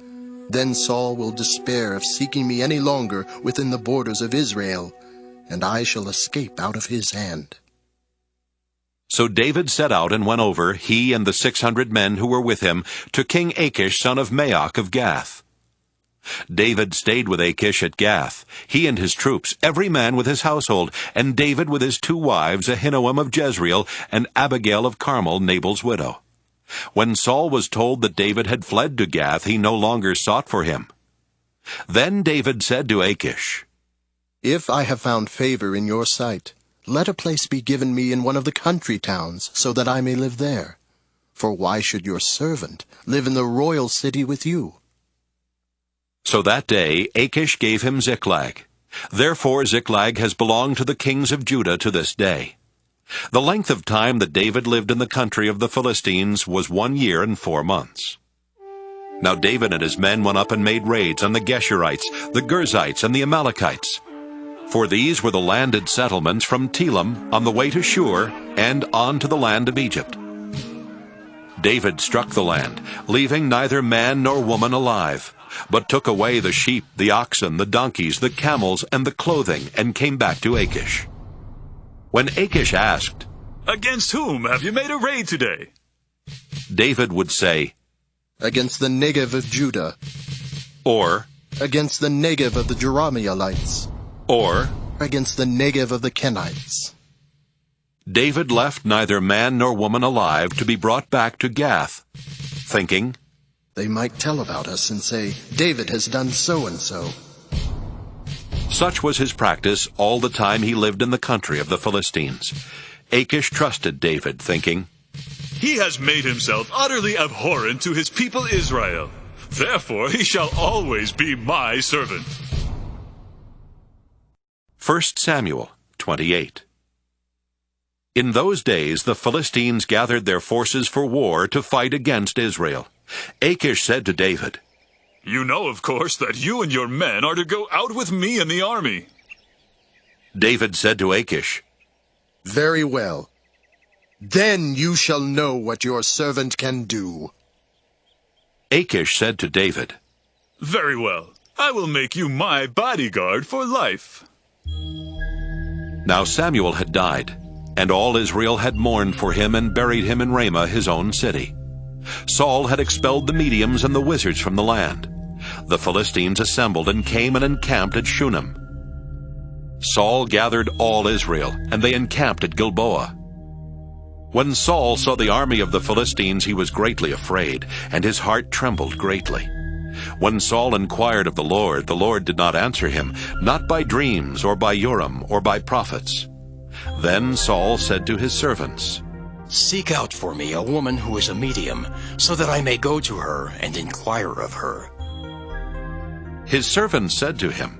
Then Saul will despair of seeking me any longer within the borders of Israel, and I shall escape out of his hand. So David set out and went over, he and the 600 men who were with him, to King Achish son of Maoch of Gath. David stayed with Achish at Gath, he and his troops, every man with his household, and David with his 2 wives, Ahinoam of Jezreel, and Abigail of Carmel, Nabal's widow. When Saul was told that David had fled to Gath, he no longer sought for him. Then David said to Achish, If I have found favor in your sight, let a place be given me in one of the country towns, so that I may live there. For why should your servant live in the royal city with you? So that day Achish gave him Ziklag. Therefore Ziklag has belonged to the kings of Judah to this day. The length of time that David lived in the country of the Philistines was 1 year and 4 months. Now David and his men went up and made raids on the Geshurites, the Girzites, and the Amalekites. For these were the landed settlements from Telam on the way to Shur and on to the land of Egypt. David struck the land, leaving neither man nor woman alive, but took away the sheep, the oxen, the donkeys, the camels, and the clothing, and came back to Achish. When Achish asked, Against whom have you made a raid today? David would say, Against the Negev of Judah, or against the Negev of the Jerahmeelites, or against the Negev of the Kenites. David left neither man nor woman alive to be brought back to Gath, thinking, They might tell about us and say, David has done so-and-so. Such was his practice all the time he lived in the country of the Philistines. Achish trusted David, thinking, He has made himself utterly abhorrent to his people Israel. Therefore he shall always be my servant. 1 Samuel 28. In those days the Philistines gathered their forces for war to fight against Israel. Achish said to David, You know, of course, that you and your men are to go out with me in the army. David said to Achish, Very well. Then you shall know what your servant can do. Achish said to David, Very well. I will make you my bodyguard for life. Now Samuel had died, and all Israel had mourned for him and buried him in Ramah, his own city. Saul had expelled the mediums and the wizards from the land. The Philistines assembled and came and encamped at Shunem. Saul gathered all Israel, and they encamped at Gilboa. When Saul saw the army of the Philistines, he was greatly afraid, and his heart trembled greatly. When Saul inquired of the Lord did not answer him, not by dreams, or by Urim, or by prophets. Then Saul said to his servants, Seek out for me a woman who is a medium, so that I may go to her and inquire of her. His servants said to him,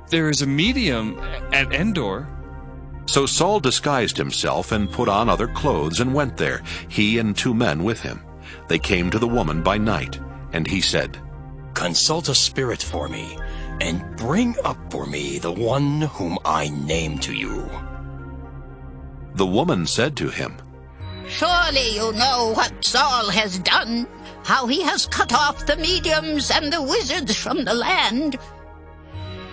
There is a medium at Endor. So Saul disguised himself and put on other clothes and went there, he and 2 men with him. They came to the woman by night, and he said, Consult a spirit for me, and bring up for me the one whom I name to you. The woman said to him, Surely you know what Saul has done, how he has cut off the mediums and the wizards from the land.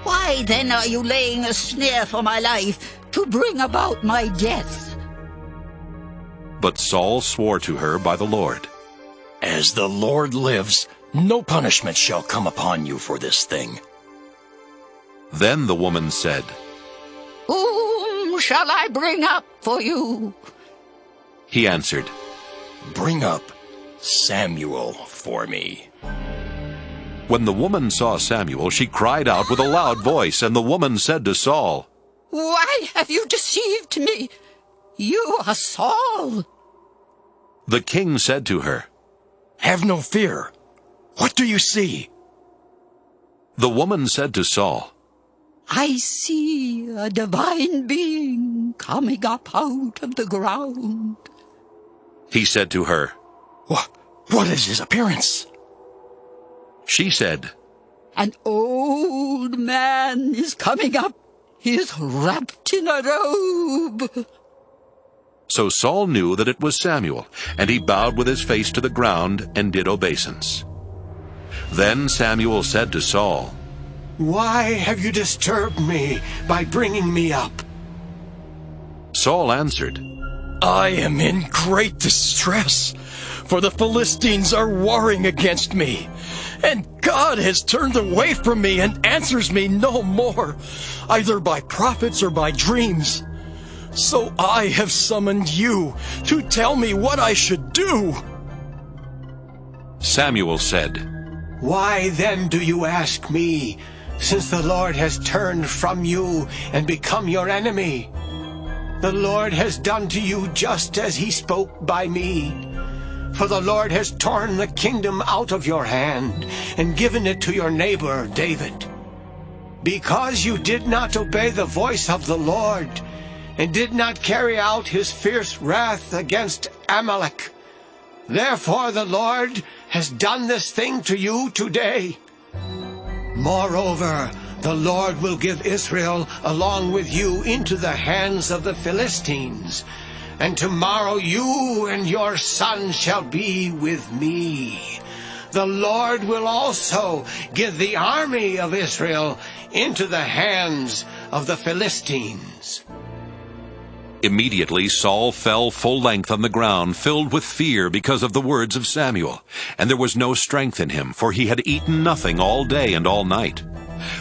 Why then are you laying a snare for my life to bring about my death? But Saul swore to her by the Lord, As the Lord lives, no punishment shall come upon you for this thing. Then the woman said, Whom shall I bring up for you? He answered, Bring up Samuel for me. When the woman saw Samuel, she cried out with a loud voice, and the woman said to Saul, Why have you deceived me? You are Saul. The king said to her, Have no fear. What do you see? The woman said to Saul, I see a divine being coming up out of the ground. He said to her, What is his appearance? She said, An old man is coming up. He is wrapped in a robe. So Saul knew that it was Samuel, and he bowed with his face to the ground and did obeisance. Then Samuel said to Saul, "Why have you disturbed me by bringing me up?" Saul answered, "I am in great distress, for the Philistines are warring against me, and God has turned away from me and answers me no more, either by prophets or by dreams. So I have summoned you to tell me what I should do." Samuel said, "Why then do you ask me, since the Lord has turned from you and become your enemy? The Lord has done to you just as he spoke by me. For the Lord has torn the kingdom out of your hand and given it to your neighbor David. Because you did not obey the voice of the Lord and did not carry out his fierce wrath against Amalek, therefore the Lord has done this thing to you today. Moreover, the Lord will give Israel along with you into the hands of the Philistines, and tomorrow you and your son shall be with me. The Lord will also give the army of Israel into the hands of the Philistines." Immediately Saul fell full length on the ground, filled with fear because of the words of Samuel, and there was no strength in him, for he had eaten nothing all day and all night.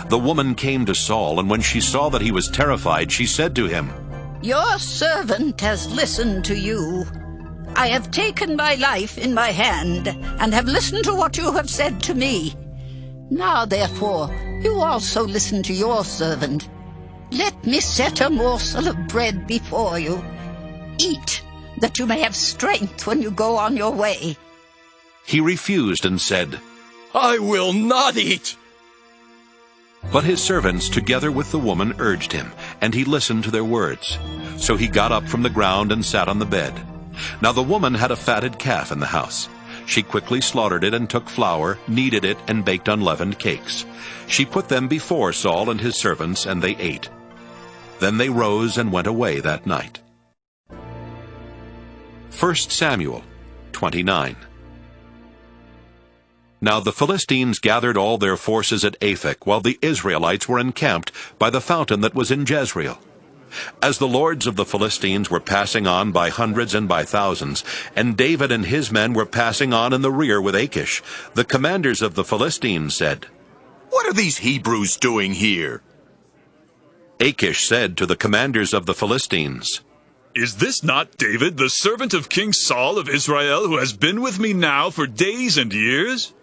The woman came to Saul, and when she saw that he was terrified, she said to him, "Your servant has listened to you. I have taken my life in my hand, and have listened to what you have said to me. Now, therefore, you also listen to your servant. Let me set a morsel of bread before you. Eat, that you may have strength when you go on your way." He refused and said, "I will not eat." But his servants together with the woman urged him, and he listened to their words. So he got up from the ground and sat on the bed. Now the woman had a fatted calf in the house. She quickly slaughtered it and took flour, kneaded it, and baked unleavened cakes. She put them before Saul and his servants, and they ate. Then they rose and went away that night. 1 Samuel 29. Now the Philistines gathered all their forces at Aphek, while the Israelites were encamped by the fountain that was in Jezreel. As the lords of the Philistines were passing on by hundreds and by thousands, and David and his men were passing on in the rear with Achish, the commanders of the Philistines said, "What are these Hebrews doing here?" Achish said to the commanders of the Philistines, "Is this not David, the servant of King Saul of Israel, who has been with me now for days and years?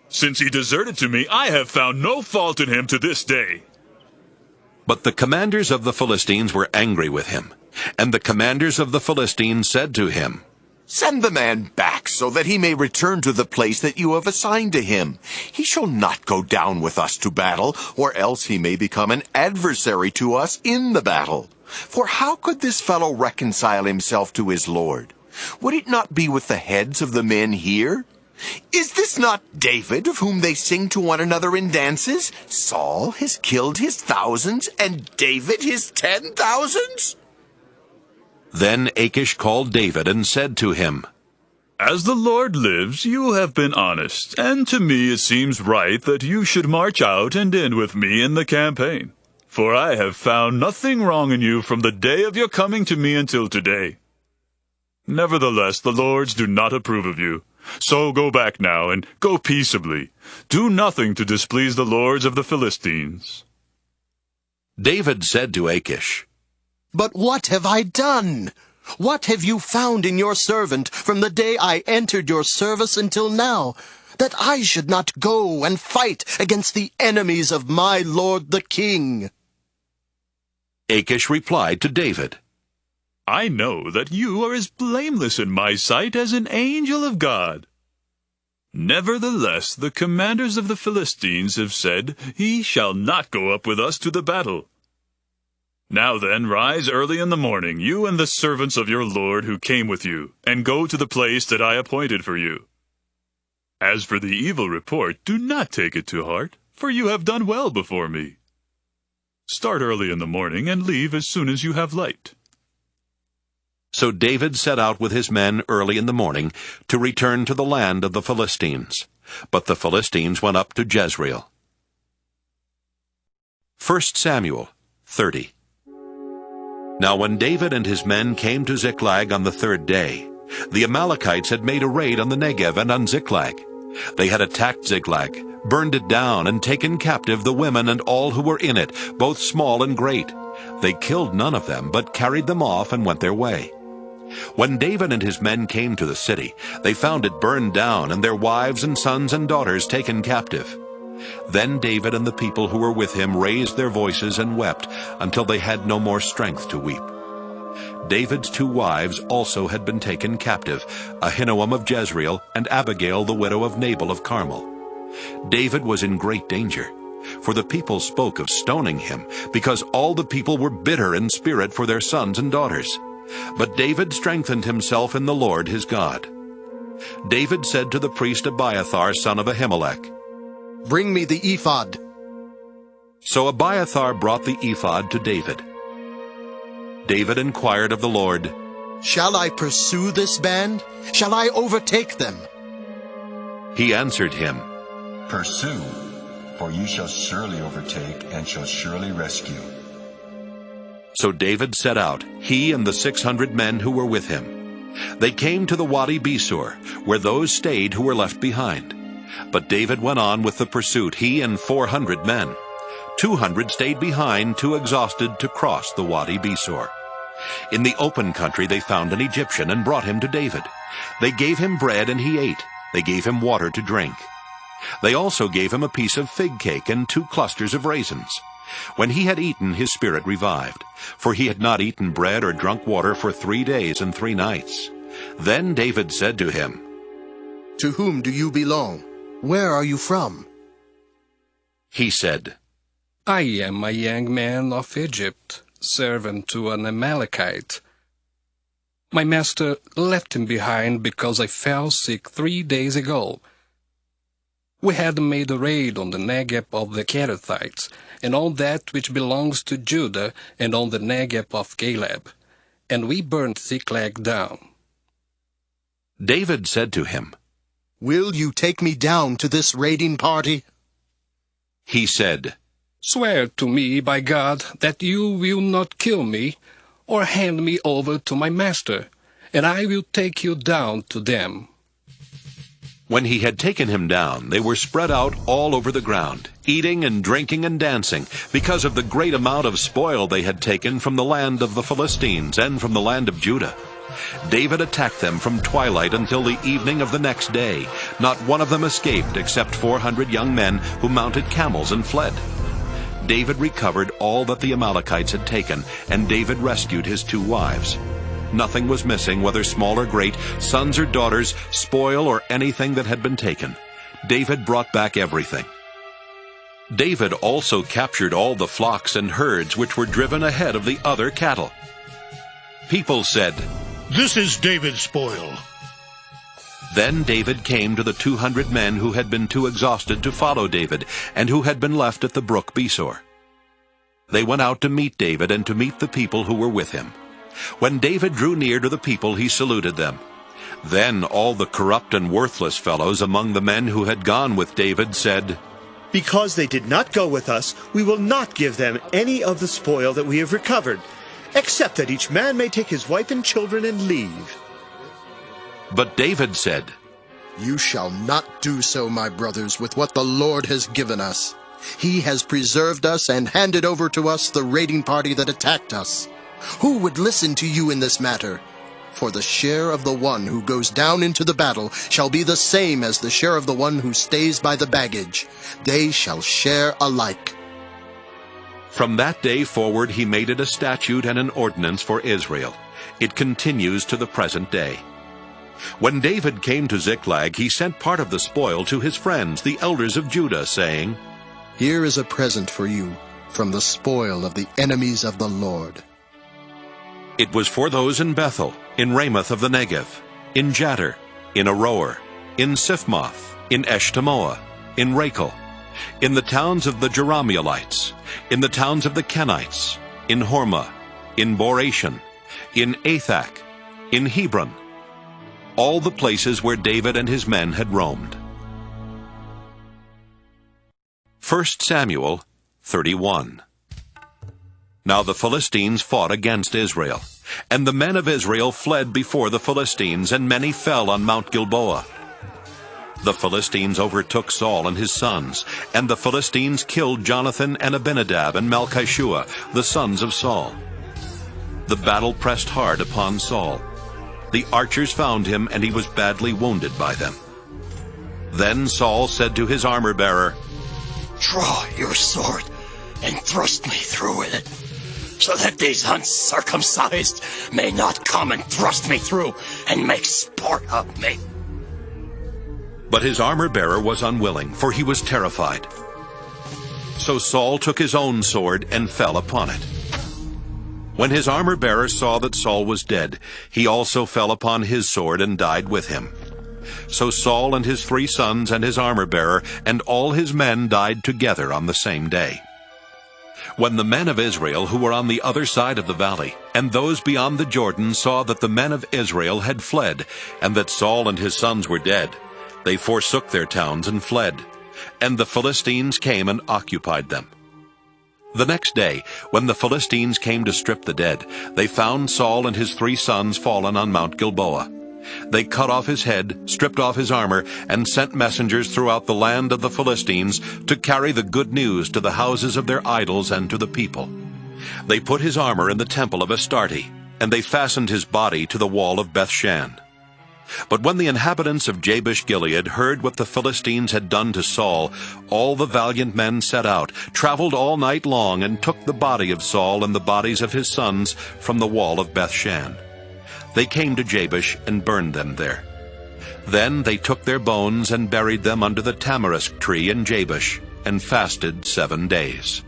Since he deserted to me, I have found no fault in him to this day." But the commanders of the Philistines were angry with him. And the commanders of the Philistines said to him, "Send the man back so that he may return to the place that you have assigned to him. He shall not go down with us to battle, or else he may become an adversary to us in the battle. For how could this fellow reconcile himself to his Lord? Would it not be with the heads of the men here? Is this not David, of whom they sing to one another in dances? Saul has killed his thousands, and David his 10,000s? Then Achish called David and said to him, "As the Lord lives, you have been honest, and to me it seems right that you should march out and in with me in the campaign. For I have found nothing wrong in you from the day of your coming to me until today. Nevertheless, the lords do not approve of you. So go back now, and go peaceably. Do nothing to displease the lords of the Philistines." David said to Achish, "But what have I done? What have you found in your servant from the day I entered your service until now, that I should not go and fight against the enemies of my lord the king?" Achish replied to David, "I know that you are as blameless in my sight as an angel of God. Nevertheless, the commanders of the Philistines have said, 'He shall not go up with us to the battle.' Now then, rise early in the morning, you and the servants of your Lord who came with you, and go to the place that I appointed for you. As for the evil report, do not take it to heart, for you have done well before me. Start early in the morning and leave as soon as you have light." So David set out with his men early in the morning to return to the land of the Philistines. But the Philistines went up to Jezreel. 1 Samuel 30. Now when David and his men came to Ziklag on the third day, the Amalekites had made a raid on the Negev and on Ziklag. They had attacked Ziklag, burned it down, and taken captive the women and all who were in it, both small and great. They killed none of them, but carried them off and went their way. When David and his men came to the city, they found it burned down, and their wives and sons and daughters taken captive. Then David and the people who were with him raised their voices and wept until they had no more strength to weep. David's 2 wives also had been taken captive, Ahinoam of Jezreel and Abigail the widow of Nabal of Carmel. David was in great danger, for the people spoke of stoning him, because all the people were bitter in spirit for their sons and daughters. But David strengthened himself in the Lord his God. David said to the priest Abiathar, son of Ahimelech, "Bring me the ephod." So Abiathar brought the ephod to David. David inquired of the Lord, "Shall I pursue this band? Shall I overtake them?" He answered him, "Pursue, for you shall surely overtake and shall surely rescue." So David set out, he and the 600 men who were with him. They came to the Wadi Besor, where those stayed who were left behind. But David went on with the pursuit, he and 400 men. 200 stayed behind, too exhausted to cross the Wadi Besor. In the open country they found an Egyptian and brought him to David. They gave him bread and he ate. They gave him water to drink. They also gave him a piece of fig cake and 2 clusters of raisins. When he had eaten, his spirit revived, for he had not eaten bread or drunk water for 3 days and 3 nights. Then David said to him, "To whom do you belong? Where are you from?" He said, "I am a young man of Egypt, servant to an Amalekite. My master left him behind because I fell sick 3 days ago. We had made a raid on the Negev of the Kerethites, and on that which belongs to Judah, and on the Negev of Caleb, and we burned Ziklag down." David said to him, "Will you take me down to this raiding party?" He said, "Swear to me by God that you will not kill me, or hand me over to my master, and I will take you down to them." When he had taken him down, they were spread out all over the ground, eating and drinking and dancing, because of the great amount of spoil they had taken from the land of the Philistines and from the land of Judah. David attacked them from twilight until the evening of the next day. Not one of them escaped except 400 young men who mounted camels and fled. David recovered all that the Amalekites had taken, and David rescued his 2 wives. Nothing was missing, whether small or great, sons or daughters, spoil or anything that had been taken. David brought back everything. David also captured all the flocks and herds which were driven ahead of the other cattle. People said, "This is David's spoil." Then David came to the 200 men who had been too exhausted to follow David, and who had been left at the brook Besor. They went out to meet David and to meet the people who were with him. When David drew near to the people, he saluted them. Then all the corrupt and worthless fellows among the men who had gone with David said, "Because they did not go with us, we will not give them any of the spoil that we have recovered, except that each man may take his wife and children and leave." But David said, "You shall not do so, my brothers, with what the Lord has given us. He has preserved us and handed over to us the raiding party that attacked us. Who would listen to you in this matter? For the share of the one who goes down into the battle shall be the same as the share of the one who stays by the baggage. They shall share alike." From that day forward he made it a statute and an ordinance for Israel. It continues to the present day. When David came to Ziklag, he sent part of the spoil to his friends, the elders of Judah, saying, "Here is a present for you from the spoil of the enemies of the Lord." It was for those in Bethel, in Ramoth of the Negev, in Jattir, in Aroer, in Siphmoth, in Eshtemoa, in Rachel, in the towns of the Jerahmeelites, in the towns of the Kenites, in Hormah, in Boration, in Athak, in Hebron, all the places where David and his men had roamed. 1 Samuel 31. Now the Philistines fought against Israel, and the men of Israel fled before the Philistines, and many fell on Mount Gilboa. The Philistines overtook Saul and his sons, and the Philistines killed Jonathan and Abinadab and Malchishua, the sons of Saul. The battle pressed hard upon Saul. The archers found him, and he was badly wounded by them. Then Saul said to his armor-bearer, "Draw your sword and thrust me through with it, so that these uncircumcised may not come and thrust me through and make sport of me." But his armor-bearer was unwilling, for he was terrified. So Saul took his own sword and fell upon it. When his armor-bearer saw that Saul was dead, he also fell upon his sword and died with him. So Saul and his 3 sons and his armor-bearer and all his men died together on the same day. When the men of Israel who were on the other side of the valley, and those beyond the Jordan, saw that the men of Israel had fled, and that Saul and his sons were dead, they forsook their towns and fled, and the Philistines came and occupied them. The next day, when the Philistines came to strip the dead, they found Saul and his 3 sons fallen on Mount Gilboa. They cut off his head, stripped off his armor, and sent messengers throughout the land of the Philistines to carry the good news to the houses of their idols and to the people. They put his armor in the temple of Astarte, and they fastened his body to the wall of Bethshan. But when the inhabitants of Jabesh-Gilead heard what the Philistines had done to Saul, all the valiant men set out, traveled all night long, and took the body of Saul and the bodies of his sons from the wall of Bethshan. They came to Jabesh and burned them there. Then they took their bones and buried them under the tamarisk tree in Jabesh, and fasted 7 days.